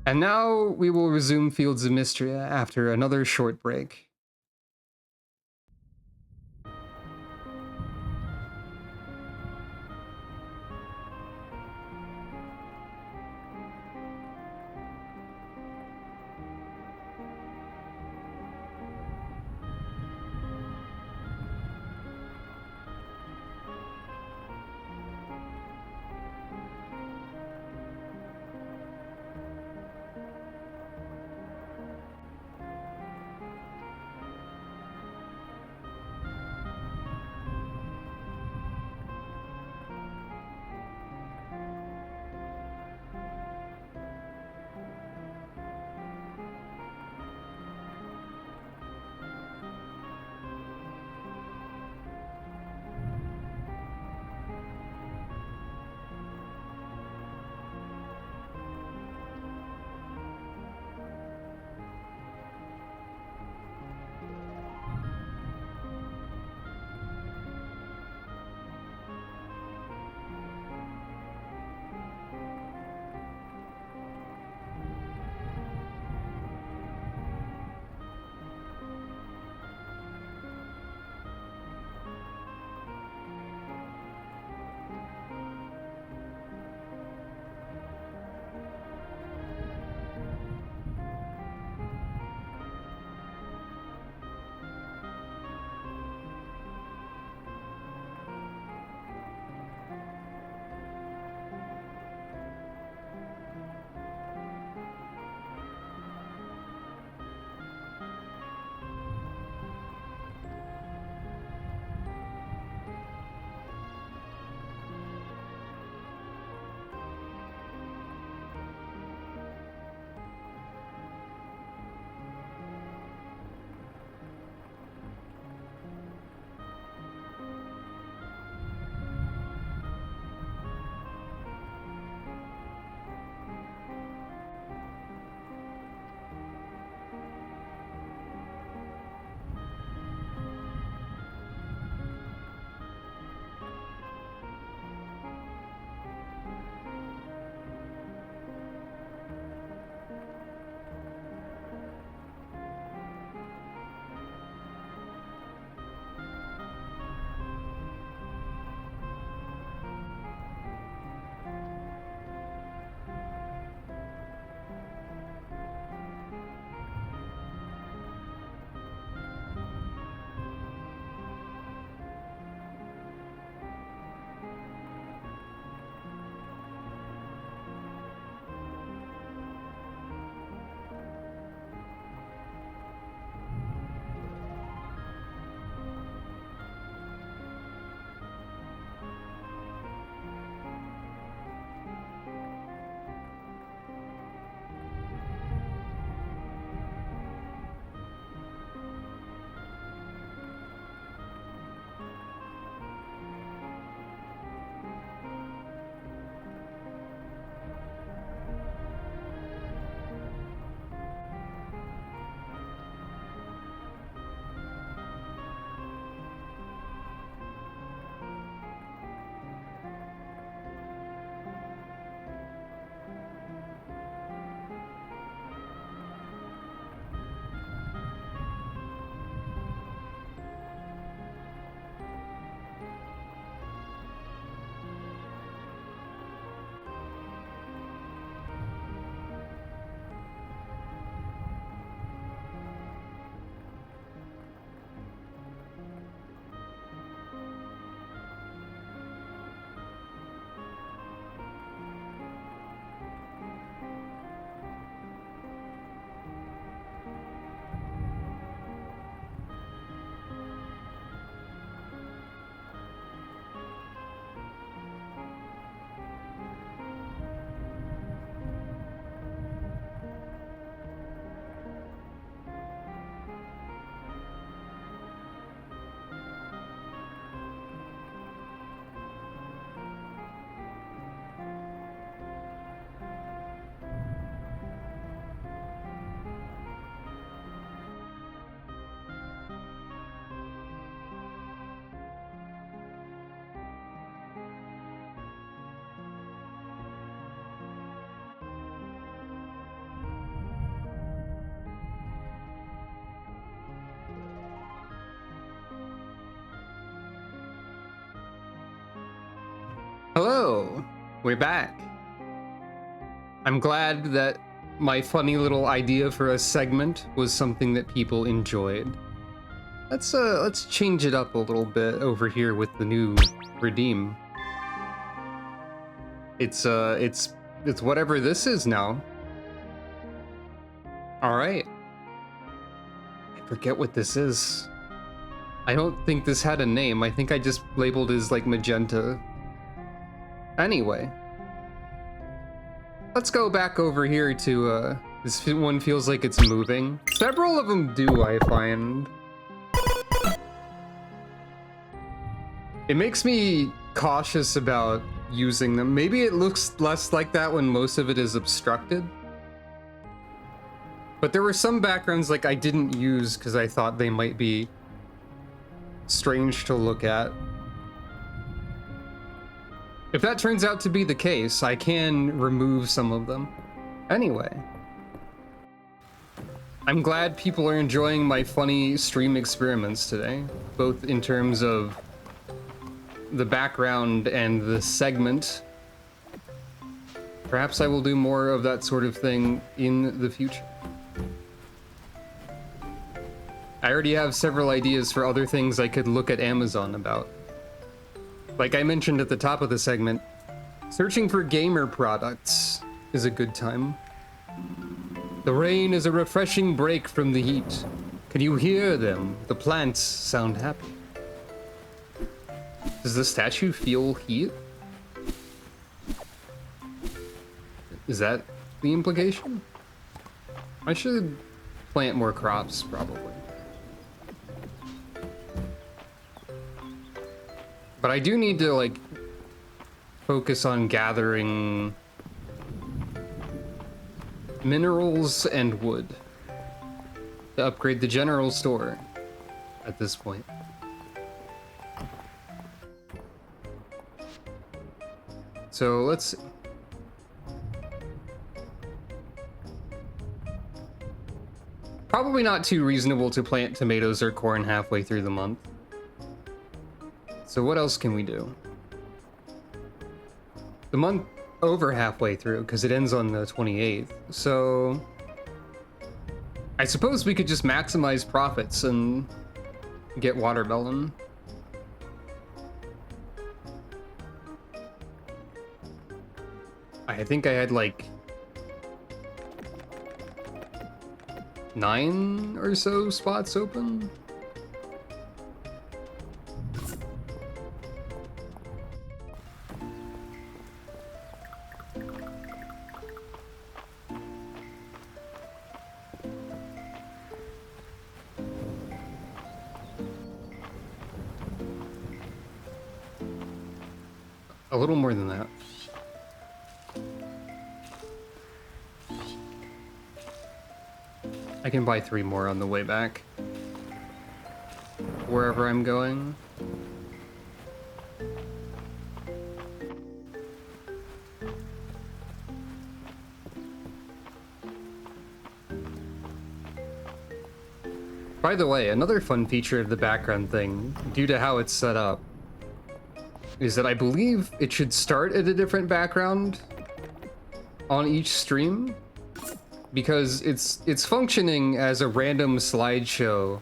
And now we will resume Fields of Mistria after another short break. We're back. I'm glad that my funny little idea for a segment was something that people enjoyed. Let's change it up a little bit over here with the new redeem. It's whatever this is now. All right. I forget what this is. I don't think this had a name. I think I just labeled it as like magenta. Anyway. Let's go back over here to, this one feels like it's moving. Several of them do, I find. It makes me cautious about using them. Maybe it looks less like that when most of it is obstructed. But there were some backgrounds like I didn't use because I thought they might be strange to look at. If that turns out to be the case, I can remove some of them. Anyway. I'm glad people are enjoying my funny stream experiments today, both in terms of the background and the segment. Perhaps I will do more of that sort of thing in the future. I already have several ideas for other things I could look at Amazon about. Like I mentioned at the top of the segment, searching for gamer products is a good time. The rain is a refreshing break from the heat. Can you hear them? The plants sound happy. Does the statue feel heat? Is that the implication? I should plant more crops, probably. But I do need to, like, focus on gathering minerals and wood to upgrade the general store at this point. So let's see. Probably not too reasonable to plant tomatoes or corn halfway through the month. So what else can we do? The month over halfway through, because it ends on the 28th. So I suppose we could just maximize profits and get watermelon. I think I had like 9 or so spots open. A little more than that. I can buy 3 more on the way back. Wherever I'm going. By the way, another fun feature of the background thing, due to how it's set up, is that I believe it should start at a different background on each stream, because it's functioning as a random slideshow.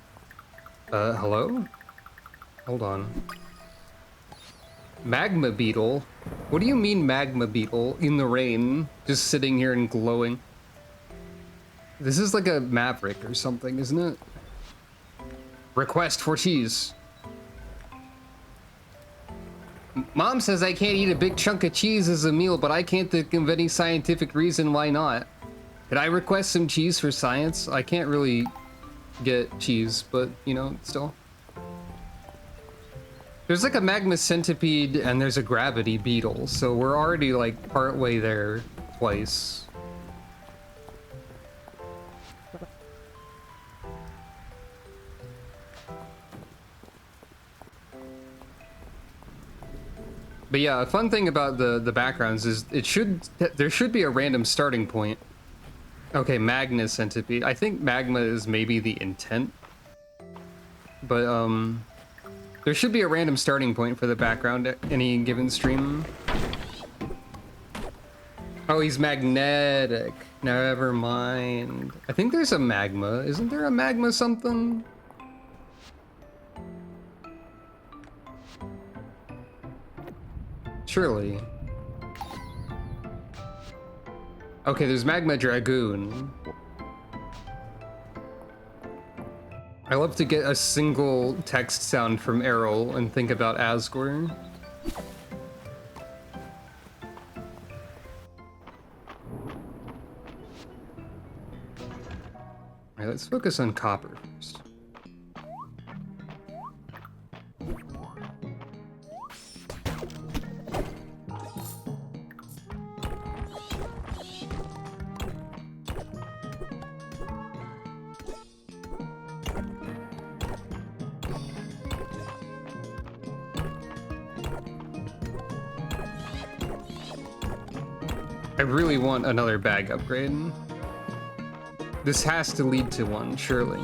Hello? Hold on. Magma beetle? What do you mean magma beetle in the rain, just sitting here and glowing? This is like a maverick or something, isn't it? Request for cheese. Mom says I can't eat a big chunk of cheese as a meal, but I can't think of any scientific reason why not. Could I request some cheese for science? I can't really get cheese, but, you know, still. There's like a magma centipede and there's a gravity beetle, so we're already like partway there twice. But yeah, a fun thing about the backgrounds is there should be a random starting point. Okay, magma centipede. I think magma is maybe the intent. But there should be a random starting point for the background at any given stream. Oh, he's magnetic. Never mind. I think there's a magma. Isn't there a magma something? Surely. Okay, there's Magma Dragoon. I love to get a single text sound from Errol and think about Asgore. Alright, let's focus on copper first. I really want another bag upgrade. This has to lead to one, surely.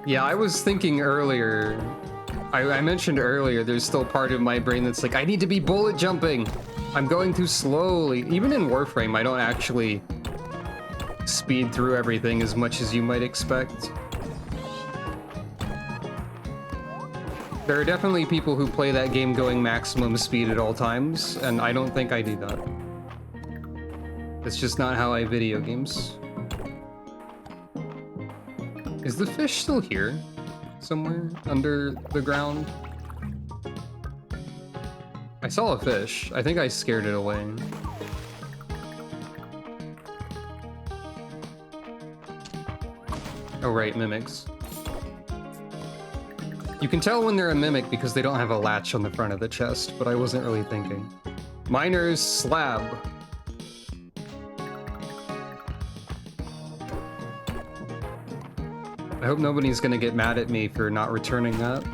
Yeah, I was thinking earlier, I mentioned earlier, there's still part of my brain that's like, I need to be bullet jumping. I'm going too slowly. Even in Warframe, I don't actually speed through everything as much as you might expect. There are definitely people who play that game going maximum speed at all times, and I don't think I do that. It's just not how I video games. Is the fish still here? Somewhere under the ground? I saw a fish. I think I scared it away. Oh right, mimics. You can tell when they're a mimic because they don't have a latch on the front of the chest, but I wasn't really thinking. Miner's slab. I hope nobody's gonna get mad at me for not returning that.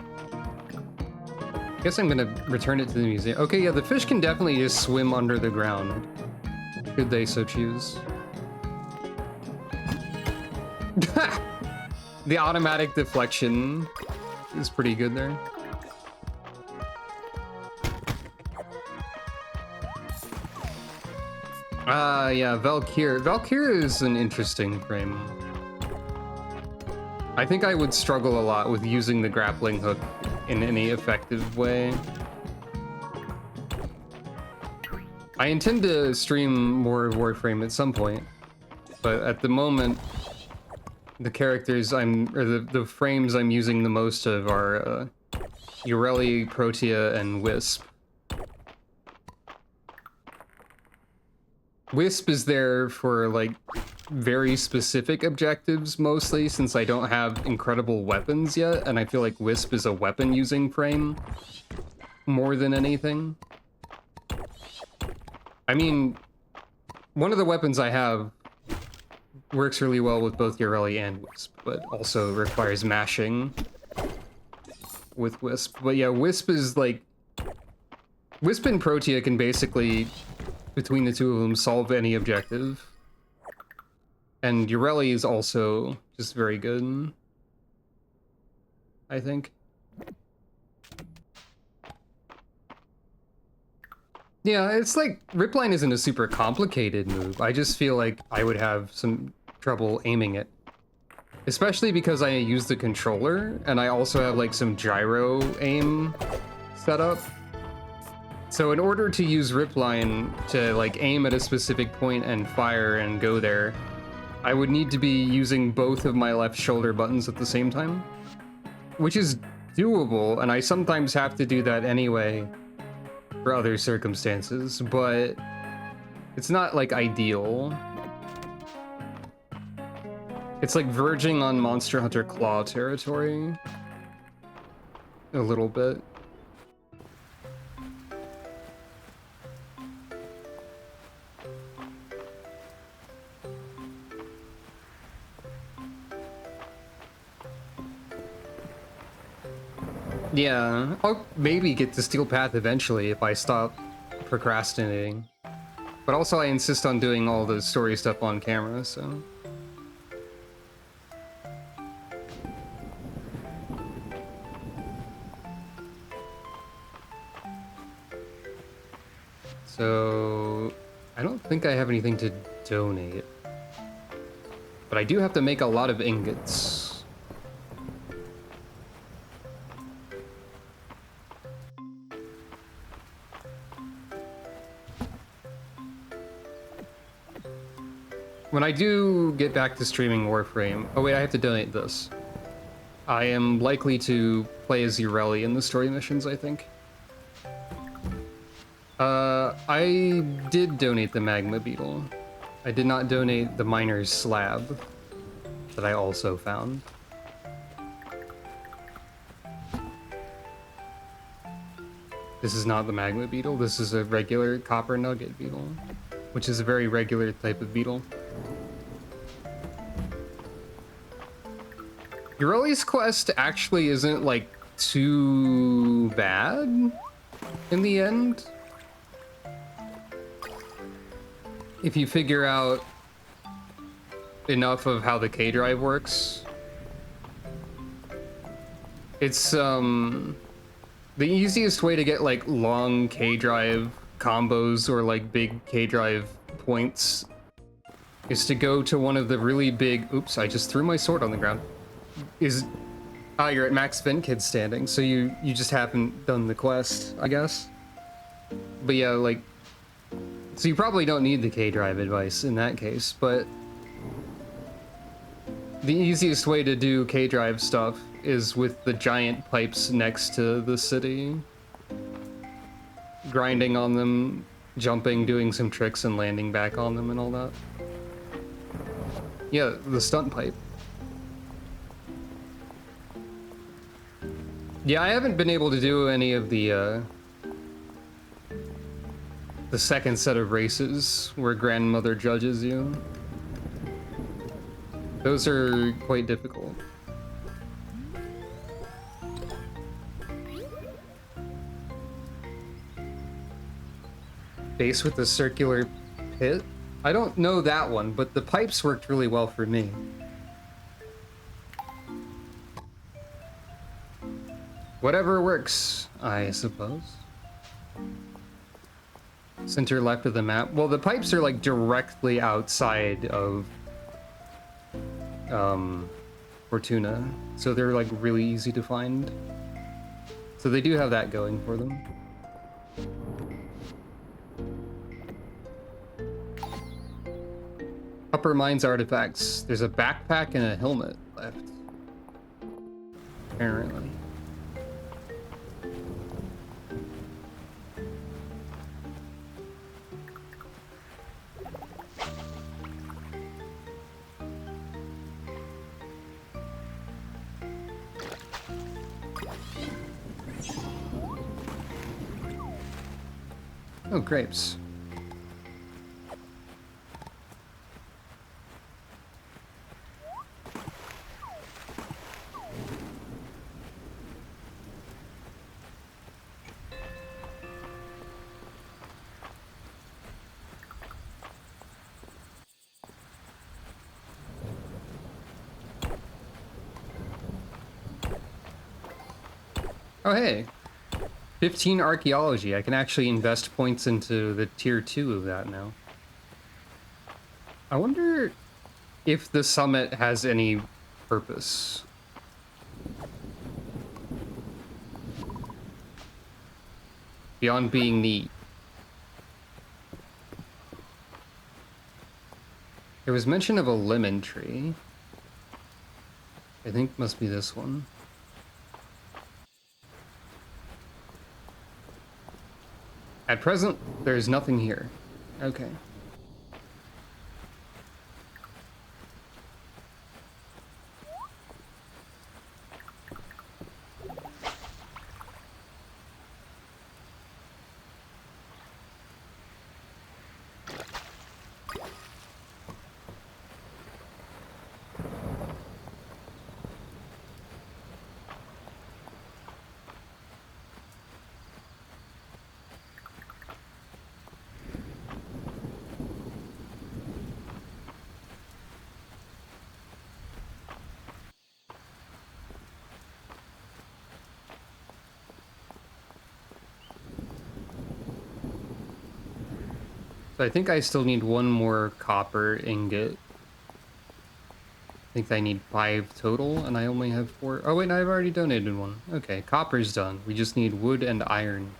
I guess I'm gonna return it to the museum. Okay, yeah, the fish can definitely just swim under the ground, should they so choose. The automatic deflection is pretty good there. Yeah, Valkyr. Valkyr is an interesting frame. I think I would struggle a lot with using the grappling hook in any effective way. I intend to stream more of Warframe at some point, but at the moment, the characters the frames I'm using the most of are Ureli, Protea, and Wisp. Wisp is there for like very specific objectives mostly, since I don't have incredible weapons yet, and I feel like Wisp is a weapon using frame more than anything. I mean, one of the weapons I have works really well with both Ureli and Wisp, but also requires mashing with Wisp. But yeah, Wisp is like... Wisp and Protea can basically, between the two of them, solve any objective. And Ureli is also just very good, I think. Yeah, it's like, Ripline isn't a super complicated move. I just feel like I would have some trouble aiming it. Especially because I use the controller, and I also have like some gyro aim set up. So in order to use Ripline to like aim at a specific point and fire and go there, I would need to be using both of my left shoulder buttons at the same time. Which is doable, and I sometimes have to do that anyway for other circumstances, but it's not like ideal. It's like verging on Monster Hunter Claw territory. A little bit. Yeah, I'll maybe get to Steel Path eventually if I stop procrastinating. But also I insist on doing all the story stuff on camera, so... So I don't think I have anything to donate. But I do have to make a lot of ingots. When I do get back to streaming Warframe... Oh wait, I have to donate this. I am likely to play as Ureli in the story missions, I think. I did donate the Magma Beetle. I did not donate the Miner's Slab that I also found. This is not the Magma Beetle, this is a regular Copper Nugget Beetle, which is a very regular type of beetle. Ureli's quest actually isn't, like, too bad in the end. If you figure out enough of how the K-Drive works. It's, the easiest way to get, like, long K-Drive combos or, like, big K-Drive points is to go to one of the really big... Oops, I just threw my sword on the ground. You're at max Vent Kid standing, so you just haven't done the quest, I guess. But yeah, like... So you probably don't need the K-Drive advice in that case, but... The easiest way to do K-Drive stuff is with the giant pipes next to the city. Grinding on them, jumping, doing some tricks, and landing back on them and all that. Yeah, the stunt pipe. Yeah, I haven't been able to do any of the second set of races where grandmother judges you. Those are quite difficult. Base with the circular pit? I don't know that one, but the pipes worked really well for me. Whatever works, I suppose. Center left of the map. Well, the pipes are like directly outside of Fortuna, so they're like really easy to find. So they do have that going for them. Upper Mines artifacts. There's a backpack and a helmet left. Apparently. Oh, grapes. Oh, hey. 15 archaeology. I can actually invest points into the tier 2 of that now. I wonder if the summit has any purpose. Beyond being neat. There was mention of a lemon tree. I think must be this one. At present, there's nothing here. Okay. So I think I still need one more copper ingot. I think I need 5 total, and I only have 4. Oh wait, no, I've already donated one. Okay, copper's done. We just need wood and iron.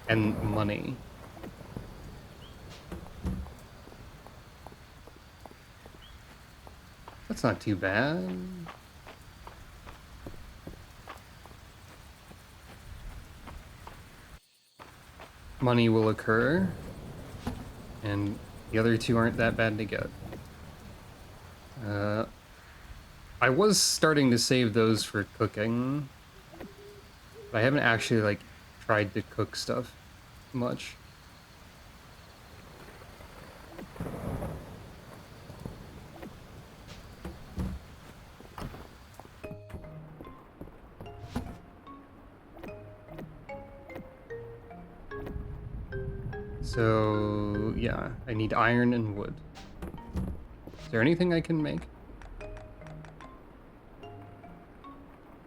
And money. That's not too bad. Money will occur. And the other two aren't that bad to get. I was starting to save those for cooking. But I haven't actually, like, tried to cook stuff much. So, yeah, I need iron and wood. Is there anything I can make?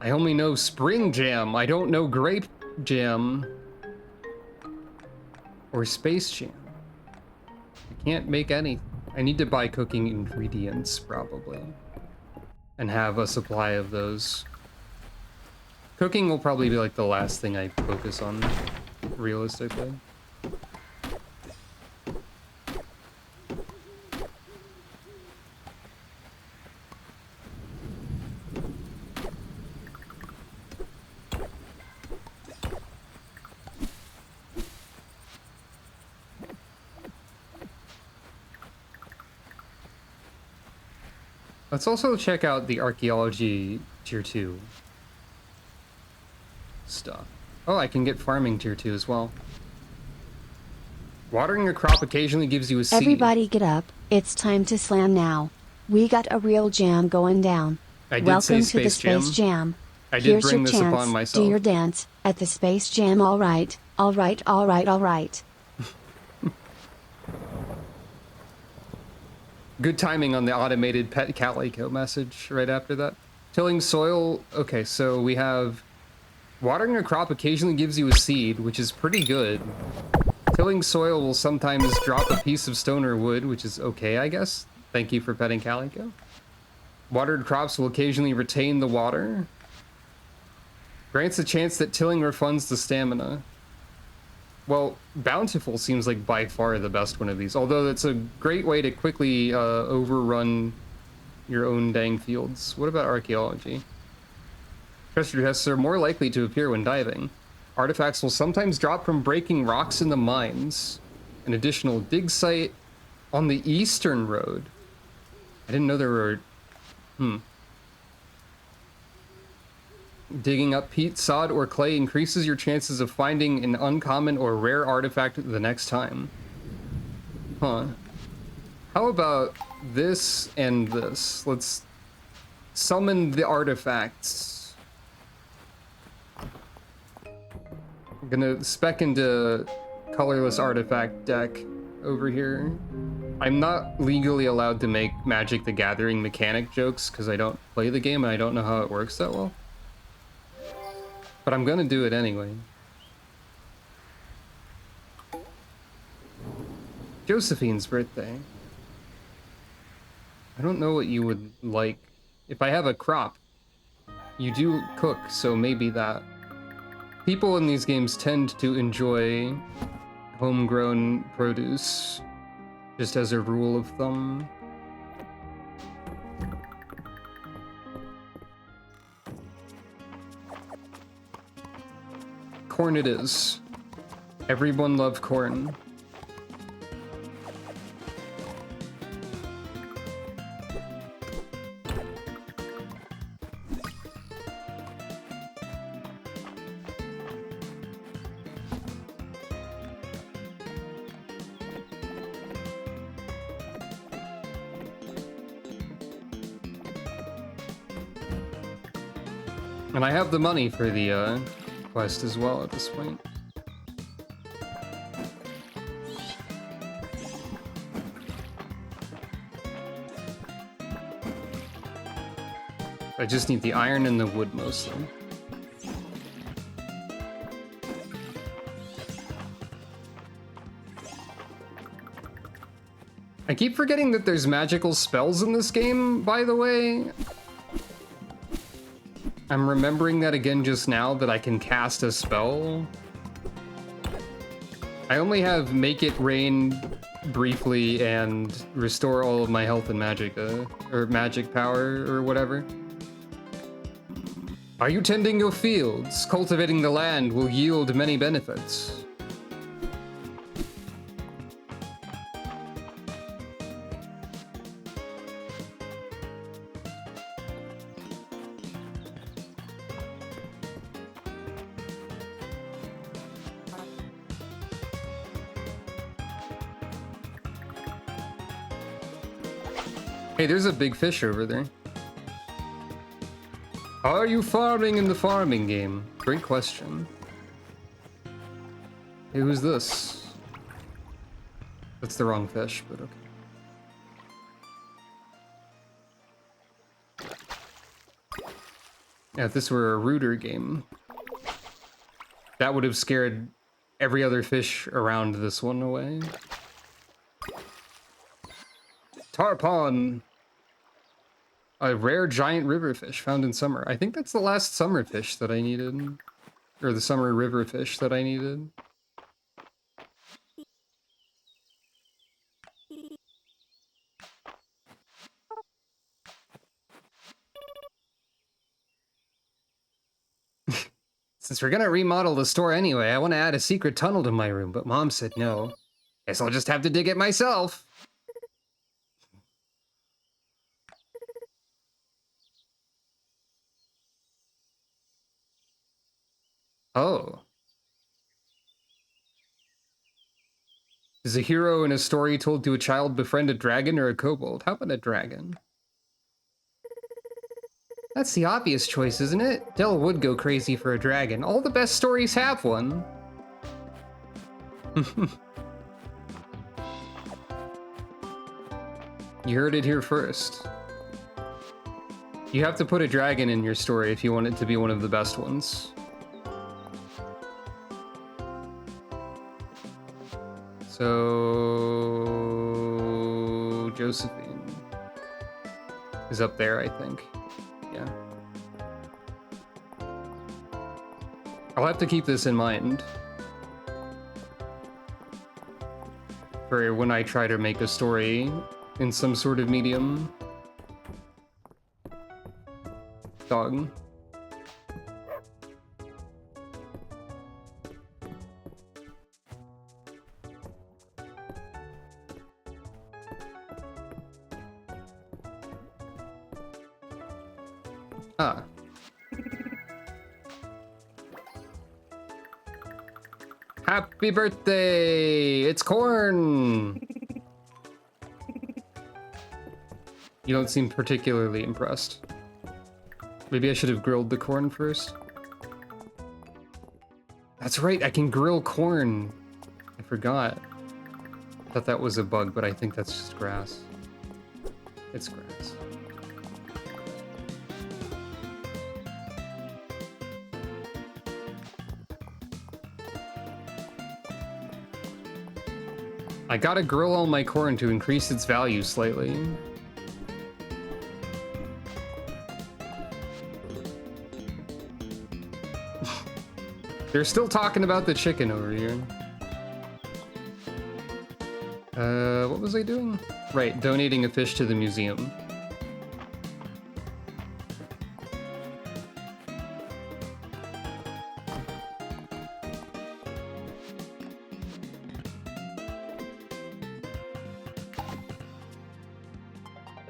I only know spring jam. I don't know grape jam. Or space jam. I can't make any. I need to buy cooking ingredients, probably. And have a supply of those. Cooking will probably be like the last thing I focus on, realistically. Let's also check out the archaeology tier 2 stuff. Oh, I can get farming tier 2 as well. Watering a crop occasionally gives you a seed. Everybody get up, it's time to slam now. We got a real jam going down. I did Welcome say to the Space Jam. Space Jam. I did Here's bring your this chance. upon myself. Do your dance at the Space Jam. All right, all right, all right, all right. Good timing on the automated pet calico message right after that. Tilling soil. Okay, so we have watering a crop occasionally gives you a seed, which is pretty good. Tilling soil will sometimes drop a piece of stone or wood, which is okay, I guess. Thank you for petting calico. Watered crops will occasionally retain the water. Grants a chance that tilling refunds the stamina. Well, Bountiful seems like by far the best one of these, although it's a great way to quickly overrun your own dang fields. What about archaeology? Treasure chests are more likely to appear when diving. Artifacts will sometimes drop from breaking rocks in the mines. An additional dig site on the eastern road. I didn't know there were... Digging up peat, sod, or clay increases your chances of finding an uncommon or rare artifact the next time. Huh. How about this and this? Let's summon the artifacts. I'm gonna spec into colorless artifact deck over here. I'm not legally allowed to make Magic the Gathering mechanic jokes because I don't play the game and I don't know how it works that well. But I'm gonna do it anyway. Josephine's birthday. I don't know what you would like. If I have a crop, you do cook, so maybe that. People in these games tend to enjoy homegrown produce, just as a rule of thumb. Corn it is. Everyone love corn. And I have the money for the quest as well at this point. I just need the iron and the wood mostly. I keep forgetting that there's magical spells in this game, by the way. I'm remembering that again just now, that I can cast a spell. I only have Make It Rain briefly and restore all of my health and magic, or magic power, or whatever. Are you tending your fields? Cultivating the land will yield many benefits. Hey, there's a big fish over there. Are you farming in the farming game? Great question. Hey, who's this? That's the wrong fish, but okay. Yeah, if this were a rooter game, that would have scared every other fish around this one away. Tarpon! A rare giant river fish found in summer. I think that's the last summer fish that I needed. Or the summer river fish that I needed. Since we're gonna remodel the store anyway, I want to add a secret tunnel to my room, but Mom said no. Guess I'll just have to dig it myself. Oh. Is a hero in a story told to a child befriend a dragon or a kobold? How about a dragon? That's the obvious choice, isn't it? Dell would go crazy for a dragon. All the best stories have one. You heard it here first. You have to put a dragon in your story if you want it to be one of the best ones. So Josephine is up there, I think. Yeah. I'll have to keep this in mind for when I try to make a story in some sort of medium. Dog. Ah. Happy birthday! It's corn! You don't seem particularly impressed. Maybe I should have grilled the corn first. That's right, I can grill corn. I forgot. I thought that was a bug, but I think that's just grass. It's grass. I gotta grill all my corn to increase its value slightly. They're still talking about the chicken over here. What was I doing? Right, donating a fish to the museum.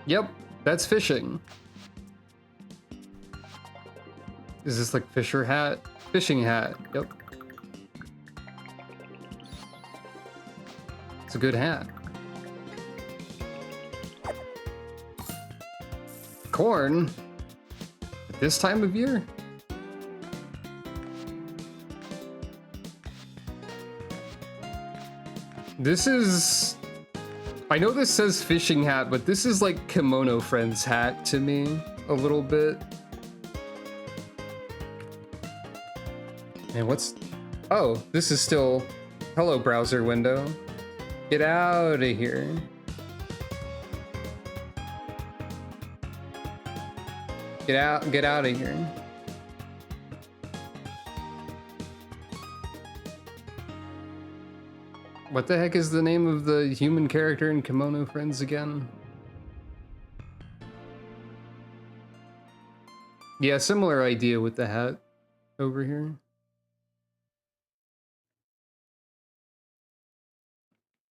Yep, that's fishing. Is this like fisher hat? Fishing hat, yep. It's a good hat. Corn? At this time of year? This is... I know this says fishing hat, but this is like Kimono Friend's hat to me, a little bit. And what's... Oh, this is still... Hello, browser window. Get out of here. Get out of here. What the heck is the name of the human character in Kimono Friends again? Yeah, similar idea with the hat over here.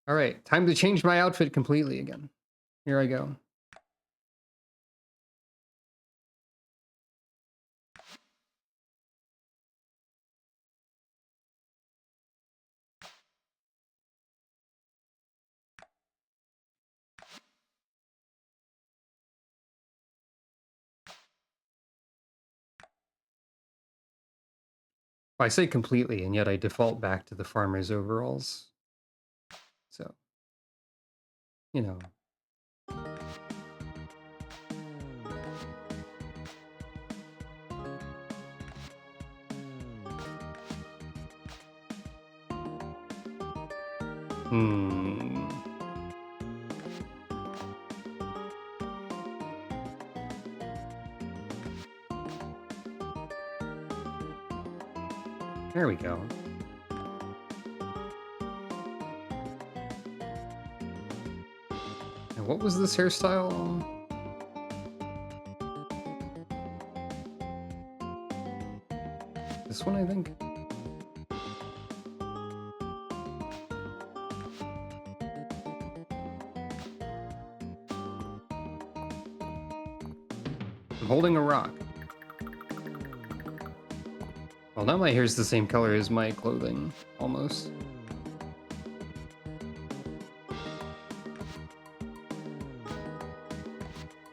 All right, time to change my outfit completely again. Here I go. I say completely, and yet I default back to the farmer's overalls. So, you know. Hmm. There we go. And what was this hairstyle? This one, I think. I'm holding a rock. Well, now my hair's the same color as my clothing, almost.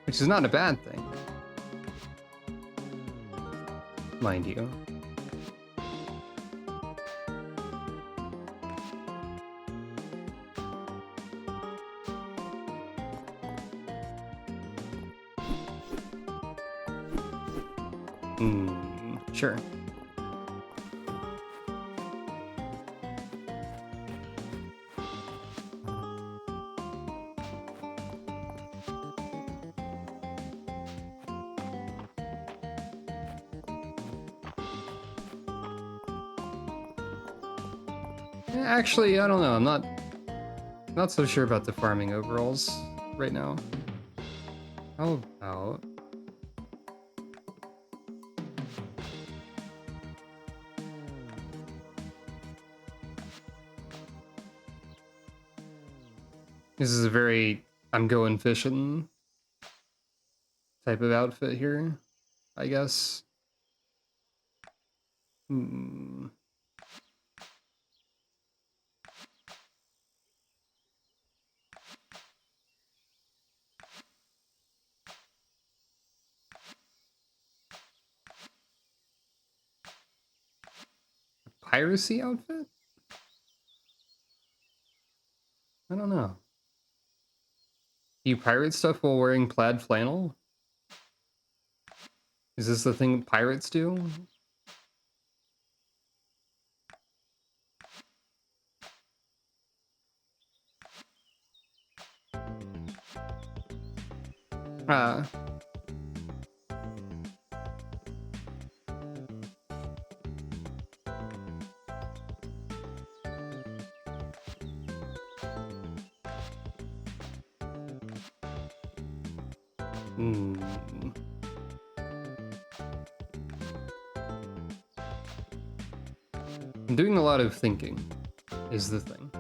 Which is not a bad thing. Mind you. Sure. Actually, I don't know. I'm not so sure about the farming overalls right now. How about this is a very I'm going fishing type of outfit here, I guess. Piracy outfit? I don't know. Do you pirate stuff while wearing plaid flannel? Is this the thing pirates do? Uh, I'm doing a lot of thinking, is the thing.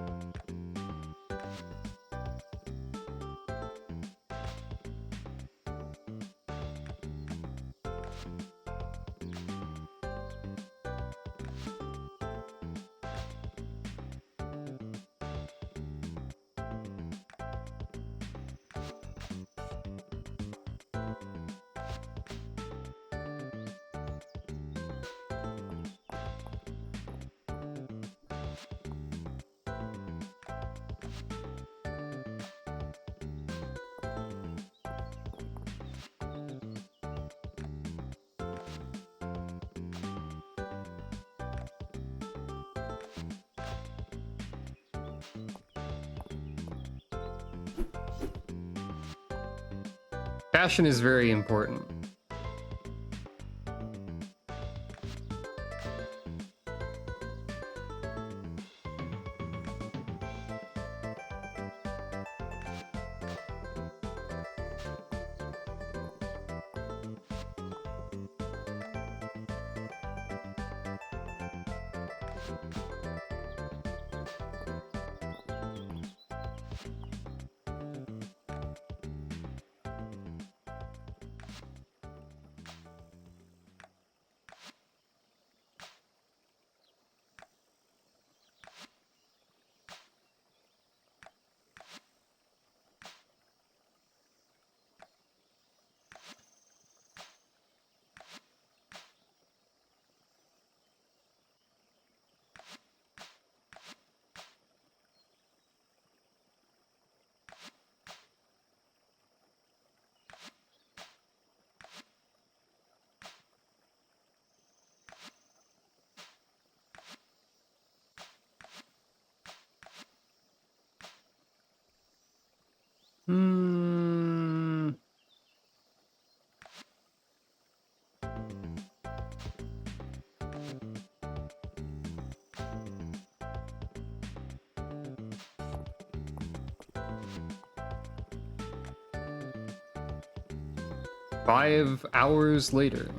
Fashion is very important. Hmm. 5 hours later.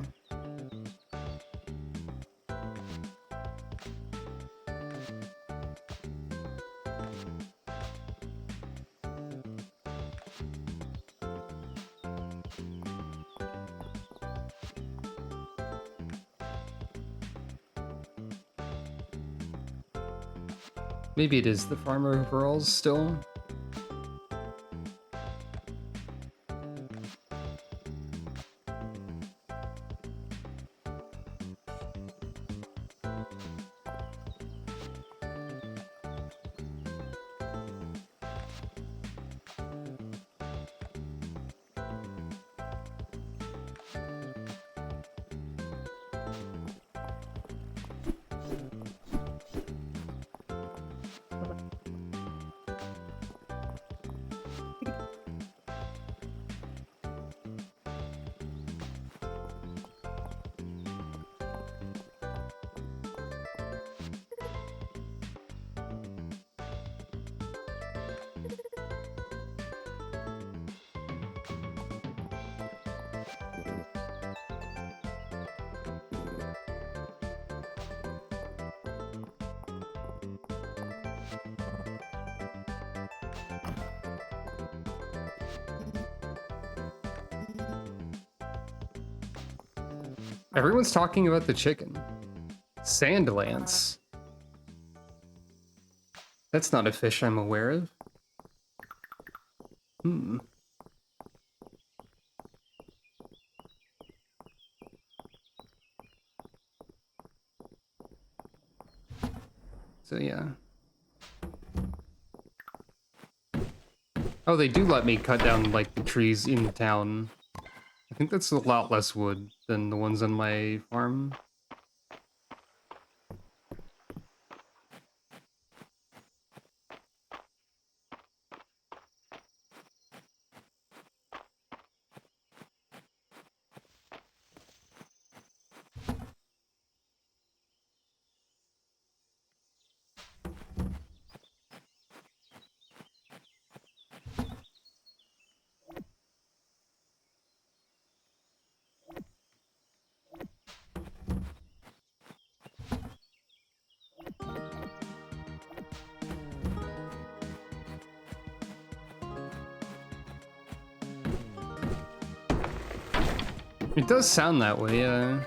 Maybe it is the farmer overalls still. Everyone's talking about the chicken. Sand lance. That's not a fish I'm aware of. Hmm. So yeah. Oh, they do let me cut down, like, the trees in town. I think that's a lot less wood than the ones on my farm. It does sound that way, yeah.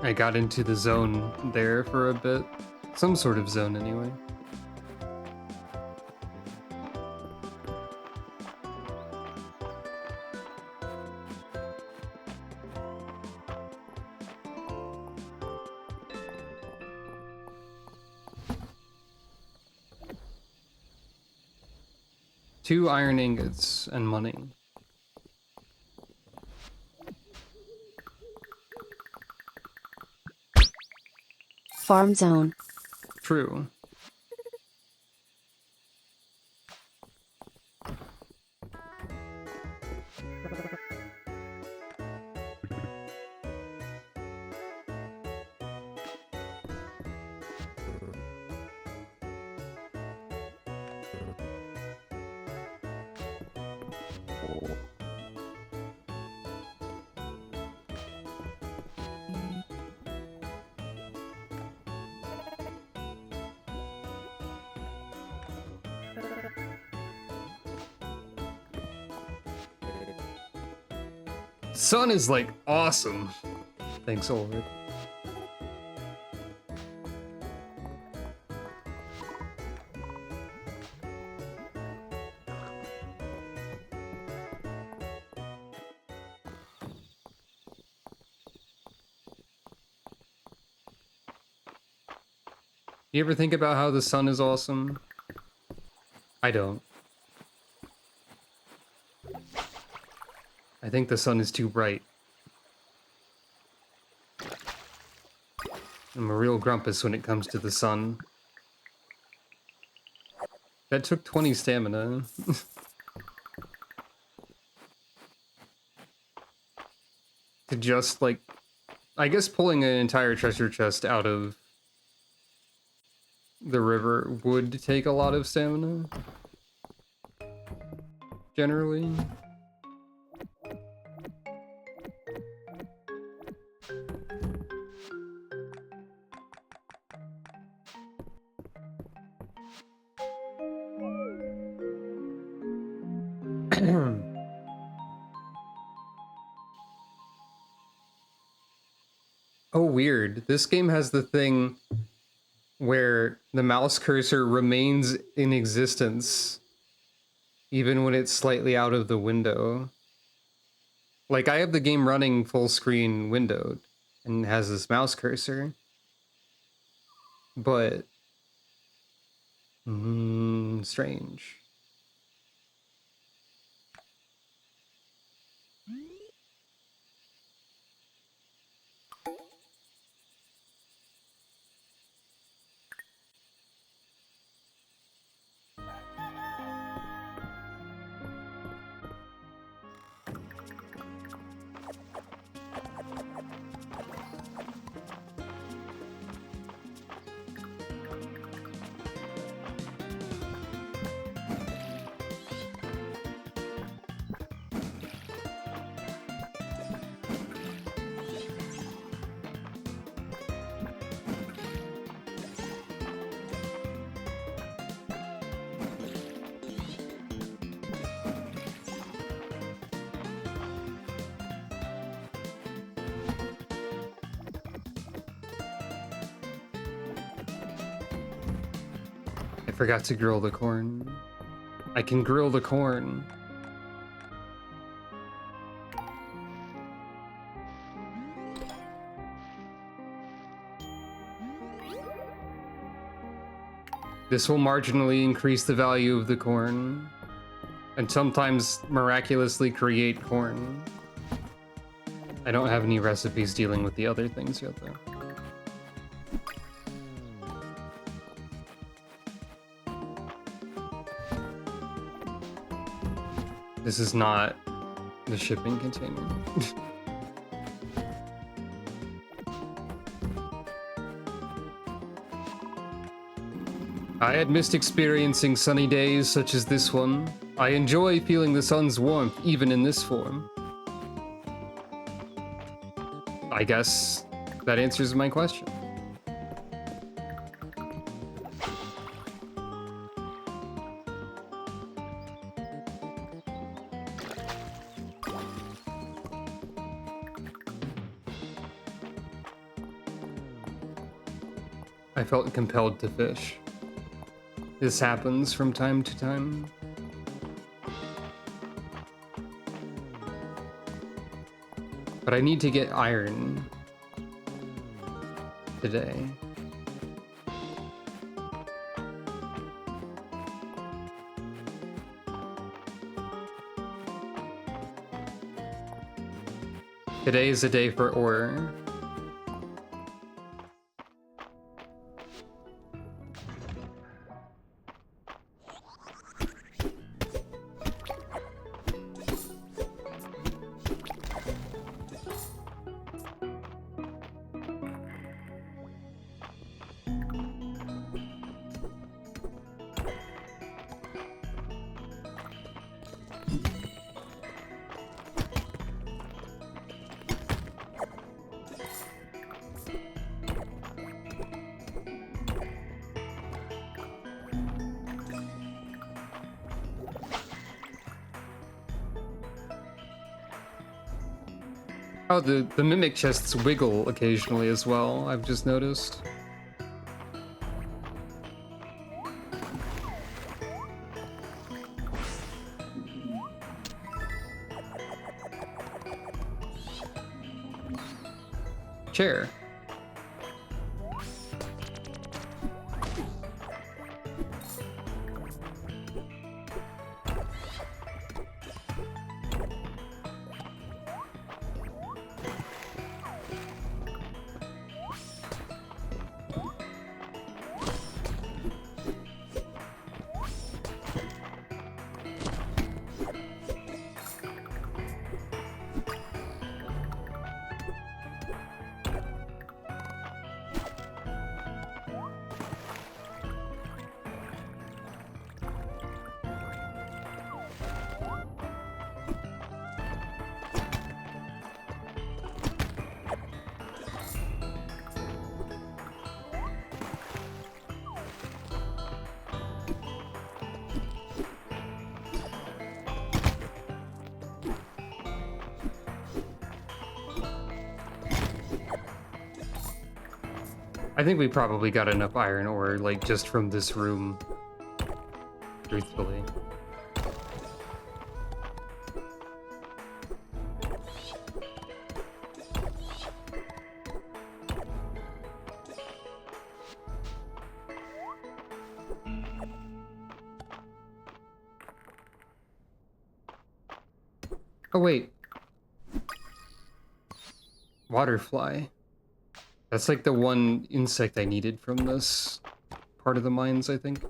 I got into the zone there for a bit. Some sort of zone, anyway. Two iron ingots and money. Farm zone. True. Sun is like awesome. Thanks, Ulrich. You ever think about how the sun is awesome? I don't. I think the sun is too bright. I'm a real grumpus when it comes to the sun. That took 20 stamina. To just, like... I guess pulling an entire treasure chest out of the river would take a lot of stamina. Generally. Oh, weird. This game has the thing where the mouse cursor remains in existence even when it's slightly out of the window. Like, I have the game running full screen windowed and has this mouse cursor, but strange. I forgot to grill the corn. I can grill the corn. This will marginally increase the value of the corn, and sometimes miraculously create corn. I don't have any recipes dealing with the other things yet, though. This is not the shipping container. I had missed experiencing sunny days such as this one. I enjoy feeling the sun's warmth even in this form. I guess that answers my question. I felt compelled to fish. This happens from time to time. But I need to get iron today. Today is a day for ore. Oh, the mimic chests wiggle occasionally as well, I've just noticed. Chair. I think we probably got enough iron ore, like, just from this room. Truthfully. Oh, wait. Waterfly. That's like the one insect I needed from this part of the mines, I think.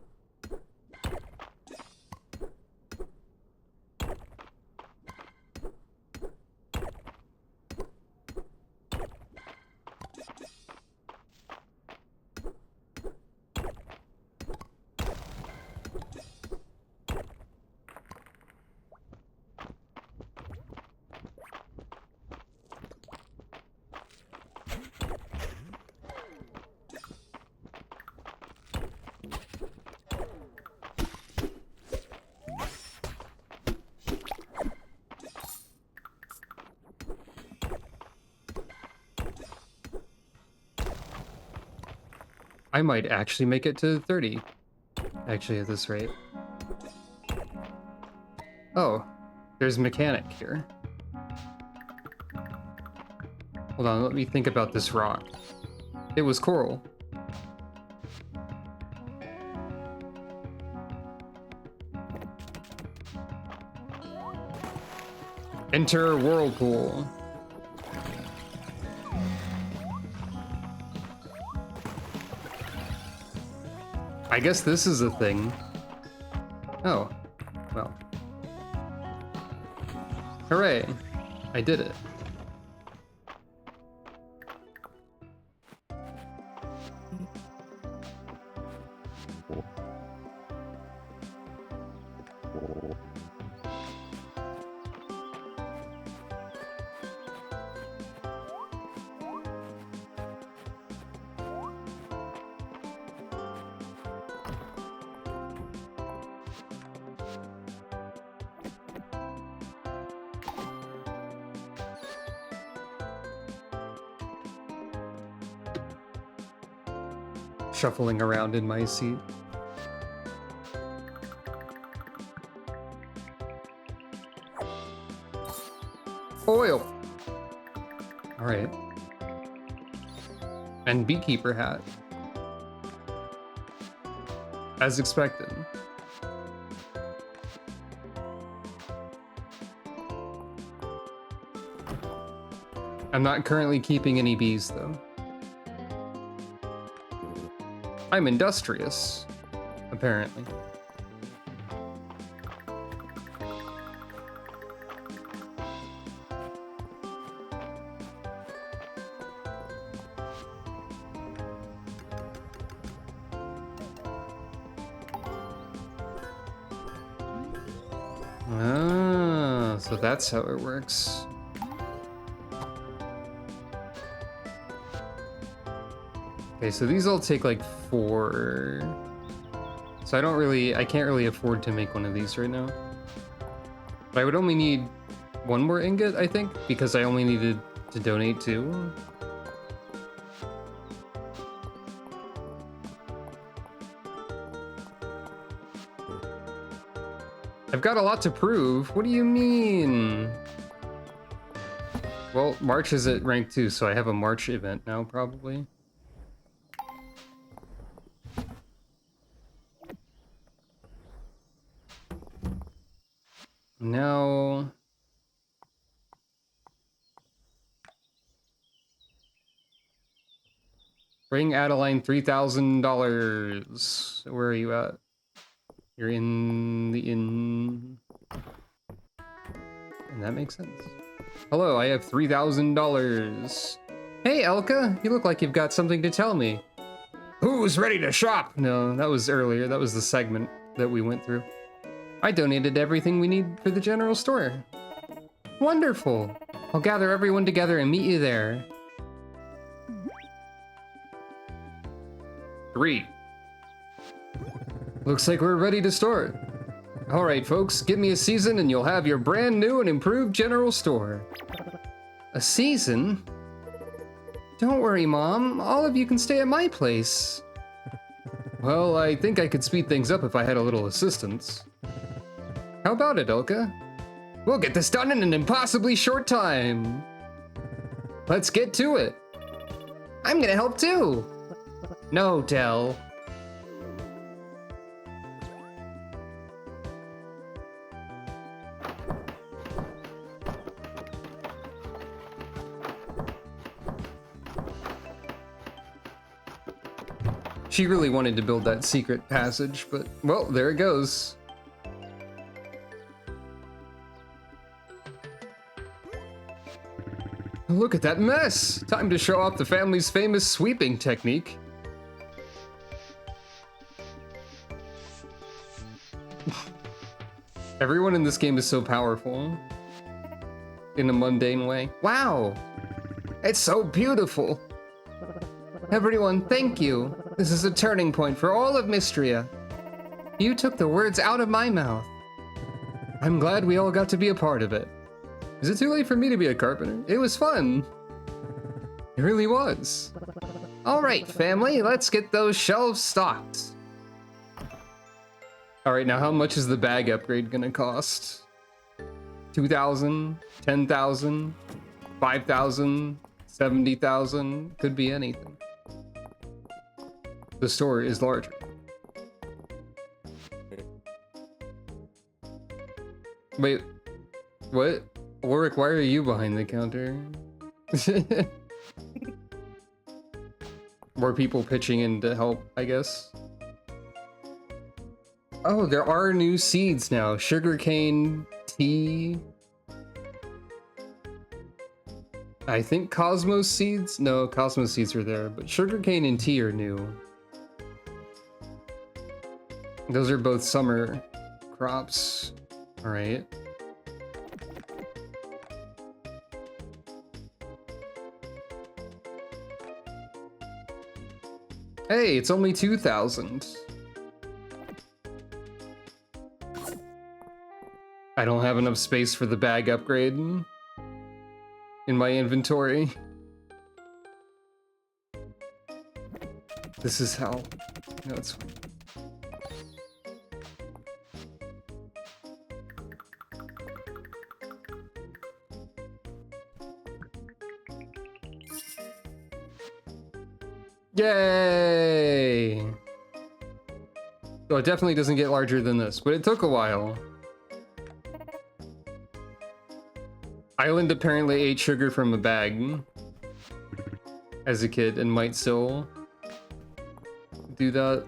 I might actually make it to 30, actually, at this rate. Oh, there's a mechanic here. Hold on, let me think about this rock. It was coral. Enter whirlpool. I guess this is a thing. Oh, well. Hooray, I did it. shuffling around in my seat. Oil! Alright. And beekeeper hat. As expected. I'm not currently keeping any bees, though. I'm industrious, apparently. Ah, so that's how it works. Okay, so these all take like 4. So I can't really afford to make one of these right now. But I would only need 1 more ingot, I think, because I only needed to donate 2. I've got a lot to prove. What do you mean? Well, March is at rank 2, so I have a March event now, probably. Now... Bring Adeline $3,000. Where are you at? You're in the inn. And that makes sense. Hello, I have $3,000. Hey, Elka, you look like you've got something to tell me. Who's ready to shop? No, that was earlier. That was the segment that we went through. I donated everything we need for the general store. Wonderful. I'll gather everyone together and meet you there. 3. Looks like we're ready to start. All right, folks, give me a season and you'll have your brand new and improved general store. A season? Don't worry, Mom. All of you can stay at my place. Well, I think I could speed things up if I had a little assistance. How about it, Elka? We'll get this done in an impossibly short time. Let's get to it. I'm gonna help too. No, Del. She really wanted to build that secret passage, but, well, there it goes. Look at that mess! Time to show off the family's famous sweeping technique. Everyone in this game is so powerful. In a mundane way. Wow! It's so beautiful! Everyone, thank you! This is a turning point for all of Mistria. You took the words out of my mouth. I'm glad we all got to be a part of it. Is it too late for me to be a carpenter? It was fun. It really was. All right, family, let's get those shelves stocked. All right, now how much is the bag upgrade gonna cost? 2,000, 10,000, 5,000, 70,000, could be anything. The store is larger. Wait, what? Warwick, why are you behind the counter? More people pitching in to help, I guess. Oh, there are new seeds now. Sugarcane, tea. I think Cosmos seeds? No, Cosmos seeds are there, but sugarcane and tea are new. Those are both summer crops. All right. Hey, it's only 2,000. I don't have enough space for the bag upgrade in my inventory. This is hell. No, it's fine. Yay! Oh, it definitely doesn't get larger than this, but it took a while. Island apparently ate sugar from a bag as a kid and might still do that.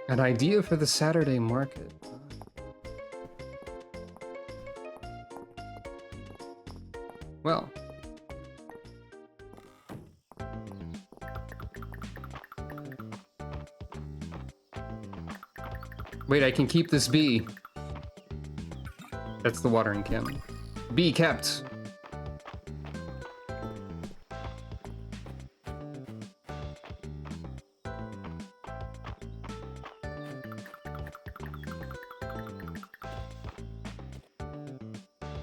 An idea for the Saturday market. Well. Wait, I can keep this bee. That's the watering can. Bee kept.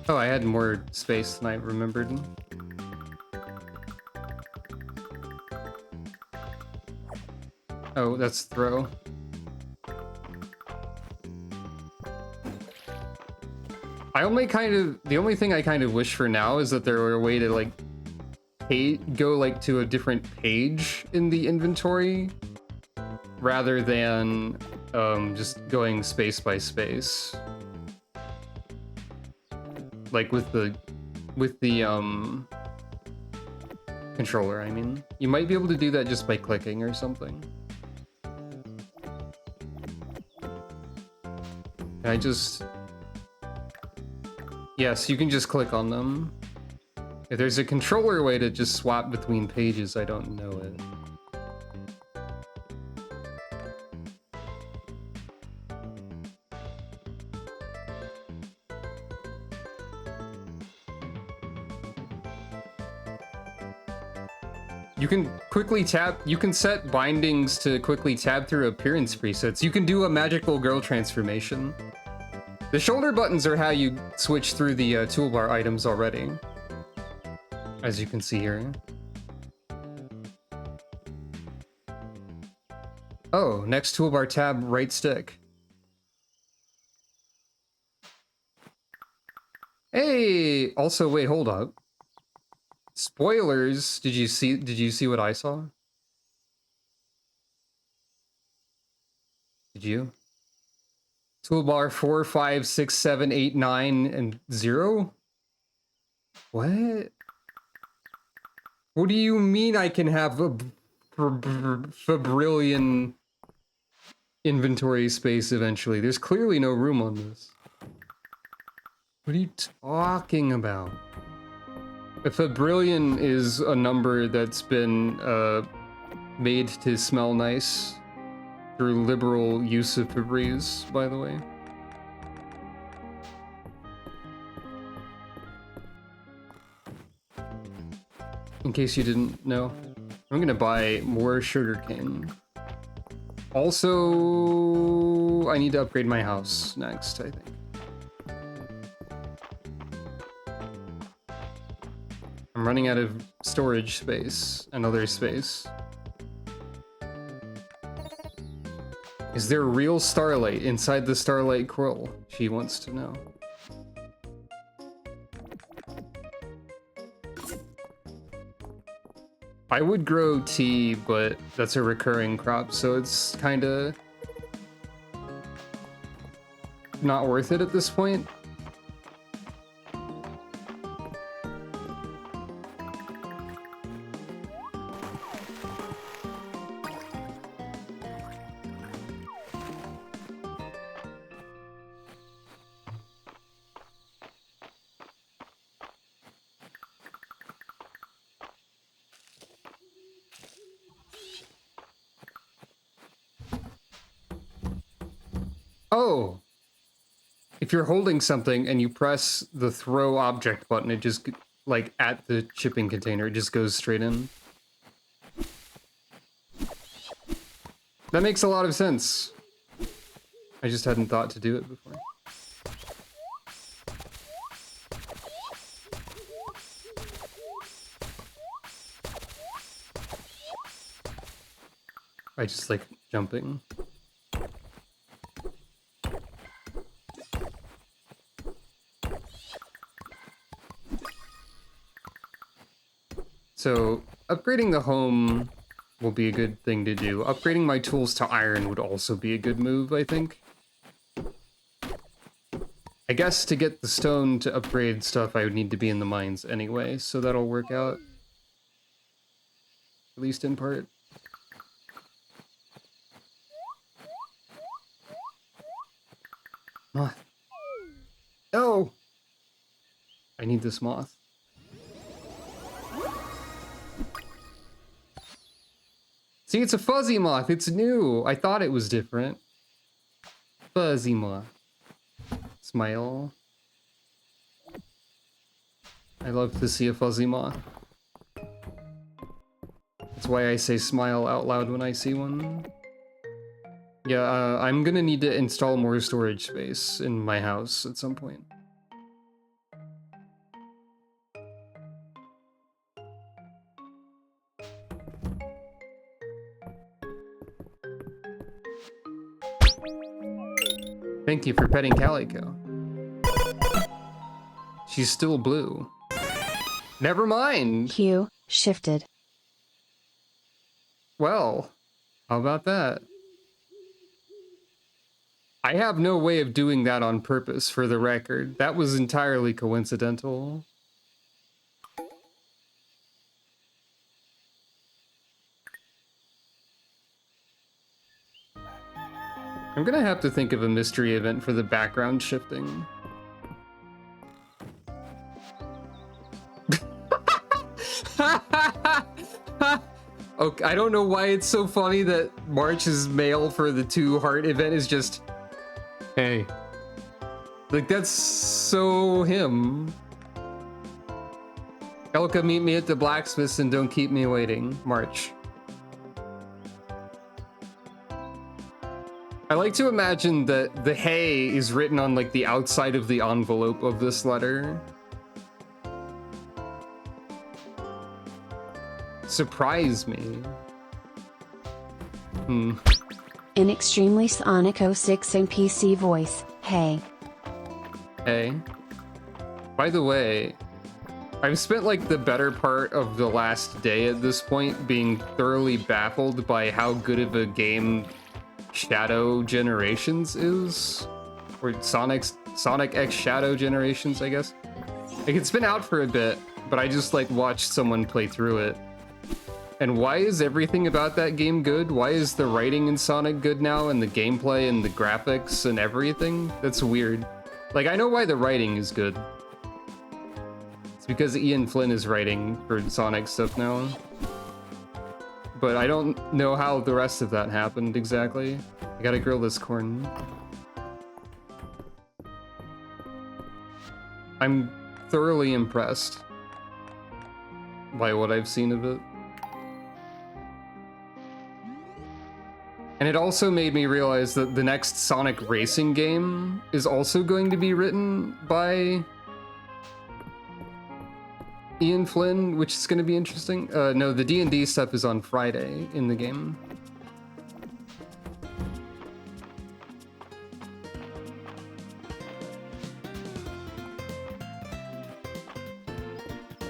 Oh, I had more space than I remembered. Oh, that's throw. The only thing I kind of wish for now is that there were a way to like go like to a different page in the inventory rather than just going space by space. Like with the controller, I mean. You might be able to do that just by clicking or something. Can I just... Yes, you can just click on them. If there's a controller way to just swap between pages, I don't know it. You can quickly tap, you can set bindings to quickly tab through appearance presets. You can do a magical girl transformation. The shoulder buttons are how you switch through the toolbar items already, as you can see here. Oh, next toolbar tab, right stick. Hey, also wait, hold up. Spoilers, did you see what I saw? Did you? Toolbar 4, 5, 6, 7, 8, 9, and 0? What? What do you mean I can have a Fabrillion inventory space eventually? There's clearly no room on this. What are you talking about? A Fabrillion is a number that's been made to smell nice through liberal use of Febreze, by the way. In case you didn't know, I'm gonna buy more sugarcane. Also, I need to upgrade my house next, I think. I'm running out of storage space and other space. Is there real starlight inside the starlight quill? She wants to know. I would grow tea, but that's a recurring crop, so it's kinda not worth it at this point. Oh! If you're holding something and you press the throw object button, it just, like, at the shipping container, it just goes straight in. That makes a lot of sense. I just hadn't thought to do it before. I just like jumping. So, upgrading the home will be a good thing to do. Upgrading my tools to iron would also be a good move, I think. I guess to get the stone to upgrade stuff, I would need to be in the mines anyway, so that'll work out. At least in part. Moth. No! I need this moth. See, it's a fuzzy moth. It's new. I thought it was different. Fuzzy moth. Smile. I love to see a fuzzy moth. That's why I say smile out loud when I see one. Yeah, I'm gonna need to install more storage space in my house at some point. Thank you for petting Calico. She's still blue. Never mind. Hue shifted. Well, how about that? I have no way of doing that on purpose, for the record. That was entirely coincidental. I'm gonna have to think of a mystery event for the background shifting. Okay, I don't know why it's so funny that March's mail for the 2 heart event is just, hey. Like, that's so him. Elka, meet me at the blacksmith's and don't keep me waiting. March. I like to imagine that the hey is written on like the outside of the envelope of this letter. Surprise me. An extremely Sonic 06 NPC voice. Hey. Hey. By the way, I've spent like the better part of the last day at this point being thoroughly baffled by how good of a game Shadow Generations is, or Sonic X Shadow Generations, I guess. Like, it's been out for a bit, but I just like watched someone play through it. And why is everything about that game good? Why is the writing in Sonic good now, and the gameplay and the graphics and everything? That's weird. Like, I know why the writing is good. It's because Ian Flynn is writing for Sonic stuff now. But I don't know how the rest of that happened exactly. I gotta grill this corn. I'm thoroughly impressed by what I've seen of it. And it also made me realize that the next Sonic racing game is also going to be written by Ian Flynn, which is going to be interesting. No, the D&D stuff is on Friday in the game.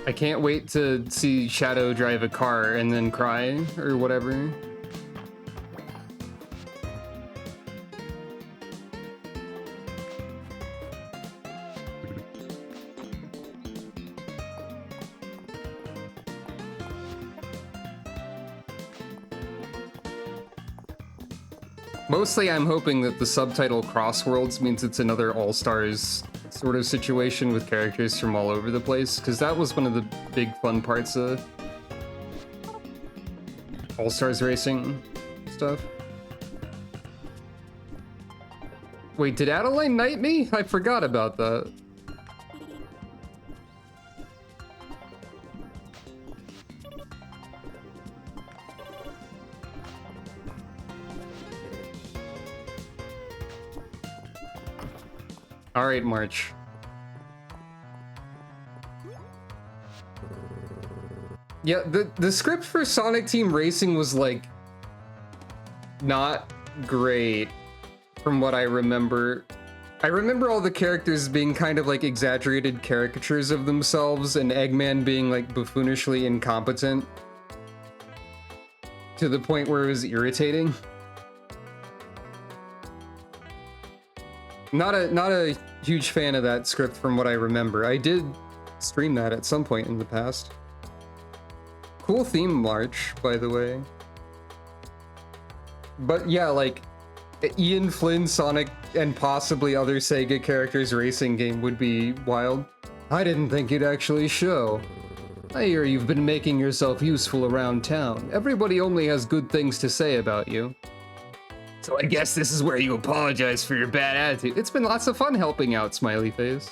I can't wait to see Shadow drive a car and then cry, or whatever. Mostly I'm hoping that the subtitle Crossworlds means it's another All-Stars sort of situation with characters from all over the place, because that was one of the big fun parts of All-Stars racing stuff. Wait, did Adeline knight me? I forgot about that. All right, March. Yeah, the script for Sonic Team Racing was like not great from what I remember. I remember all the characters being kind of like exaggerated caricatures of themselves, and Eggman being like buffoonishly incompetent to the point where it was irritating. Not a huge fan of that script from what I remember. I did stream that at some point in the past. Cool theme march, by the way. But yeah, like Ian Flynn, Sonic, and possibly other Sega characters racing game would be wild. I didn't think you'd actually show. I hear you've been making yourself useful around town. Everybody only has good things to say about you. So I guess this is where you apologize for your bad attitude. It's been lots of fun helping out, smiley face.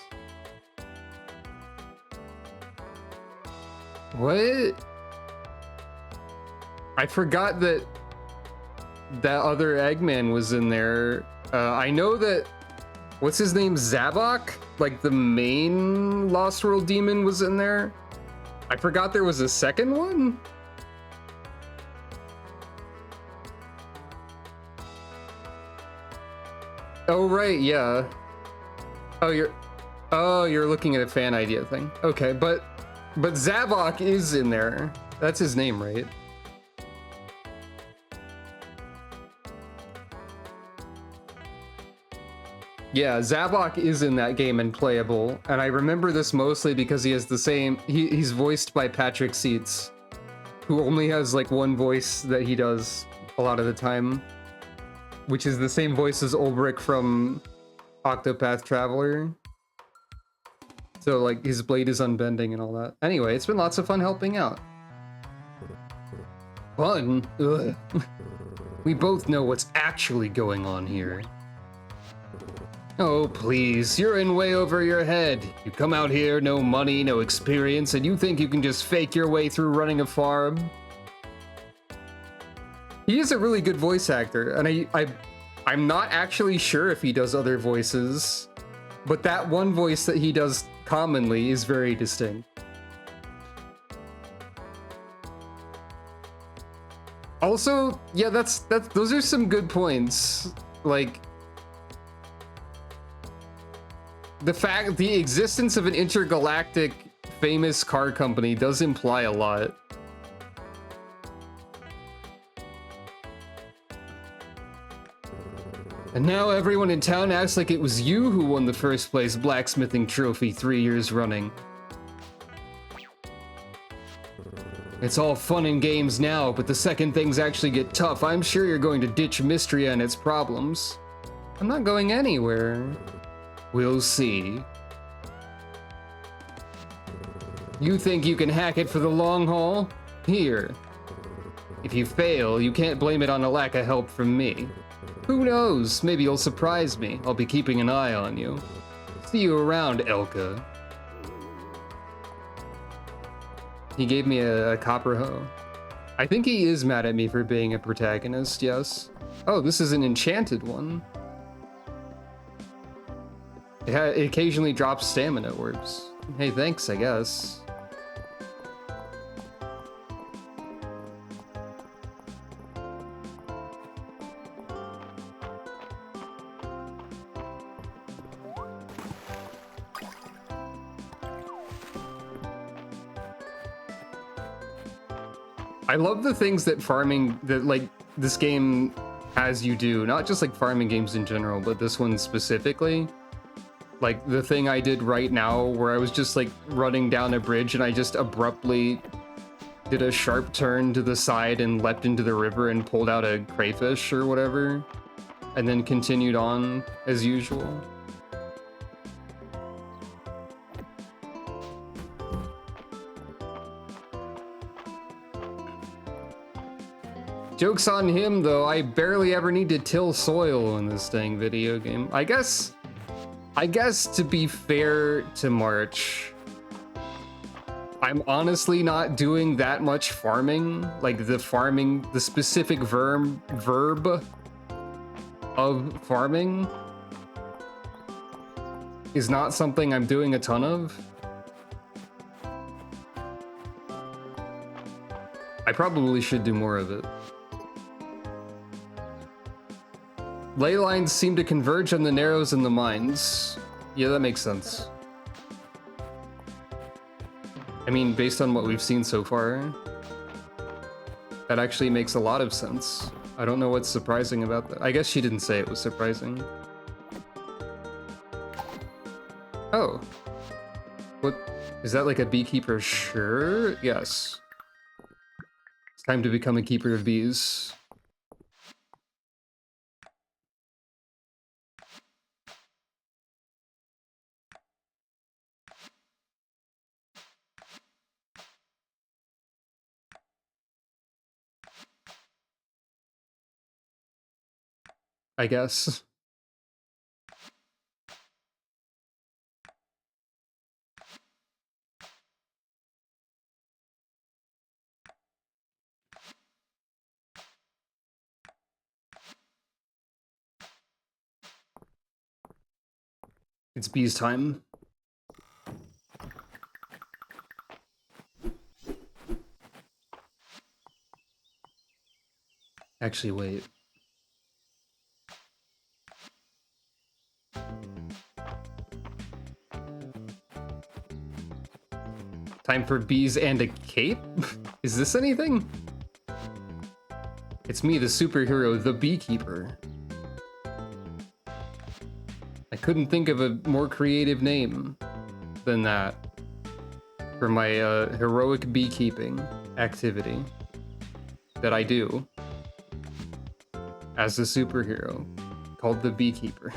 What? I forgot that other Eggman was in there. I know that, what's his name, Zabok? Like the main Lost World demon was in there. I forgot there was a second one? Oh, right, yeah. Oh, you're looking at a fan idea thing. Okay, but Zabok is in there. That's his name, right? Yeah, Zabok is in that game and playable, and I remember this mostly because he has the same... He's voiced by Patrick Seitz, who only has like one voice that he does a lot of the time, which is the same voice as Ulbrich from Octopath Traveler. So like his blade is unbending and all that. Anyway, it's been lots of fun helping out. Fun? Ugh. We both know what's actually going on here. Oh, please, you're in way over your head. You come out here, no money, no experience, and you think you can just fake your way through running a farm? He is a really good voice actor, and I'm not actually sure if he does other voices, but that one voice that he does commonly is very distinct. Also, yeah, those are some good points. Like, the existence of an intergalactic famous car company does imply a lot. And now everyone in town acts like it was you who won the first place blacksmithing trophy 3 years running. It's all fun and games now, but the second things actually get tough, I'm sure you're going to ditch Mistria and its problems. I'm not going anywhere. We'll see. You think you can hack it for the long haul? Here. If you fail, you can't blame it on a lack of help from me. Who knows? Maybe you'll surprise me. I'll be keeping an eye on you. See you around, Elka. He gave me a copper hoe. I think he is mad at me for being a protagonist, yes. Oh, this is an enchanted one. It occasionally drops stamina orbs. Hey, thanks, I guess. I love the things that like this game has you do, not just like farming games in general, but this one specifically. Like the thing I did right now where I was just like running down a bridge and I just abruptly did a sharp turn to the side and leapt into the river and pulled out a crayfish or whatever, and then continued on as usual. Joke's on him though, I barely ever need to till soil in this dang video game. I guess to be fair to March, I'm honestly not doing that much farming. Like the specific verb of farming is not something I'm doing a ton of. I probably should do more of it. Ley lines seem to converge on the narrows and the mines. Yeah, that makes sense. I mean, based on what we've seen so far, that actually makes a lot of sense. I don't know what's surprising about that. I guess she didn't say it was surprising. Oh. What? Is that like a beekeeper? Sure. Yes. It's time to become a keeper of bees. I guess. It's bees time. Actually, wait. Time for bees and a cape? Is this anything? It's me, the superhero, the beekeeper. I couldn't think of a more creative name than that for my heroic beekeeping activity that I do as a superhero called the Beekeeper.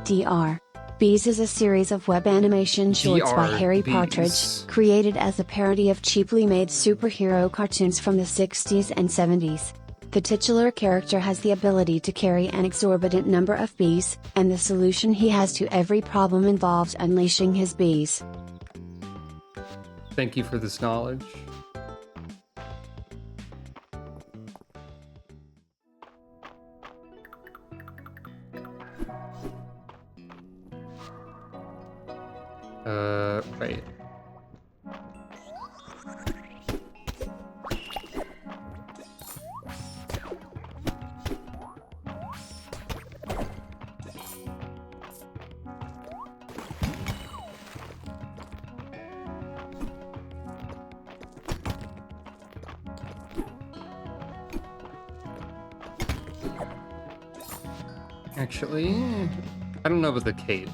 Dr. Bees is a series of web animation shorts by Dr. Harry Bees. Partridge, created as a parody of cheaply made superhero cartoons from the 60s and 70s. The titular character has the ability to carry an exorbitant number of bees, and the solution he has to every problem involves unleashing his bees. Thank you for this knowledge. Right. Actually, I don't know about the cape.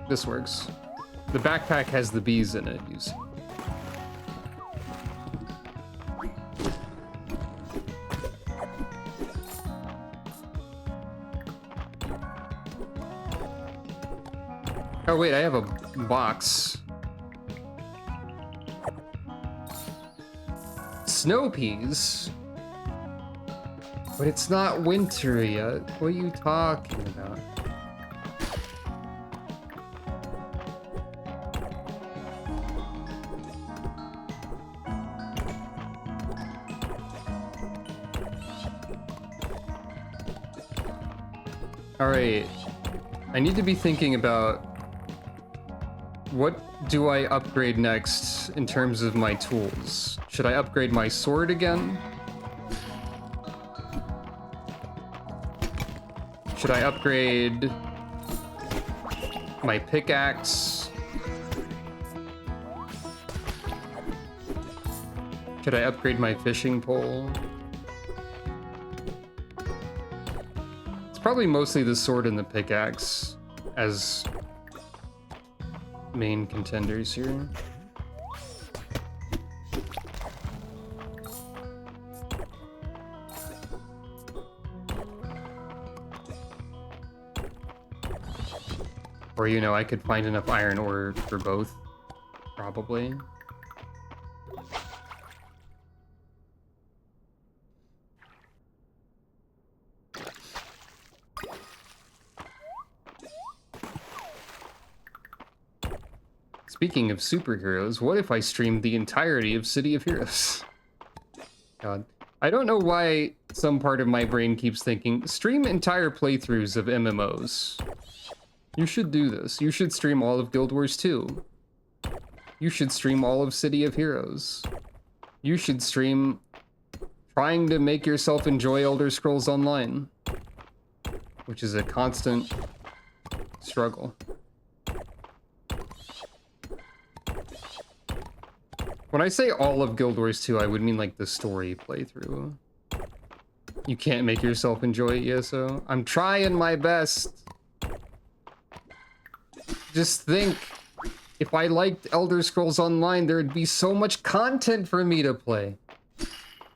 This works. The backpack has the bees in it, you see. Oh wait, I have a box. Snow peas? But it's not winter yet. What are you talking about? Alright. I need to be thinking about what do I upgrade next in terms of my tools? Should I upgrade my sword again? Should I upgrade my pickaxe? Should I upgrade my fishing pole? It's probably mostly the sword and the pickaxe as main contenders here. Or, you know, I could find enough iron ore for both, probably. It's Speaking of superheroes, what if I streamed the entirety of City of Heroes? God. I don't know why some part of my brain keeps thinking, stream entire playthroughs of MMOs. You should do this. You should stream all of Guild Wars 2. You should stream all of City of Heroes. You should stream trying to make yourself enjoy Elder Scrolls Online, which is a constant struggle. When I say all of Guild Wars 2, I would mean like the story playthrough. You can't make yourself enjoy ESO. I'm trying my best. Just think, if I liked Elder Scrolls Online, there'd be so much content for me to play.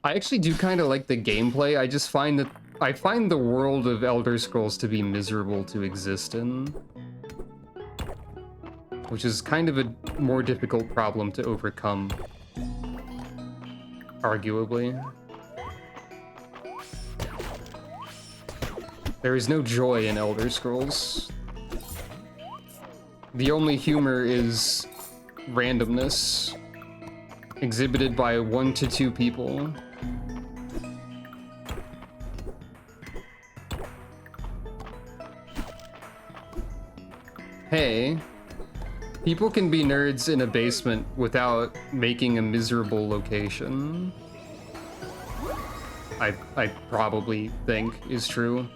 I actually do kind of like the gameplay. I just find that I find the world of Elder Scrolls to be miserable to exist in, which is kind of a more difficult problem to overcome, arguably. There is no joy in Elder Scrolls. The only humor is randomness, exhibited by 1 to 2 people. Hey, people can be nerds in a basement without making a miserable location. I probably think is true.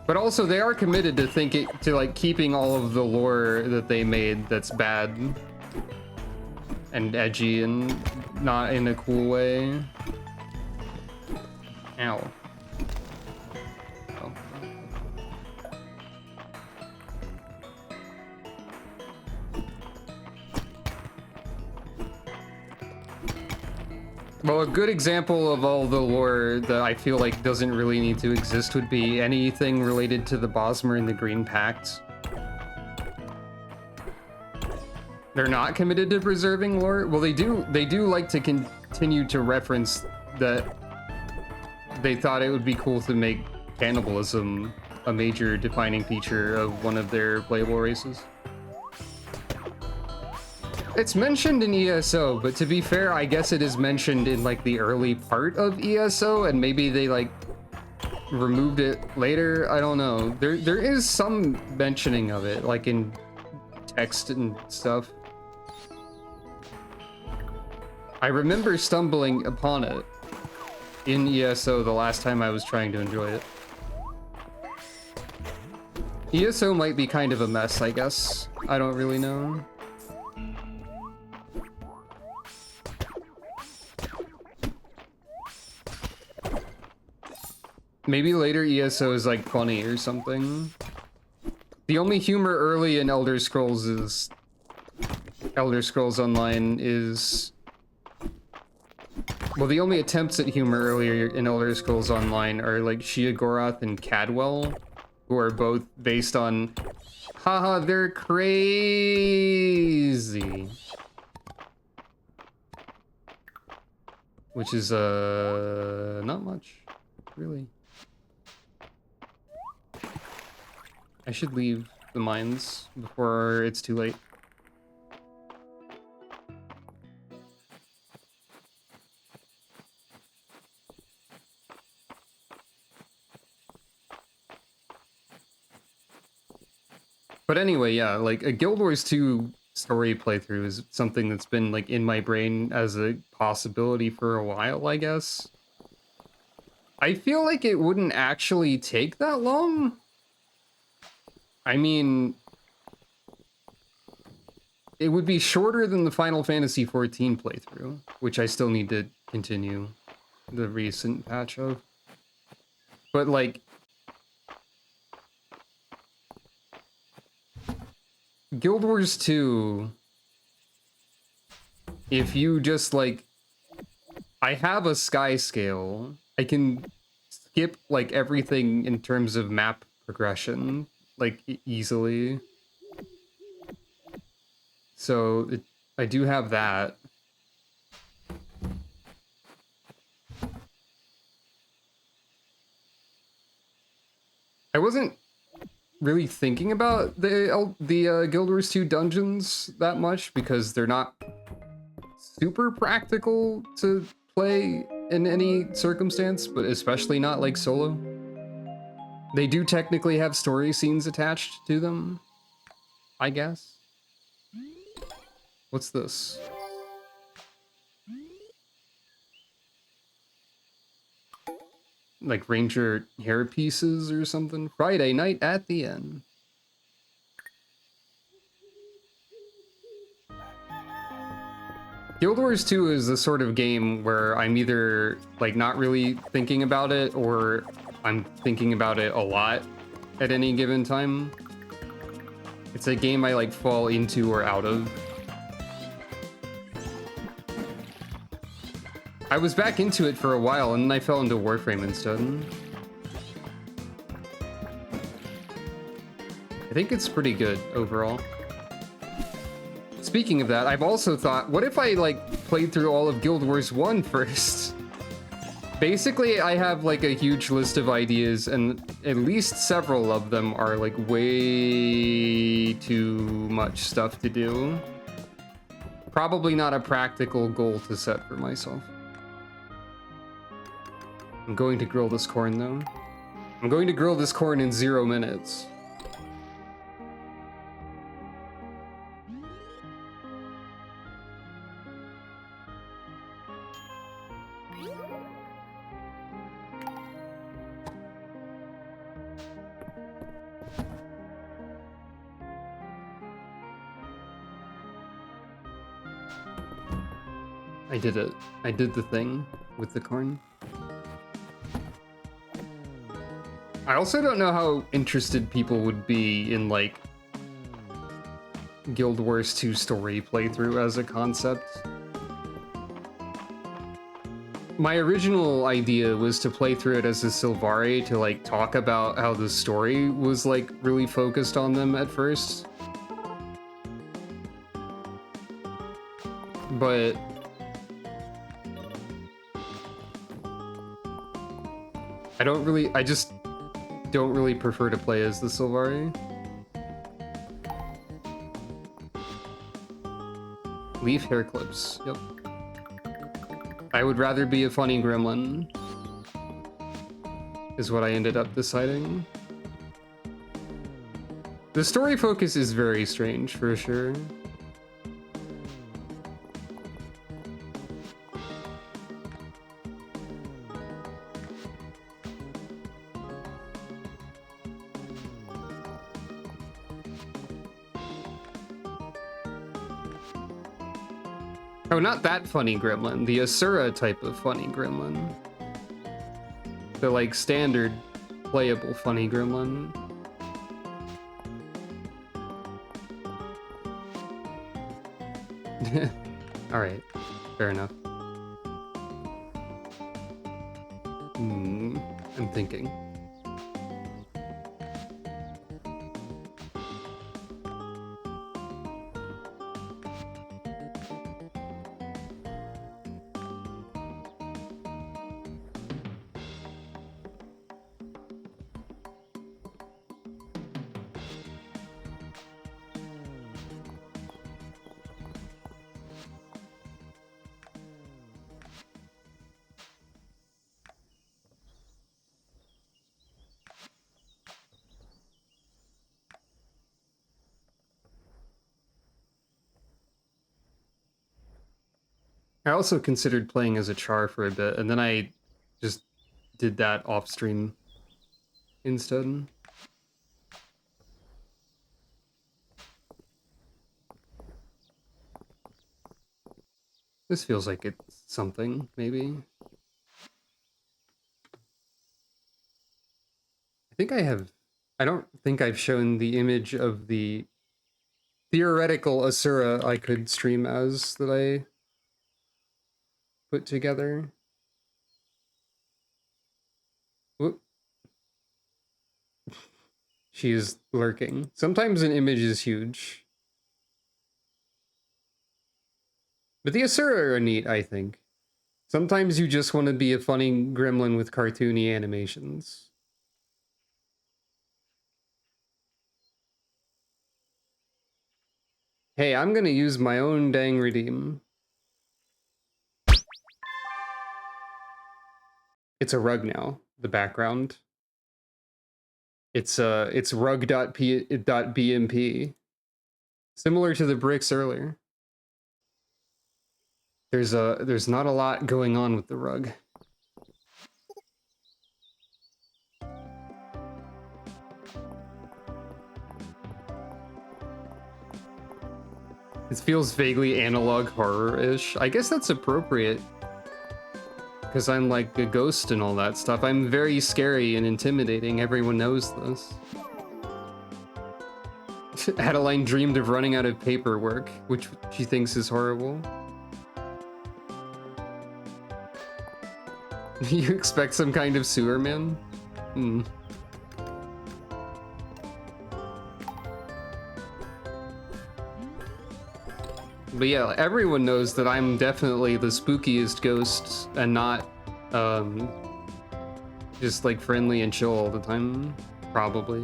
But also, they are committed to like keeping all of the lore that they made that's bad and edgy and not in a cool way. Ow. Oh. Well, a good example of all the lore that I feel like doesn't really need to exist would be anything related to the Bosmer and the Green Pact. They're not committed to preserving lore. Well, they do like to continue to reference that they thought it would be cool to make cannibalism a major defining feature of one of their playable races. It's mentioned in ESO, but to be fair, I guess it is mentioned in like the early part of ESO, and maybe they like removed it later. I don't know. There is some mentioning of it, like in text and stuff. I remember stumbling upon it in ESO the last time I was trying to enjoy it. ESO might be kind of a mess, I guess. I don't really know. Maybe later ESO is like funny or something. The only humor early in Elder Scrolls Online is... Well, the only attempts at humor earlier in Elder Scrolls Online are like Sheogorath and Cadwell, who are both based on, haha, they're crazy. Which is, not much, really. I should leave the mines before it's too late. But anyway, yeah, like a Guild Wars 2 story playthrough is something that's been like in my brain as a possibility for a while, I guess. I feel like it wouldn't actually take that long. I mean, it would be shorter than the Final Fantasy XIV playthrough, which I still need to continue the recent patch of. But like, Guild Wars 2, if you just like, I have a sky scale, I can skip like everything in terms of map progression, like easily. So I do have that. I wasn't really thinking about the Guild Wars 2 dungeons that much because they're not super practical to play in any circumstance, but especially not like solo. They do technically have story scenes attached to them, I guess. What's this? Like Ranger hair pieces or something? Friday night at the inn. Guild Wars 2 is the sort of game where I'm either like not really thinking about it or I'm thinking about it a lot at any given time. It's a game I like fall into or out of. I was back into it for a while and then I fell into Warframe instead. I think it's pretty good overall. Speaking of that, I've also thought, what if I like played through all of Guild Wars 1 first? Basically, I have like a huge list of ideas and at least several of them are like way too much stuff to do. Probably not a practical goal to set for myself. I'm going to grill this corn though. I'm going to grill this corn in 0 minutes. I did it. I did the thing with the corn. I also don't know how interested people would be in like Guild Wars 2 story playthrough as a concept. My original idea was to play through it as a Sylvari to like talk about how the story was like really focused on them at first. But I just don't really prefer to play as the Sylvari. Leaf hair clips, yep. I would rather be a funny gremlin, is what I ended up deciding. The story focus is very strange, for sure. Oh, not that funny gremlin. The Asura type of funny gremlin. The, like, standard playable funny gremlin. Alright. Fair enough. I'm thinking. I also considered playing as a char for a bit, and then I just did that off stream instead. This feels like it's something, maybe. I don't think I've shown the image of the theoretical Asura I could stream as that I put together. Whoop. She is lurking. Sometimes an image is huge. But the Asura are neat, I think. Sometimes you just want to be a funny gremlin with cartoony animations. Hey, I'm gonna use my own dang redeem. It's a rug now, the background. It's rug.bmp. Similar to the bricks earlier. There's not a lot going on with the rug. It feels vaguely analog horror-ish. I guess that's appropriate. Because I'm like a ghost and all that stuff. I'm very scary and intimidating. Everyone knows this. Adeline dreamed of running out of paperwork, which she thinks is horrible. You expect some kind of sewer man? Hmm. But yeah, everyone knows that I'm definitely the spookiest ghost and not, just like friendly and chill all the time, probably.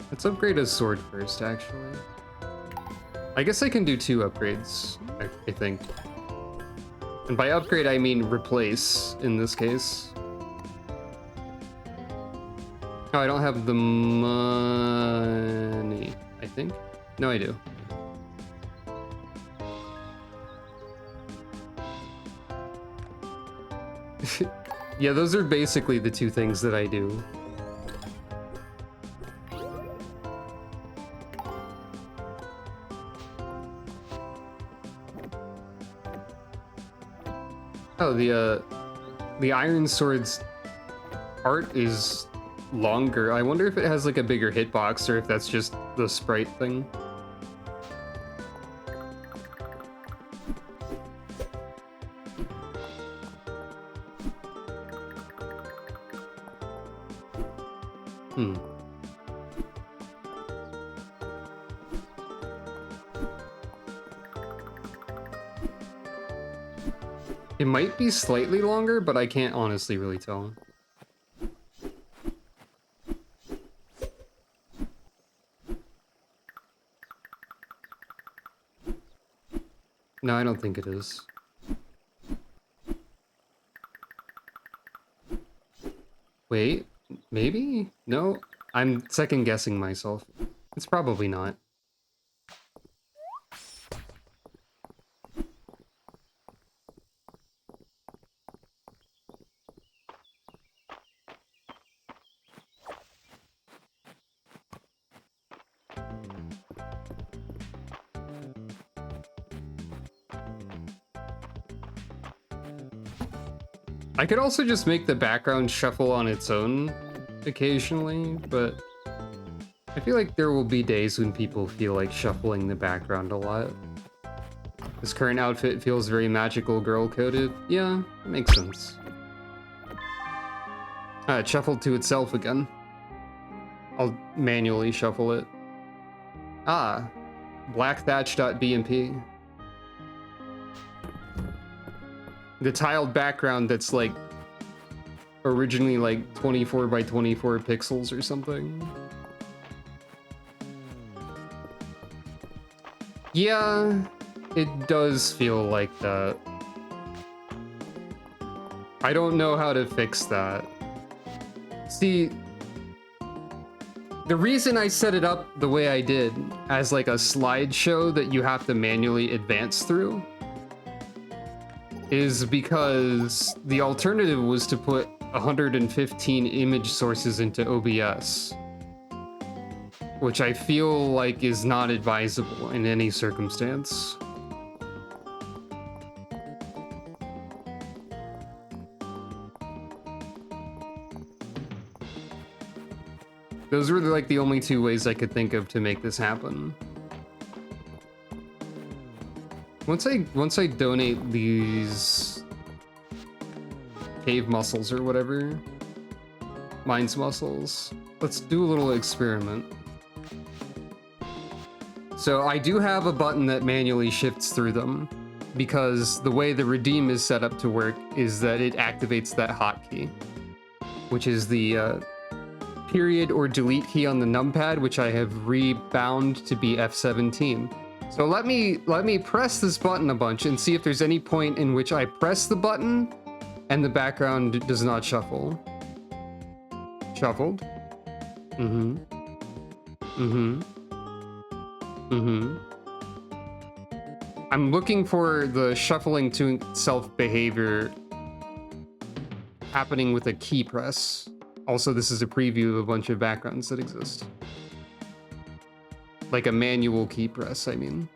Let's upgrade a sword first, actually. I guess I can do 2 upgrades, I think. And by upgrade, I mean replace, in this case. Oh, I don't have the money, I think. No, I do. Yeah, those are basically the 2 things that I do. Oh, the Iron Sword's art is longer. I wonder if it has like a bigger hitbox or if that's just the sprite thing. Hmm. It might be slightly longer, but I can't honestly really tell. No, I don't think it is. Wait, maybe? No, I'm second guessing myself. It's probably not. I could also just make the background shuffle on its own occasionally, but I feel like there will be days when people feel like shuffling the background a lot. This current outfit feels very magical girl-coded. Yeah, it makes sense. It shuffled to itself again. I'll manually shuffle it. Ah, blackthatch.bmp. The tiled background that's like originally like 24 by 24 pixels or something. Yeah, it does feel like that. I don't know how to fix that. See, the reason I set it up the way I did as like a slideshow that you have to manually advance through is because the alternative was to put 115 image sources into OBS, which I feel like is not advisable in any circumstance. Those were like the only 2 ways I could think of to make this happen. Once I donate these cave mussels or whatever, mind's mussels, let's do a little experiment. So I do have a button that manually shifts through them because the way the redeem is set up to work is that it activates that hotkey, which is the period or delete key on the numpad, which I have rebound to be F17. So let me press this button a bunch and see if there's any point in which I press the button and the background does not shuffle. Shuffled. Mm-hmm. Mm-hmm. Mm-hmm. I'm looking for the shuffling to itself behavior happening with a key press. Also, this is a preview of a bunch of backgrounds that exist. Like a manual key press, I mean.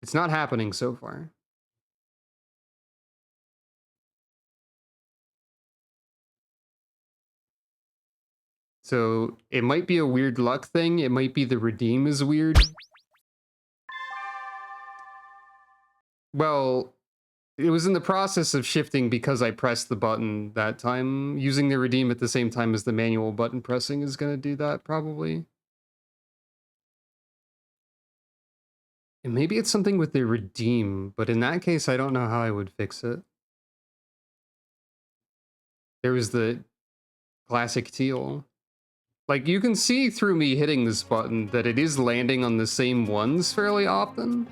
It's not happening so far. So it might be a weird luck thing. It might be the redeem is weird. Well, it was in the process of shifting because I pressed the button that time. Using the redeem at the same time as the manual button pressing is going to do that, probably. And maybe it's something with the redeem, but in that case, I don't know how I would fix it. There was the classic teal. Like, you can see through me hitting this button that it is landing on the same ones fairly often.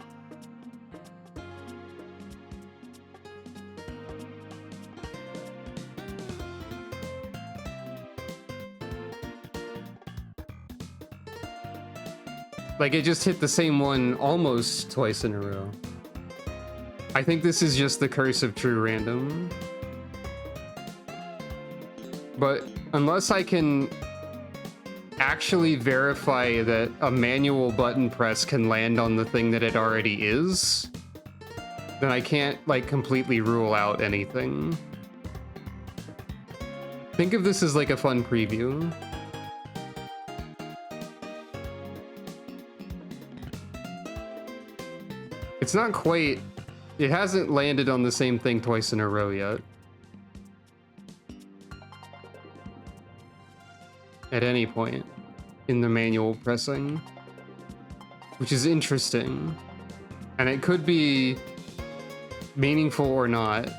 Like, it just hit the same one almost twice in a row. I think this is just the curse of true random. But unless I can actually verify that a manual button press can land on the thing that it already is, then I can't, like, completely rule out anything. Think of this as like a fun preview. It's not quite... It hasn't landed on the same thing twice in a row yet. At any point in the manual pressing. Which is interesting. And it could be meaningful or not.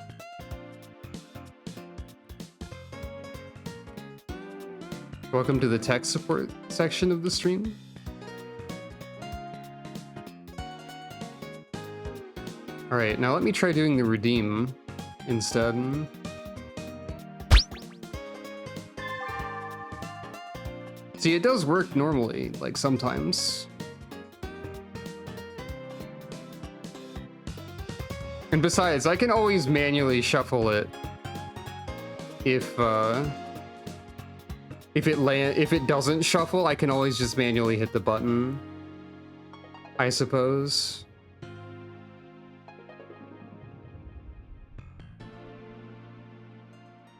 Welcome to the tech support section of the stream. All right, now let me try doing the redeem instead. See, it does work normally, like sometimes. And besides, I can always manually shuffle it if it doesn't shuffle, I can always just manually hit the button, I suppose.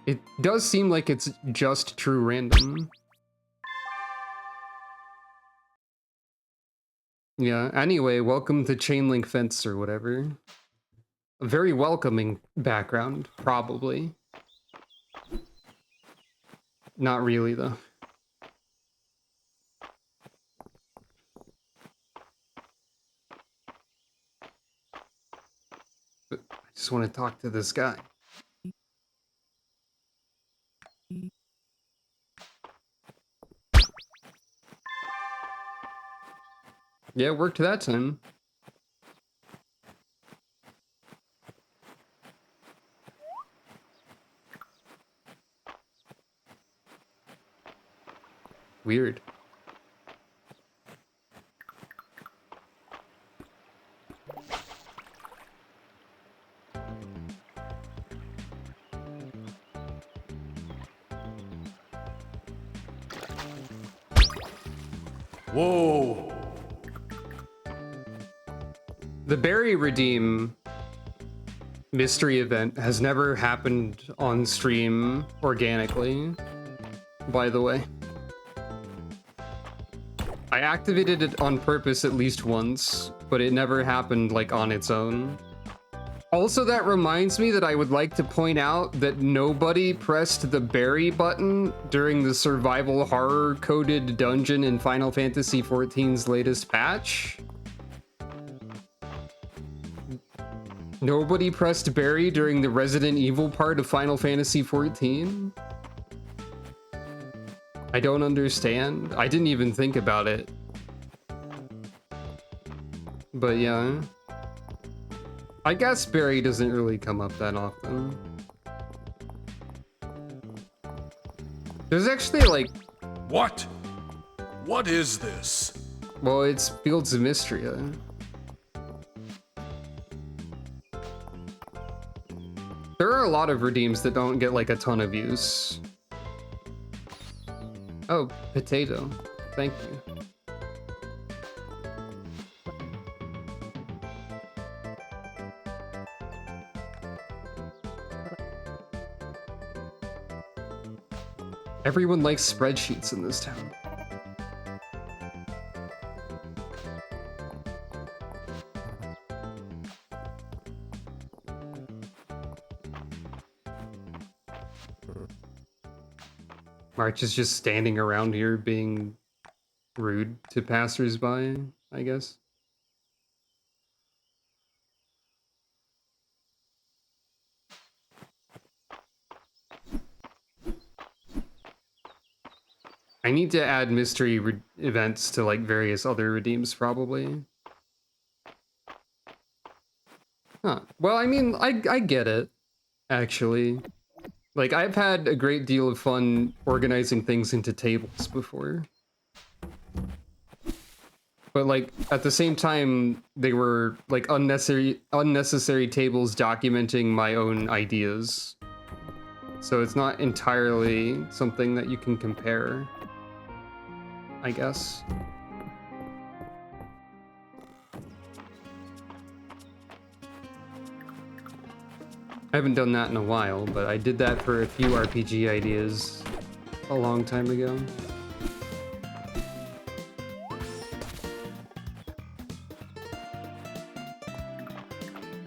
It does seem like it's just true random. Yeah, anyway, welcome to Chain Link Fence or whatever. A very welcoming background, probably. Not really, though. But I just want to talk to this guy. Yeah, it worked that time. Weird. Whoa. The Berry Redeem mystery event has never happened on stream organically, by the way. I activated it on purpose at least once, but it never happened like on its own. Also, that reminds me that I would like to point out that nobody pressed the berry button during the survival horror coded dungeon in Final Fantasy XIV's latest patch. Nobody pressed berry during the Resident Evil part of Final Fantasy XIV. I don't understand. I didn't even think about it. But yeah. I guess Barry doesn't really come up that often. There's actually like... What? What is this? Well, it's Fields of Mistria. There are a lot of redeems that don't get like a ton of use. Oh, potato. Thank you. Everyone likes spreadsheets in this town. March is just standing around here being rude to passersby, I guess. I need to add mystery events to like various other redeems probably. Huh. Well, I mean, I get it, actually. Like, I've had a great deal of fun organizing things into tables before. But, like, at the same time, they were, like, unnecessary tables documenting my own ideas. So it's not entirely something that you can compare, I guess. I haven't done that in a while, but I did that for a few RPG ideas a long time ago.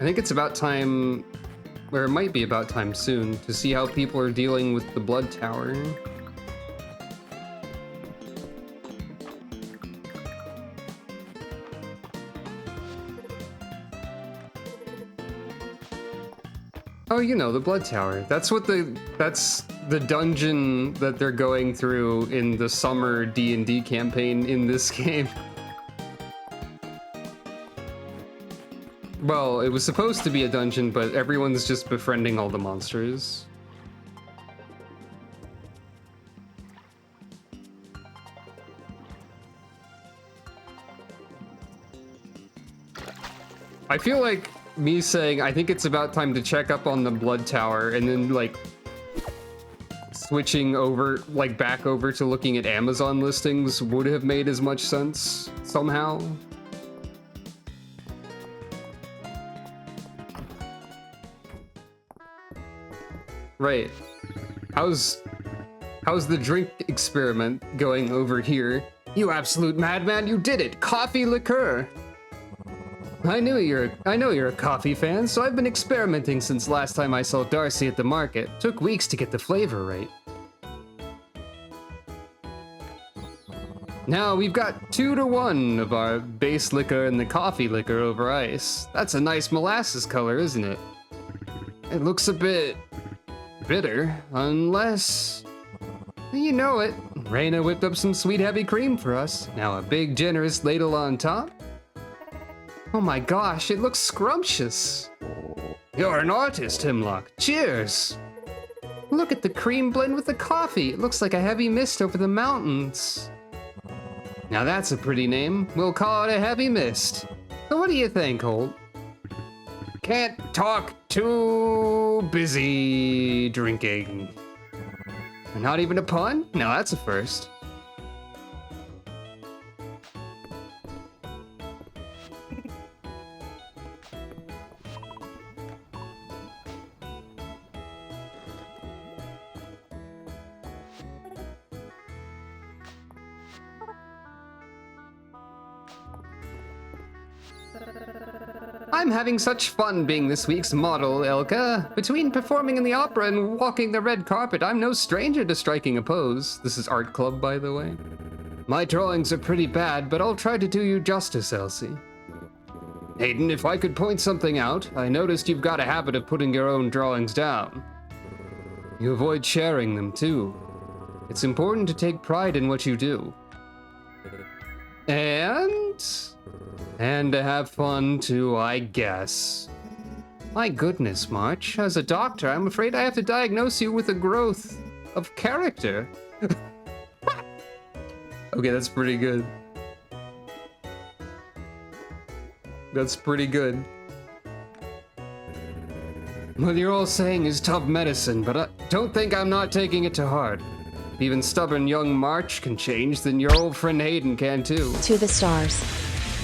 I think it's about time, or it might be about time soon, to see how people are dealing with the Blood Tower. Oh, you know, the Blood Tower. That's the dungeon that they're going through in the summer D&D campaign in this game. Well, it was supposed to be a dungeon, but everyone's just befriending all the monsters. I feel like me saying, I think it's about time to check up on the Blood Tower, and then, like, switching over, like, back over to looking at Amazon listings would have made as much sense, somehow. Right. How's the drink experiment going over here? You absolute madman, you did it! Coffee liqueur! I know you're a coffee fan, so I've been experimenting since last time I saw Darcy at the market. Took weeks to get the flavor right. Now we've got 2-to-1 of our base liquor and the coffee liquor over ice. That's a nice molasses color, isn't it? It looks a bit bitter, unless... You know it. Raina whipped up some sweet heavy cream for us. Now a big generous ladle on top. Oh my gosh, it looks scrumptious. You're an artist, Hemlock. Cheers. Look at the cream blend with the coffee. It looks like a heavy mist over the mountains. Now that's a pretty name. We'll call it a heavy mist. So what do you think, Holt? Can't talk, too busy drinking. Not even a pun? No, that's a first. I'm having such fun being this week's model, Elka. Between performing in the opera and walking the red carpet, I'm no stranger to striking a pose. This is art club, by the way. My drawings are pretty bad, but I'll try to do you justice, Elsie. Hayden, if I could point something out, I noticed you've got a habit of putting your own drawings down. You avoid sharing them, too. It's important to take pride in what you do. And to have fun too, I guess. My goodness, March. As a doctor, I'm afraid I have to diagnose you with a growth of character. Okay, that's pretty good. That's pretty good. What you're all saying is tough medicine, but don't think I'm not taking it to heart. If even stubborn young March can change, then your old friend Hayden can too. To the stars.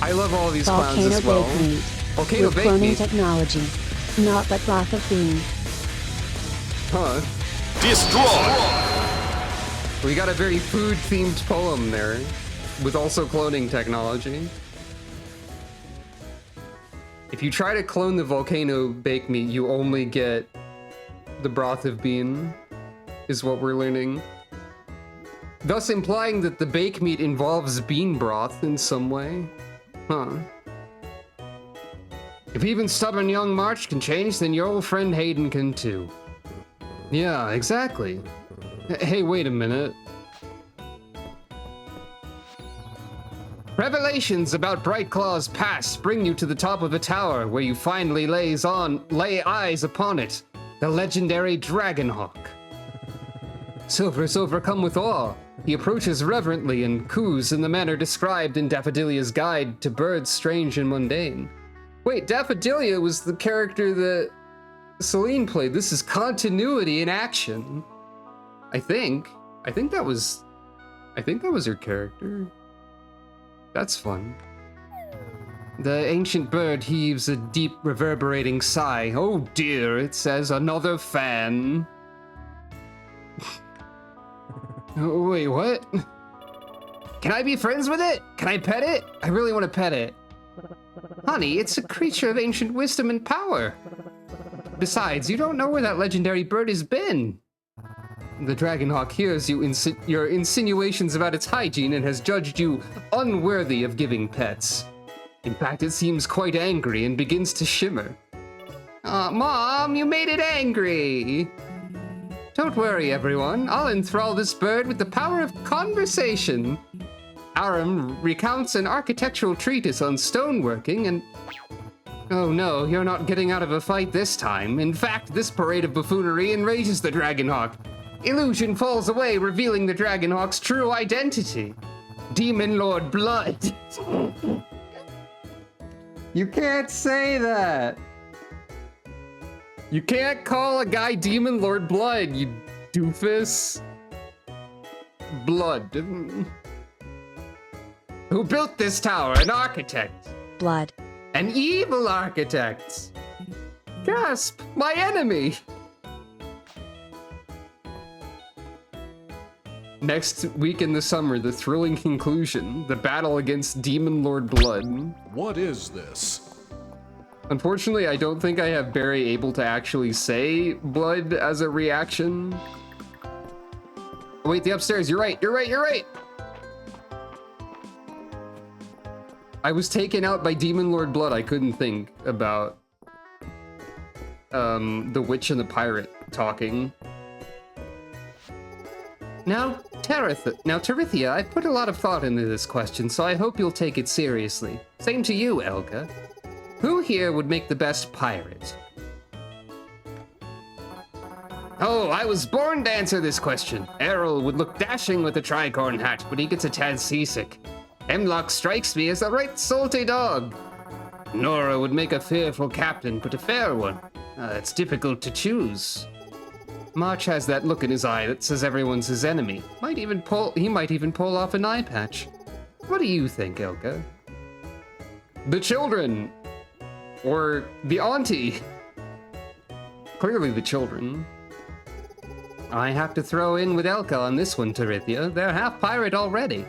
I love all these clowns as well. Volcano Bake Meat. Volcano With Bake cloning Meat. technology. Not but broth of bean. Huh. Destroy! We got a very food-themed poem there, with also cloning technology. If you try to clone the volcano bake meat, you only get the broth of bean, is what we're learning. Thus implying that the bake meat involves bean broth in some way. Huh. If even stubborn young March can change, then your old friend Hayden can too. Yeah, exactly. Hey, wait a minute. Revelations about Bright Claw's past bring you to the top of a tower where you finally lay eyes upon it, the legendary Dragonhawk. Silver is overcome with awe. He approaches reverently and coos in the manner described in Daffodilia's Guide to Birds Strange and Mundane. Wait, Daffodilia was the character that Celine played. This is continuity in action. I think that was her character. That's fun. The ancient bird heaves a deep, reverberating sigh. Oh dear, it says, another fan. Oh, wait, what? Can I be friends with it? Can I pet it? I really want to pet it. Honey, it's a creature of ancient wisdom and power. Besides, you don't know where that legendary bird has been. The Dragonhawk hears your insinuations about its hygiene and has judged you unworthy of giving pets. In fact, it seems quite angry and begins to shimmer. Mom, you made it angry! Don't worry, everyone. I'll enthrall this bird with the power of conversation. Aram recounts an architectural treatise on stoneworking and... Oh no, you're not getting out of a fight this time. In fact, this parade of buffoonery enrages the Dragonhawk. Illusion falls away, revealing the Dragonhawk's true identity. Demon Lord Blood. You can't say that. You can't call a guy Demon Lord Blood, you doofus. Blood. Who built this tower? An architect. Blood. An evil architect. Gasp, my enemy. Next week in the summer, the thrilling conclusion, the battle against Demon Lord Blood. What is this? Unfortunately, I don't think I have Barry able to actually say blood as a reaction. Wait, the upstairs, you're right. I was taken out by Demon Lord Blood. I couldn't think about the witch and the pirate talking. Now, Terithia, I've put a lot of thought into this question, so I hope you'll take it seriously. Same to you, Elga. Who here would make the best pirate? Oh, I was born to answer this question. Errol would look dashing with a tricorn hat, but he gets a tad seasick. Hemlock strikes me as a right salty dog. Nora would make a fearful captain, but a fair one. It's difficult to choose. March has that look in his eye that says everyone's his enemy. He might even pull off an eye patch. What do you think, Elga? The children! Or the auntie? Clearly the children. I have to throw in with Elka on this one, Terithia. They're half pirate already.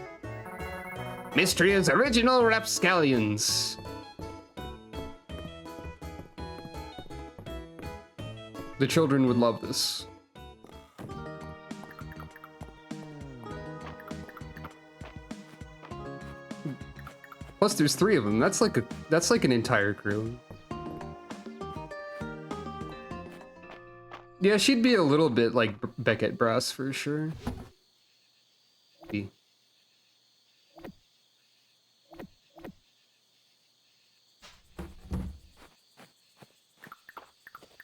Mistria's original rapscallions. The children would love this. Plus, there's 3 of them. That's like an entire crew. Yeah, she'd be a little bit like Beckett Brass for sure.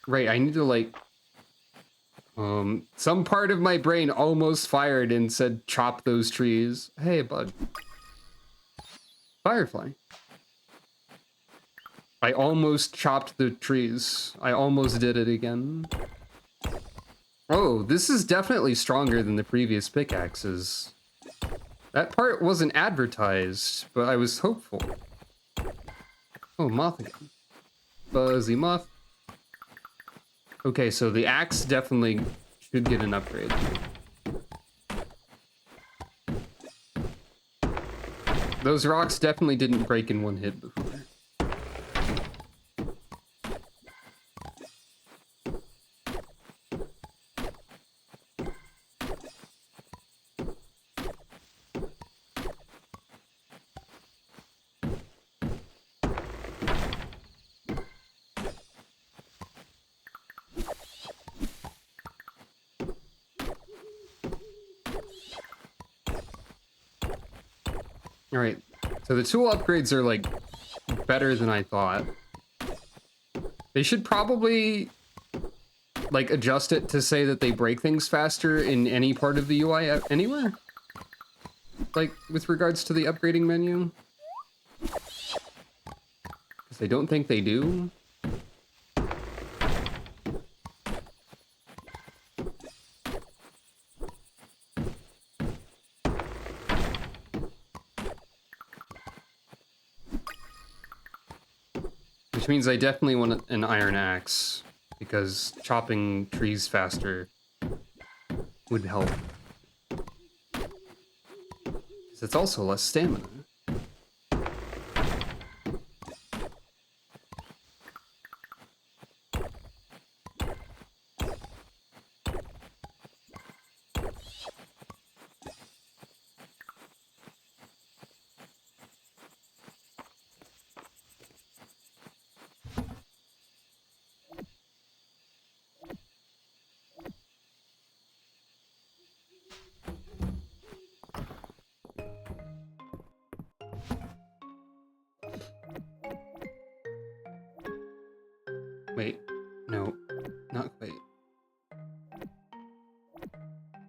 Right, I need to like... some part of my brain almost fired and said, chop those trees. Hey, bud. Firefly. I almost chopped the trees. I almost did it again. Oh, this is definitely stronger than the previous pickaxes. That part wasn't advertised, but I was hopeful. Oh, moth again. Fuzzy moth. Okay, so the axe definitely should get an upgrade. Those rocks definitely didn't break in one hit before. All right, so the tool upgrades are like better than I thought. They should probably like adjust it to say that they break things faster in any part of the UI anywhere. Like with regards to the upgrading menu. Because I don't think they do. Which means I definitely want an iron axe, because chopping trees faster would help. Because it's also less stamina. Wait, no, not quite.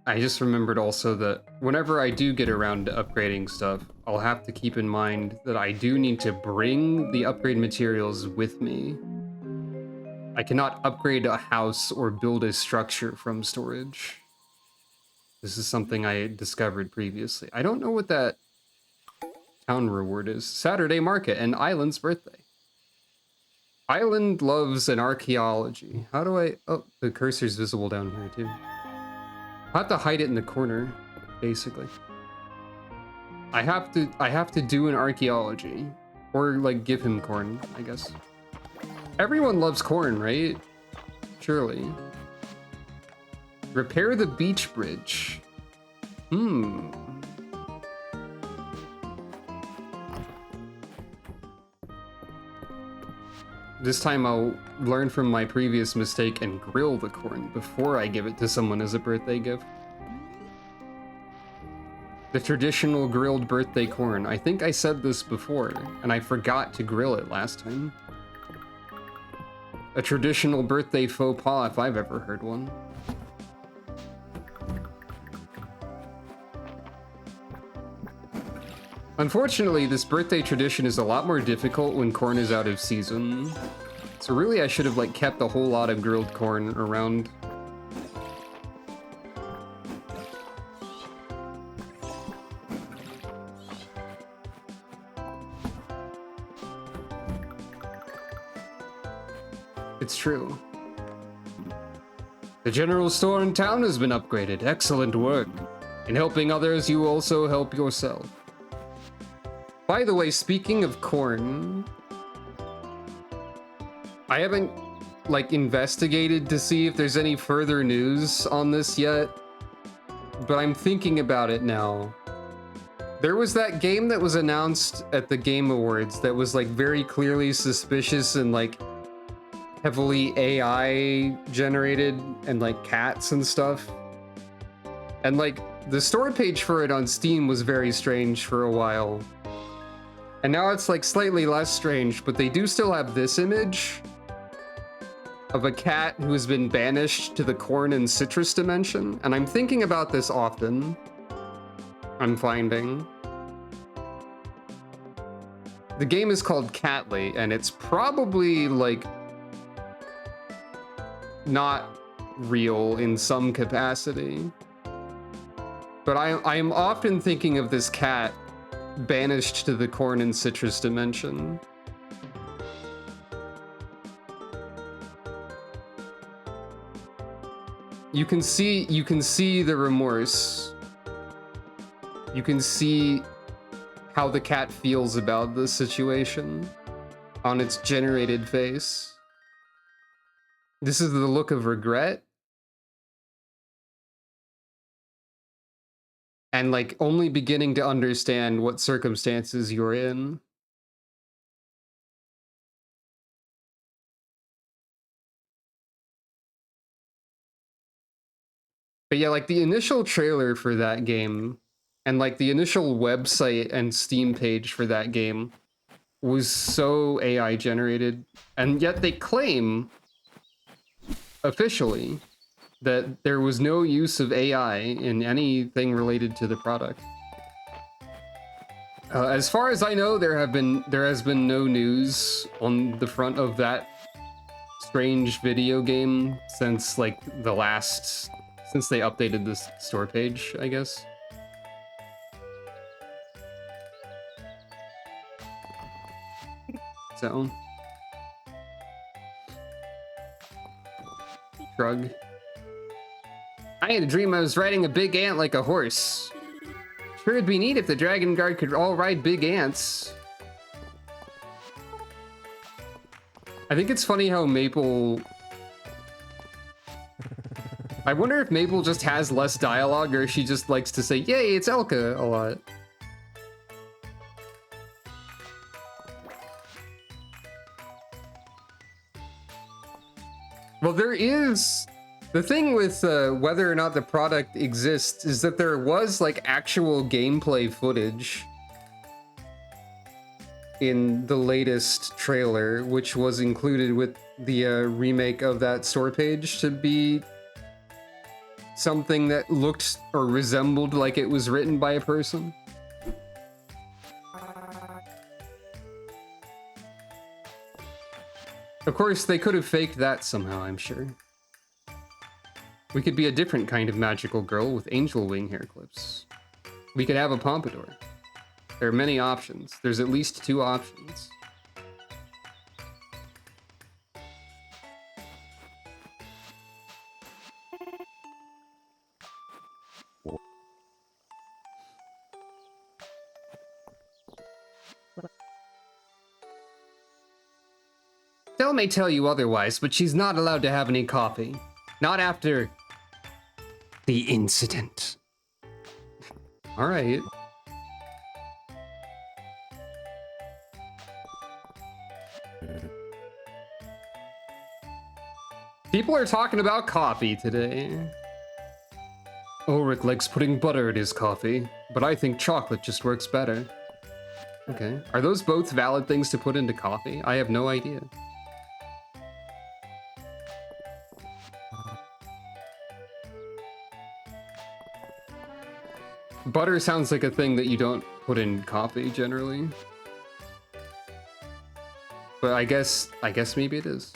I just remembered also that whenever I do get around to upgrading stuff, I'll have to keep in mind that I do need to bring the upgrade materials with me. I cannot upgrade a house or build a structure from storage. This is something I discovered previously. I don't know what that town reward is. Saturday market and Island's birthday. Island loves an archaeology. How do I... Oh, the cursor's visible down here too. I have to hide it in the corner, basically. I have to do an archaeology. Or like give him corn, I guess. Everyone loves corn, right? Surely. Repair the beach bridge. This time I'll learn from my previous mistake and grill the corn before I give it to someone as a birthday gift. The traditional grilled birthday corn. I think I said this before, and I forgot to grill it last time. A traditional birthday faux pas if I've ever heard one. Unfortunately, this birthday tradition is a lot more difficult when corn is out of season. So really, I should have like kept a whole lot of grilled corn around. It's true. The general store in town has been upgraded. Excellent work. In helping others, you also help yourself. By the way, speaking of corn, I haven't, like, investigated to see if there's any further news on this yet, but I'm thinking about it now. There was that game that was announced at the Game Awards that was, like, very clearly suspicious and, like, heavily AI generated and, like, cats and stuff. And, like, the store page for it on Steam was very strange for a while. And now it's like slightly less strange, but they do still have this image. of a cat who has been banished to the corn and citrus dimension, and I'm thinking about this often. I'm finding. The game is called Catly, and it's probably, like, not real in some capacity. But I am often thinking of this cat banished to the corn and citrus dimension. You can see the remorse. You can see how the cat feels about the situation on its generated face. This is the look of regret. And like only beginning to understand what circumstances you're in. But yeah, like the initial trailer for that game and like the initial website and Steam page for that game was so AI generated, and yet they claim officially that there was no use of AI in anything related to the product. As far as I know, there has been no news on the front of that strange video game since like since they updated this store page, I guess. So, shrug. I had a dream I was riding a big ant like a horse. Sure, it'd be neat if the Dragon Guard could all ride big ants. I think it's funny how Maple... I wonder if Maple just has less dialogue or she just likes to say, "Yay, it's Elka," a lot. Well, there is... The thing with whether or not the product exists is that there was like actual gameplay footage in the latest trailer, which was included with the remake of that store page to be something that looked or resembled like it was written by a person. Of course, they could have faked that somehow, I'm sure. We could be a different kind of magical girl with angel wing hair clips. We could have a pompadour. There are many options. There's at least 2 options. Del may tell you otherwise, but she's not allowed to have any coffee. Not after the incident. All right. People are talking about coffee today. Ulrich likes putting butter in his coffee, but I think chocolate just works better. Okay. Are those both valid things to put into coffee? I have no idea. Butter sounds like a thing that you don't put in coffee generally. But I guess maybe it is.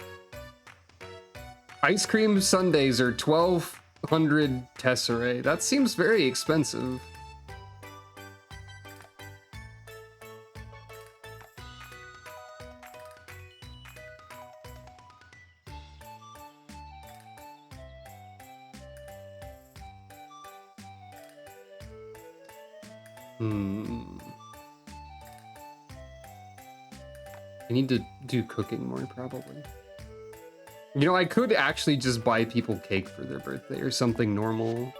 Ice cream sundaes are 1,200 tesserae. That seems very expensive. I need to do cooking more, probably. You know, I could actually just buy people cake for their birthday or something normal.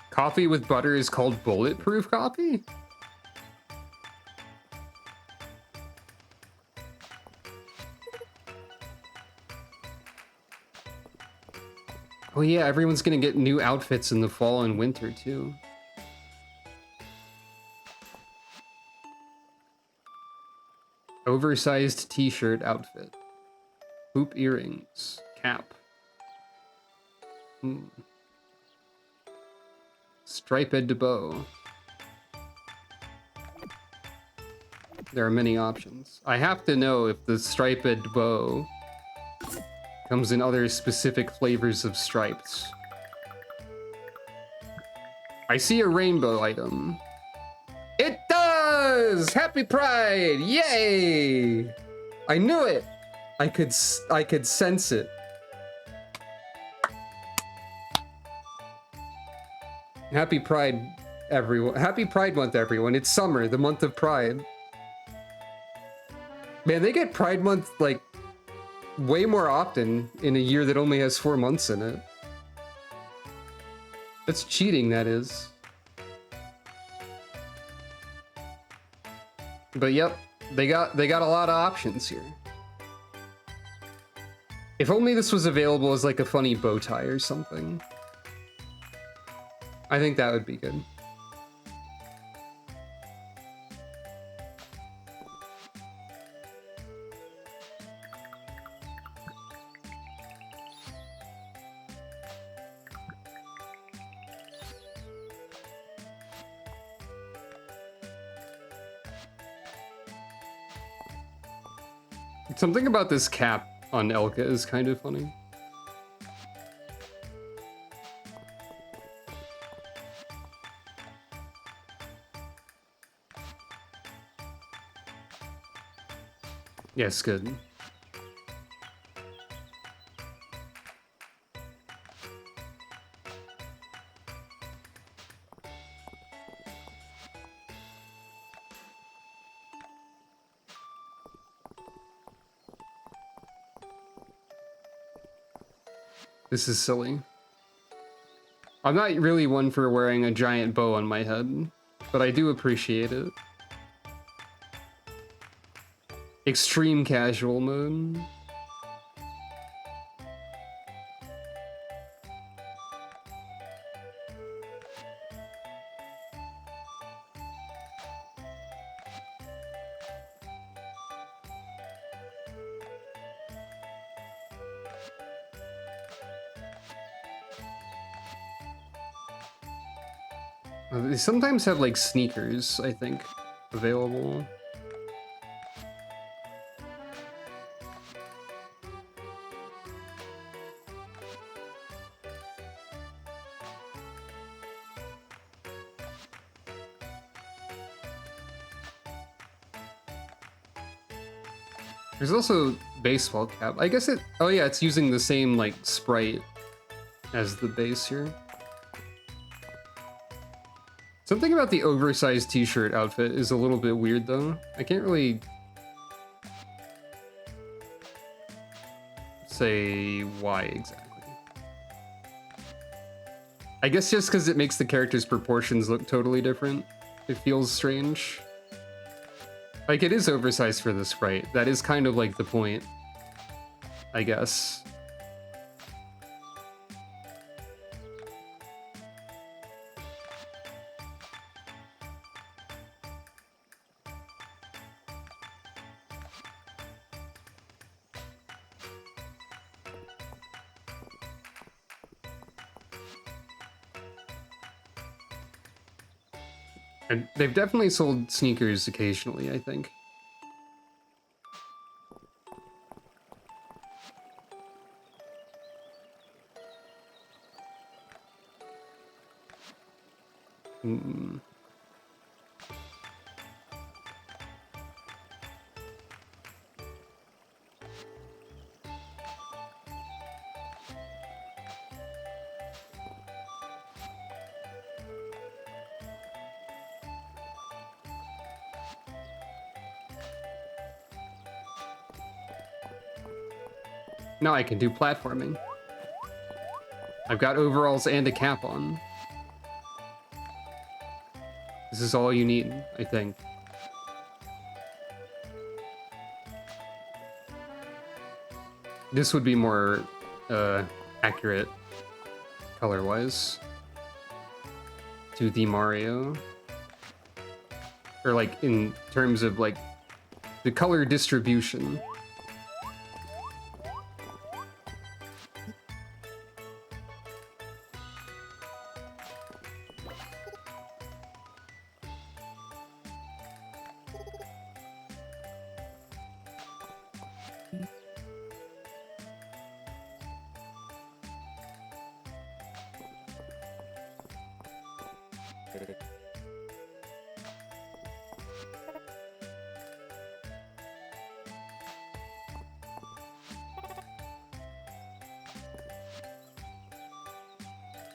Coffee with butter is called bulletproof coffee? Oh yeah, everyone's gonna get new outfits in the fall and winter too. Oversized t-shirt outfit. Hoop earrings. Cap. Striped bow. There are many options. I have to know if the striped bow comes in other specific flavors of stripes. I see a rainbow item. It does! Happy Pride! Yay! I knew it! I could sense it. Happy Pride, everyone. Happy Pride Month, everyone. It's summer, the month of Pride. Man, they get Pride Month, like, way more often in a year that only has 4 months in it. That's cheating, that is. But yep, they got a lot of options here. If only this was available as like a funny bow tie or something. I think that would be good. Something about this cap on Elka is kind of funny. Yes, good. This is silly. I'm not really one for wearing a giant bow on my head, but I do appreciate it. Extreme casual mode. They sometimes have like sneakers, I think, available. There's also baseball cap. I guess it, oh yeah, it's using the same like sprite as the base here. Something about the oversized t-shirt outfit is a little bit weird though. I can't really say why exactly. I guess just because it makes the character's proportions look totally different. It feels strange. Like, it is oversized for the sprite. That is kind of like the point, I guess. And they've definitely sold sneakers occasionally, I think. Now I can do platforming. I've got overalls and a cap on. This is all you need, I think. This would be more accurate color-wise to the Mario. Or like in terms of like the color distribution.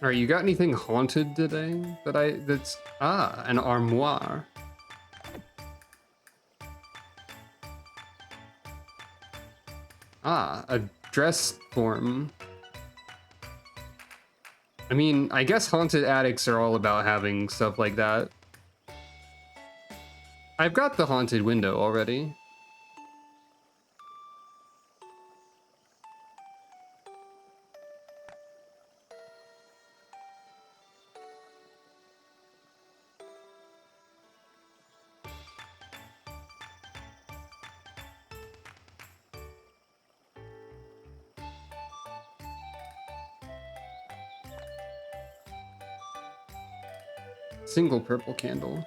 Alright, you got anything haunted today that's an armoire. A dress form. I mean, I guess haunted attics are all about having stuff like that. I've got the haunted window already. Single purple candle.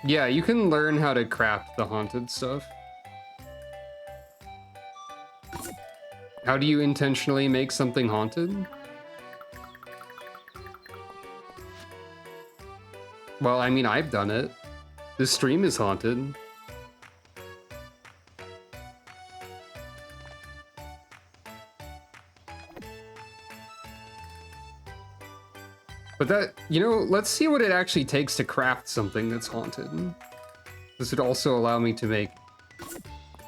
Yeah, you can learn how to craft the haunted stuff. How do you intentionally make something haunted? Well, I mean, I've done it. This stream is haunted. But that, you know, let's see what it actually takes to craft something that's haunted. This would also allow me to make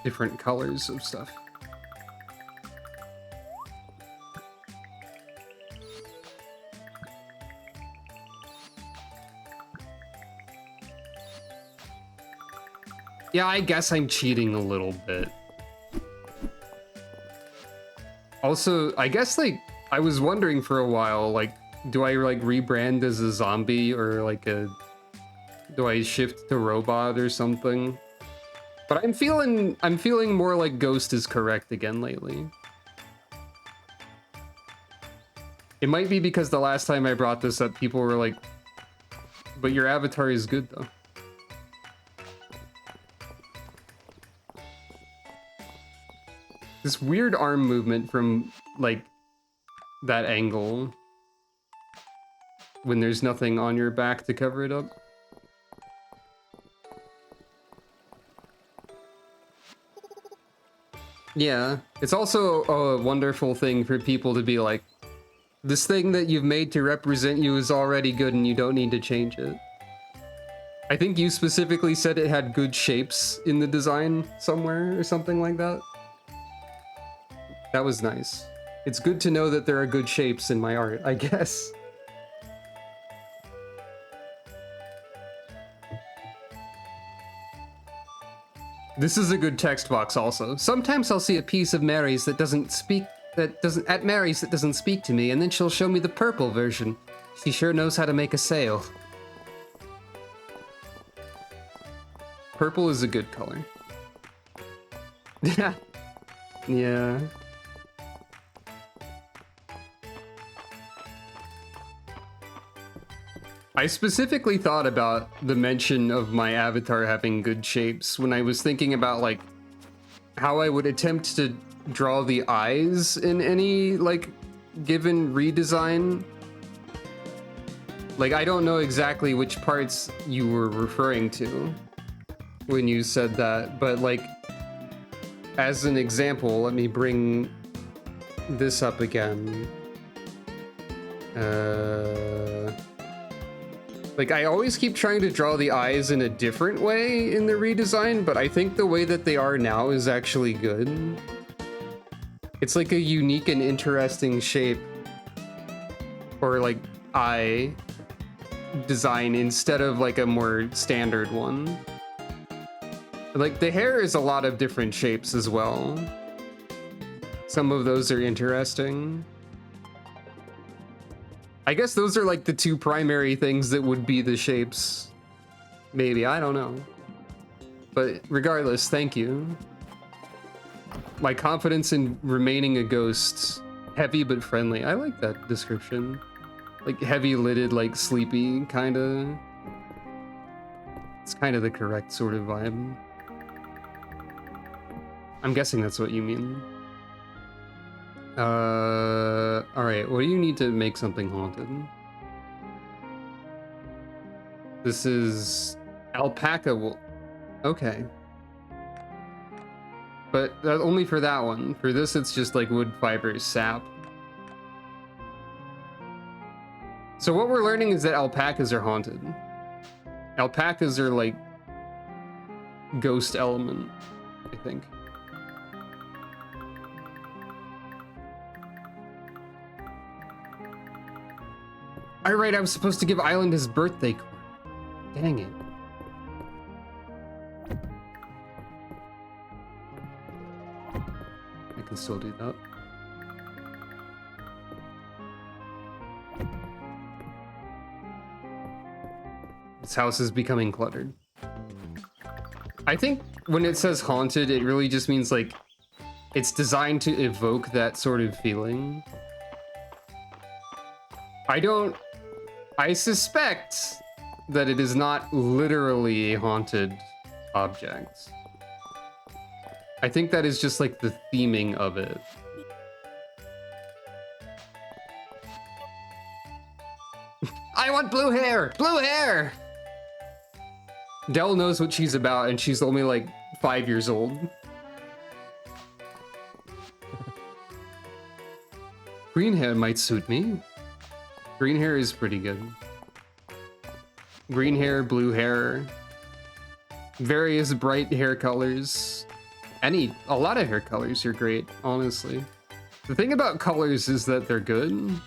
different colors of stuff. Yeah, I guess I'm cheating a little bit. Also, I guess, like, I was wondering for a while, like, do I, like, rebrand as a zombie or, like, do I shift to robot or something? But I'm feeling more like Ghost is correct again lately. It might be because the last time I brought this up, people were like, but your avatar is good, though. This weird arm movement from, like, that angle when there's nothing on your back to cover it up. Yeah, it's also a wonderful thing for people to be like, this thing that you've made to represent you is already good and you don't need to change it. I think you specifically said it had good shapes in the design somewhere or something like that. That was nice. It's good to know that there are good shapes in my art, I guess. This is a good text box also. Sometimes I'll see a piece of Mary's that doesn't speak to me, and then she'll show me the purple version. She sure knows how to make a sale. Purple is a good color. Yeah. I specifically thought about the mention of my avatar having good shapes when I was thinking about, like, how I would attempt to draw the eyes in any, like, given redesign. Like, I don't know exactly which parts you were referring to when you said that, but, like, as an example, let me bring this up again. Like, I always keep trying to draw the eyes in a different way in the redesign, but I think the way that they are now is actually good. It's like a unique and interesting shape. Or, like, eye. design instead of like a more standard one. Like the hair is a lot of different shapes as well. Some of those are interesting. I guess those are like the two primary things that would be the shapes. Maybe, I don't know. But regardless, thank you. My confidence in remaining a ghost, heavy but friendly. I like that description. Like heavy-lidded, like sleepy, kinda. It's kind of the correct sort of vibe. I'm guessing that's what you mean. Alright, what do you need to make something haunted? This is alpaca wool. Okay. But only for that one. For this, it's just like wood fibers, sap. So what we're learning is that alpacas are haunted. Alpacas are like ghost element, I think. Alright, I was supposed to give Island his birthday card. Dang it. I can still do that. This house is becoming cluttered. I think when it says haunted, it really just means like it's designed to evoke that sort of feeling. I suspect that it is not literally a haunted object. I think that is just like the theming of it. I want blue hair! Blue hair! Dell knows what she's about, and she's only like 5 years old. Green hair might suit me. Green hair is pretty good. Green hair, blue hair, various bright hair colors. A lot of hair colors are great, honestly. The thing about colors is that they're good.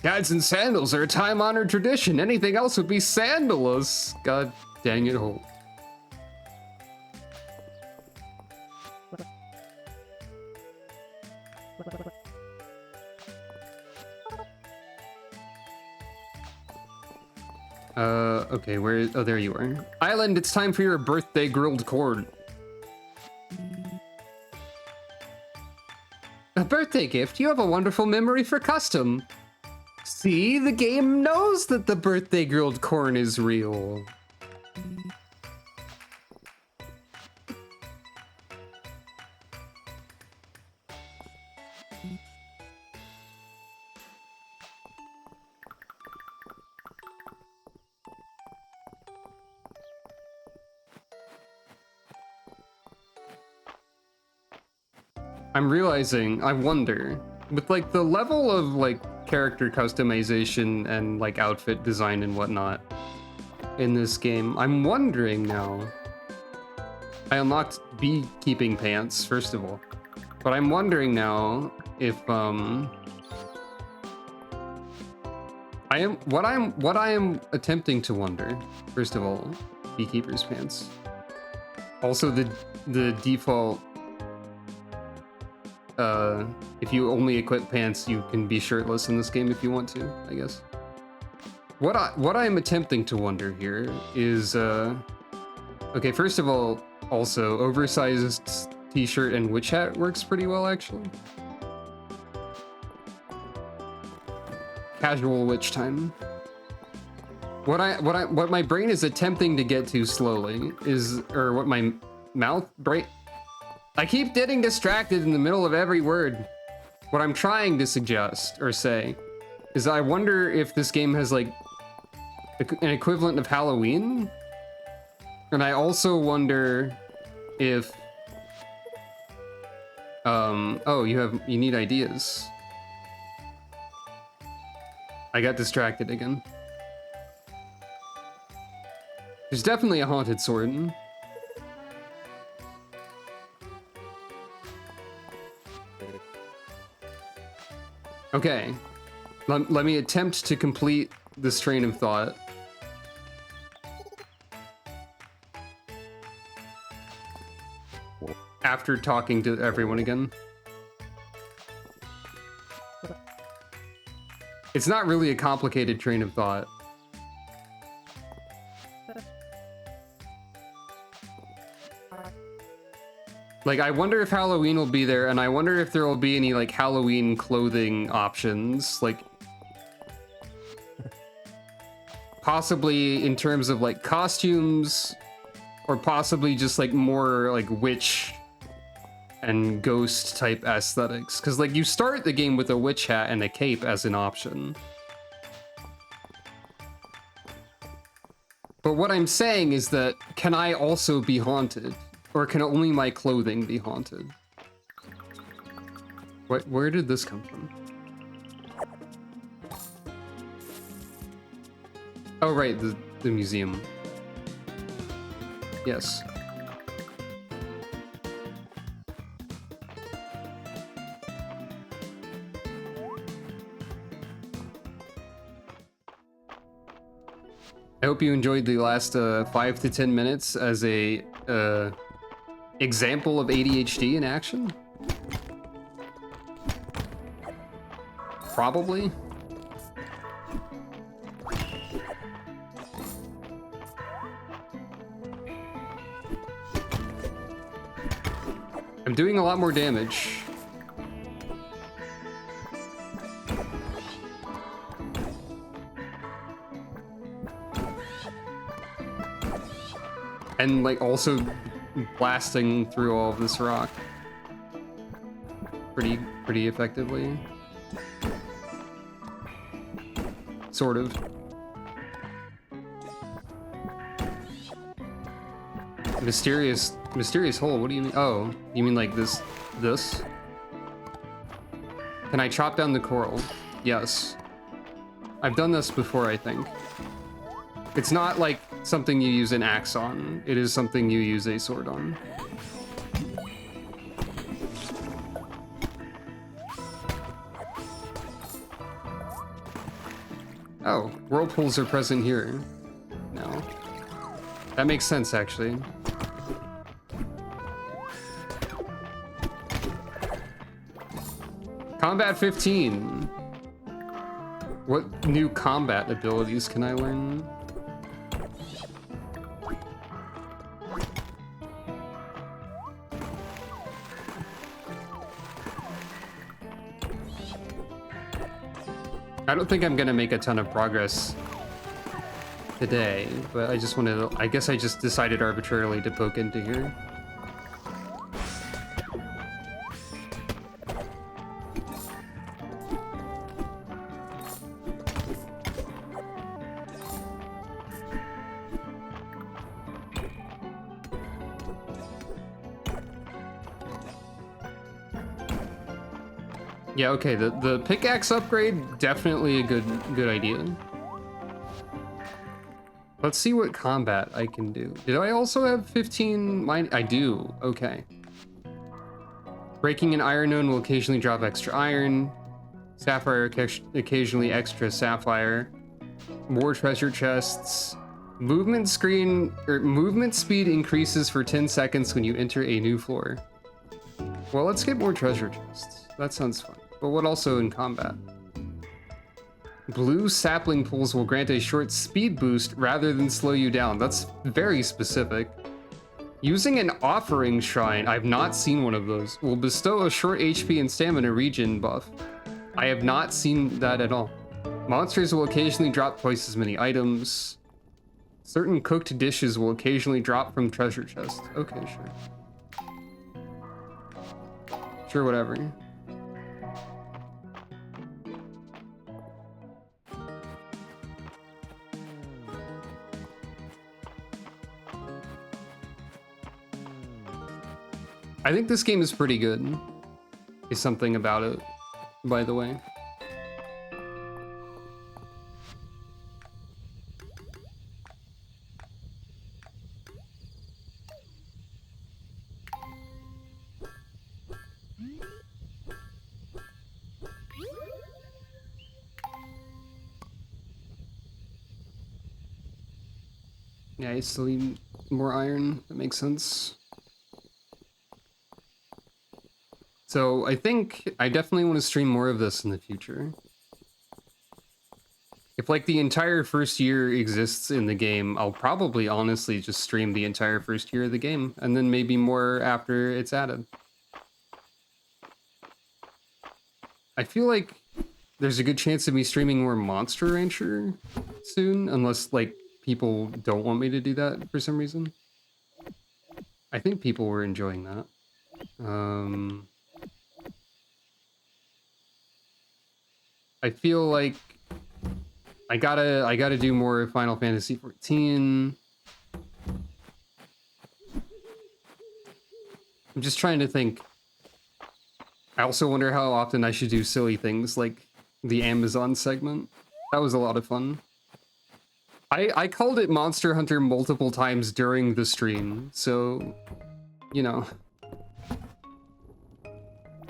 Guides and sandals are a time-honored tradition. Anything else would be sandalous. God dang it, Holt. Okay, oh, there you are. Island, it's time for your birthday grilled corn. A birthday gift? You have a wonderful memory for custom. See, the game knows that the birthday grilled corn is real. I'm realizing, I wonder, with like the level of like character customization and like outfit design and whatnot in this game, I'm wondering now. I unlocked beekeeping pants, first of all, but I'm wondering now if what I am attempting to wonder, first of all, beekeeper's pants. Also the default, if you only equip pants, you can be shirtless in this game if you want to, I guess. What I'm attempting to wonder here is, okay, first of all, also, oversized t-shirt and witch hat works pretty well, actually. Casual witch time. What my brain is attempting to get to slowly is, or what my brain, I keep getting distracted in the middle of every word. What I'm trying to suggest or say is I wonder if this game has like an equivalent of Halloween. And I also wonder if, oh, you need ideas. I got distracted again. There's definitely a haunted sword. Okay. Let me attempt to complete this train of thought. After talking to everyone again. It's not really a complicated train of thought. Like, I wonder if Halloween will be there, and I wonder if there will be any, like, Halloween clothing options. Like, possibly in terms of, like, costumes, or possibly just, like, more, like, witch and ghost type aesthetics. Because, like, you start the game with a witch hat and a cape as an option. But what I'm saying is that, can I also be haunted? Or can only my clothing be haunted? Where did this come from? Oh, right, the museum. Yes. I hope you enjoyed the last 5 to 10 minutes as a example of ADHD in action. Probably. I'm doing a lot more damage. And like also blasting through all of this rock pretty effectively. Sort of. Mysterious hole, what do you mean? Oh, you mean like this? Can I chop down the coral? Yes. I've done this before, I think. It's not like something you use an axe on. It is something you use a sword on. Oh, whirlpools are present here. No. That makes sense, actually. Combat 15. What new combat abilities can I learn? I don't think I'm gonna make a ton of progress today, but I just wanted to, I guess I just decided arbitrarily to poke into here. Yeah, okay, the pickaxe upgrade, definitely a good idea. Let's see what combat I can do. Did I also have 15 mine? I do, okay. Breaking an iron known will occasionally drop extra iron. Sapphire, occasionally extra sapphire. More treasure chests. Movement speed increases for 10 seconds when you enter a new floor. Well, let's get more treasure chests. That sounds fun. But what also in combat? Blue sapling pools will grant a short speed boost rather than slow you down. That's very specific. Using an offering shrine, I've not seen one of those, will bestow a short HP and stamina regen buff. I have not seen that at all. Monsters will occasionally drop twice as many items. Certain cooked dishes will occasionally drop from treasure chests. Okay, sure. Sure, whatever. I think this game is pretty good. Is something about it, by the way. Yeah, I still need more iron. That makes sense. So I think I definitely want to stream more of this in the future. If like the entire first year exists in the game, I'll probably honestly just stream the entire first year of the game, and then maybe more after it's added. I feel like there's a good chance of me streaming more Monster Rancher soon, unless like people don't want me to do that for some reason. I think people were enjoying that. I feel like I gotta do more Final Fantasy 14. I'm just trying to think. I also wonder how often I should do silly things like the Amazon segment. That was a lot of fun. I called it Monster Hunter multiple times during the stream, so, you know.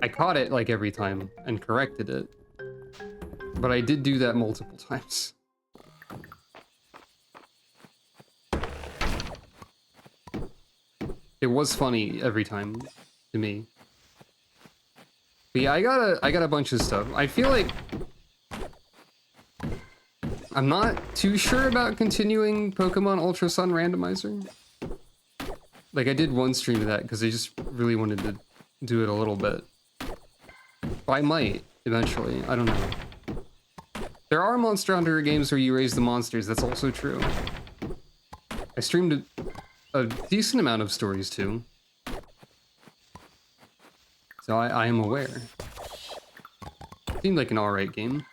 I caught it like every time and corrected it. But I did do that multiple times. It was funny every time to me. But yeah, I got a bunch of stuff. I feel like I'm not too sure about continuing Pokemon Ultra Sun Randomizer. Like I did one stream of that because I just really wanted to do it a little bit. But I might eventually. I don't know. There are Monster Hunter games where you raise the monsters. That's also true. I streamed a decent amount of stories too. So I am aware. Seemed like an alright game.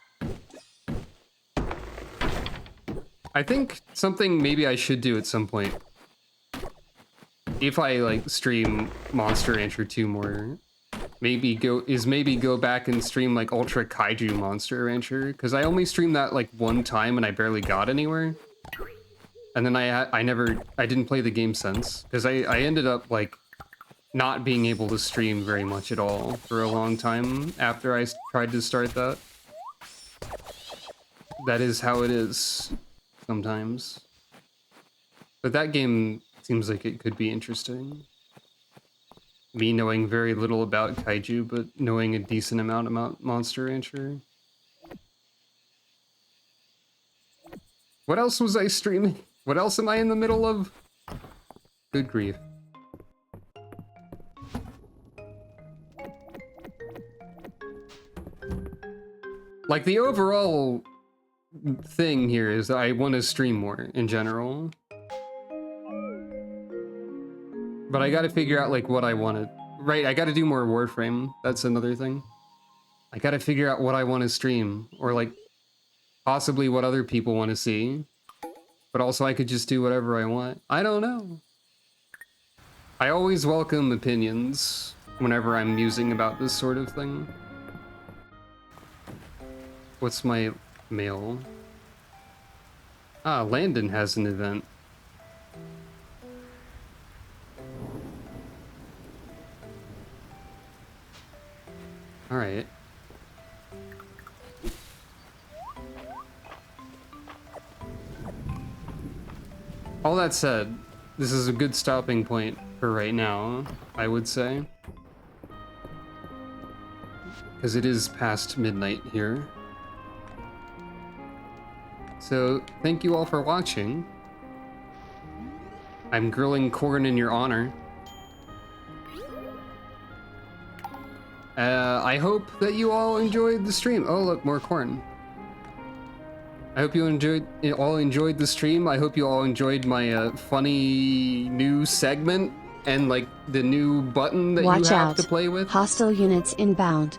I think something maybe I should do at some point, if I like stream Monster Rancher 2 more, maybe go back and stream like Ultra Kaiju Monster Rancher, because I only streamed that like one time and I barely got anywhere. And then I didn't play the game since, because I ended up like not being able to stream very much at all for a long time after I tried to start that. That is how it is sometimes. But that game seems like it could be interesting. Me knowing very little about Kaiju, but knowing a decent amount about Monster Rancher. What else was I streaming? What else am I in the middle of? Good grief. Like, the overall thing here is that I want to stream more in general. But I gotta figure out, like, what I wanted. Right, I gotta do more Warframe. That's another thing. I gotta figure out what I want to stream. Or, like, possibly what other people want to see. But also I could just do whatever I want. I don't know. I always welcome opinions whenever I'm musing about this sort of thing. What's my mail? Ah, Landon has an event. Alright. All that said, this is a good stopping point for right now, I would say. Because it is past midnight here. So, thank you all for watching. I'm grilling corn in your honor. I hope that you all enjoyed the stream. Oh, look, more corn. I hope you all enjoyed the stream. I hope you all enjoyed my funny new segment and like the new button that Watch you have out. to play with. Hostile units inbound.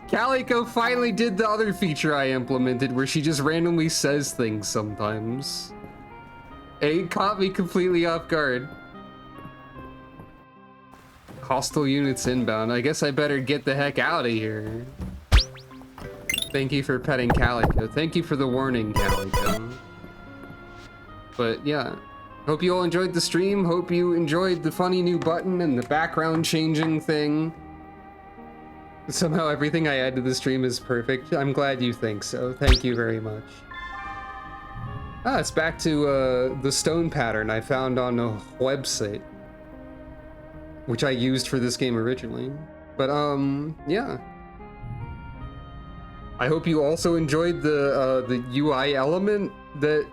Calico finally did the other feature I implemented where she just randomly says things sometimes. It caught me completely off guard. Hostile units inbound. I guess I better get the heck out of here. Thank you for petting Calico. Thank you for the warning, Calico. But yeah, hope you all enjoyed the stream. Hope you enjoyed the funny new button and the background changing thing. Somehow everything I add to the stream is perfect. I'm glad you think so. Thank you very much. Ah, it's back to the stone pattern I found on a website, which I used for this game originally. But yeah. I hope you also enjoyed the UI element that,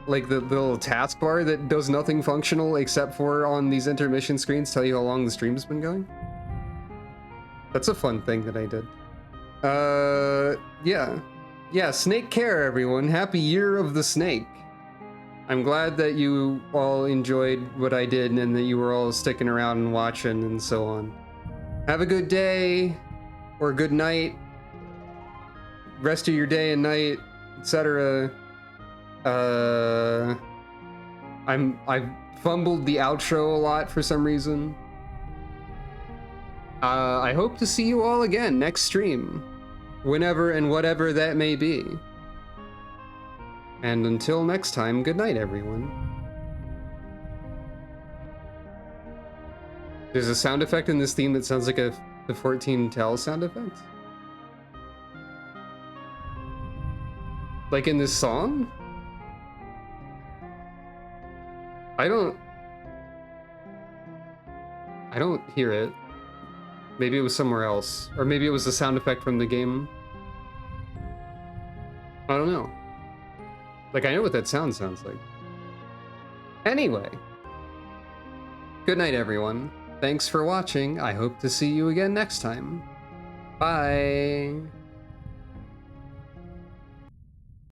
like the little taskbar that does nothing functional except for on these intermission screens tell you how long the stream's been going. That's a fun thing that I did. Yeah, snake care, everyone. Happy Year of the Snake. I'm glad that you all enjoyed what I did and that you were all sticking around and watching and so on. Have a good day or good night, rest of your day and night, etc. I've fumbled the outro a lot for some reason. I hope to see you all again next stream, whenever and whatever that may be. And until next time, good night, everyone. There's a sound effect in this theme that sounds like the 14 tell sound effect. Like in this song? I don't hear it. Maybe it was somewhere else. Or maybe it was the sound effect from the game. I don't know. Like, I know what that sounds like. Anyway. Good night, everyone. Thanks for watching. I hope to see you again next time. Bye.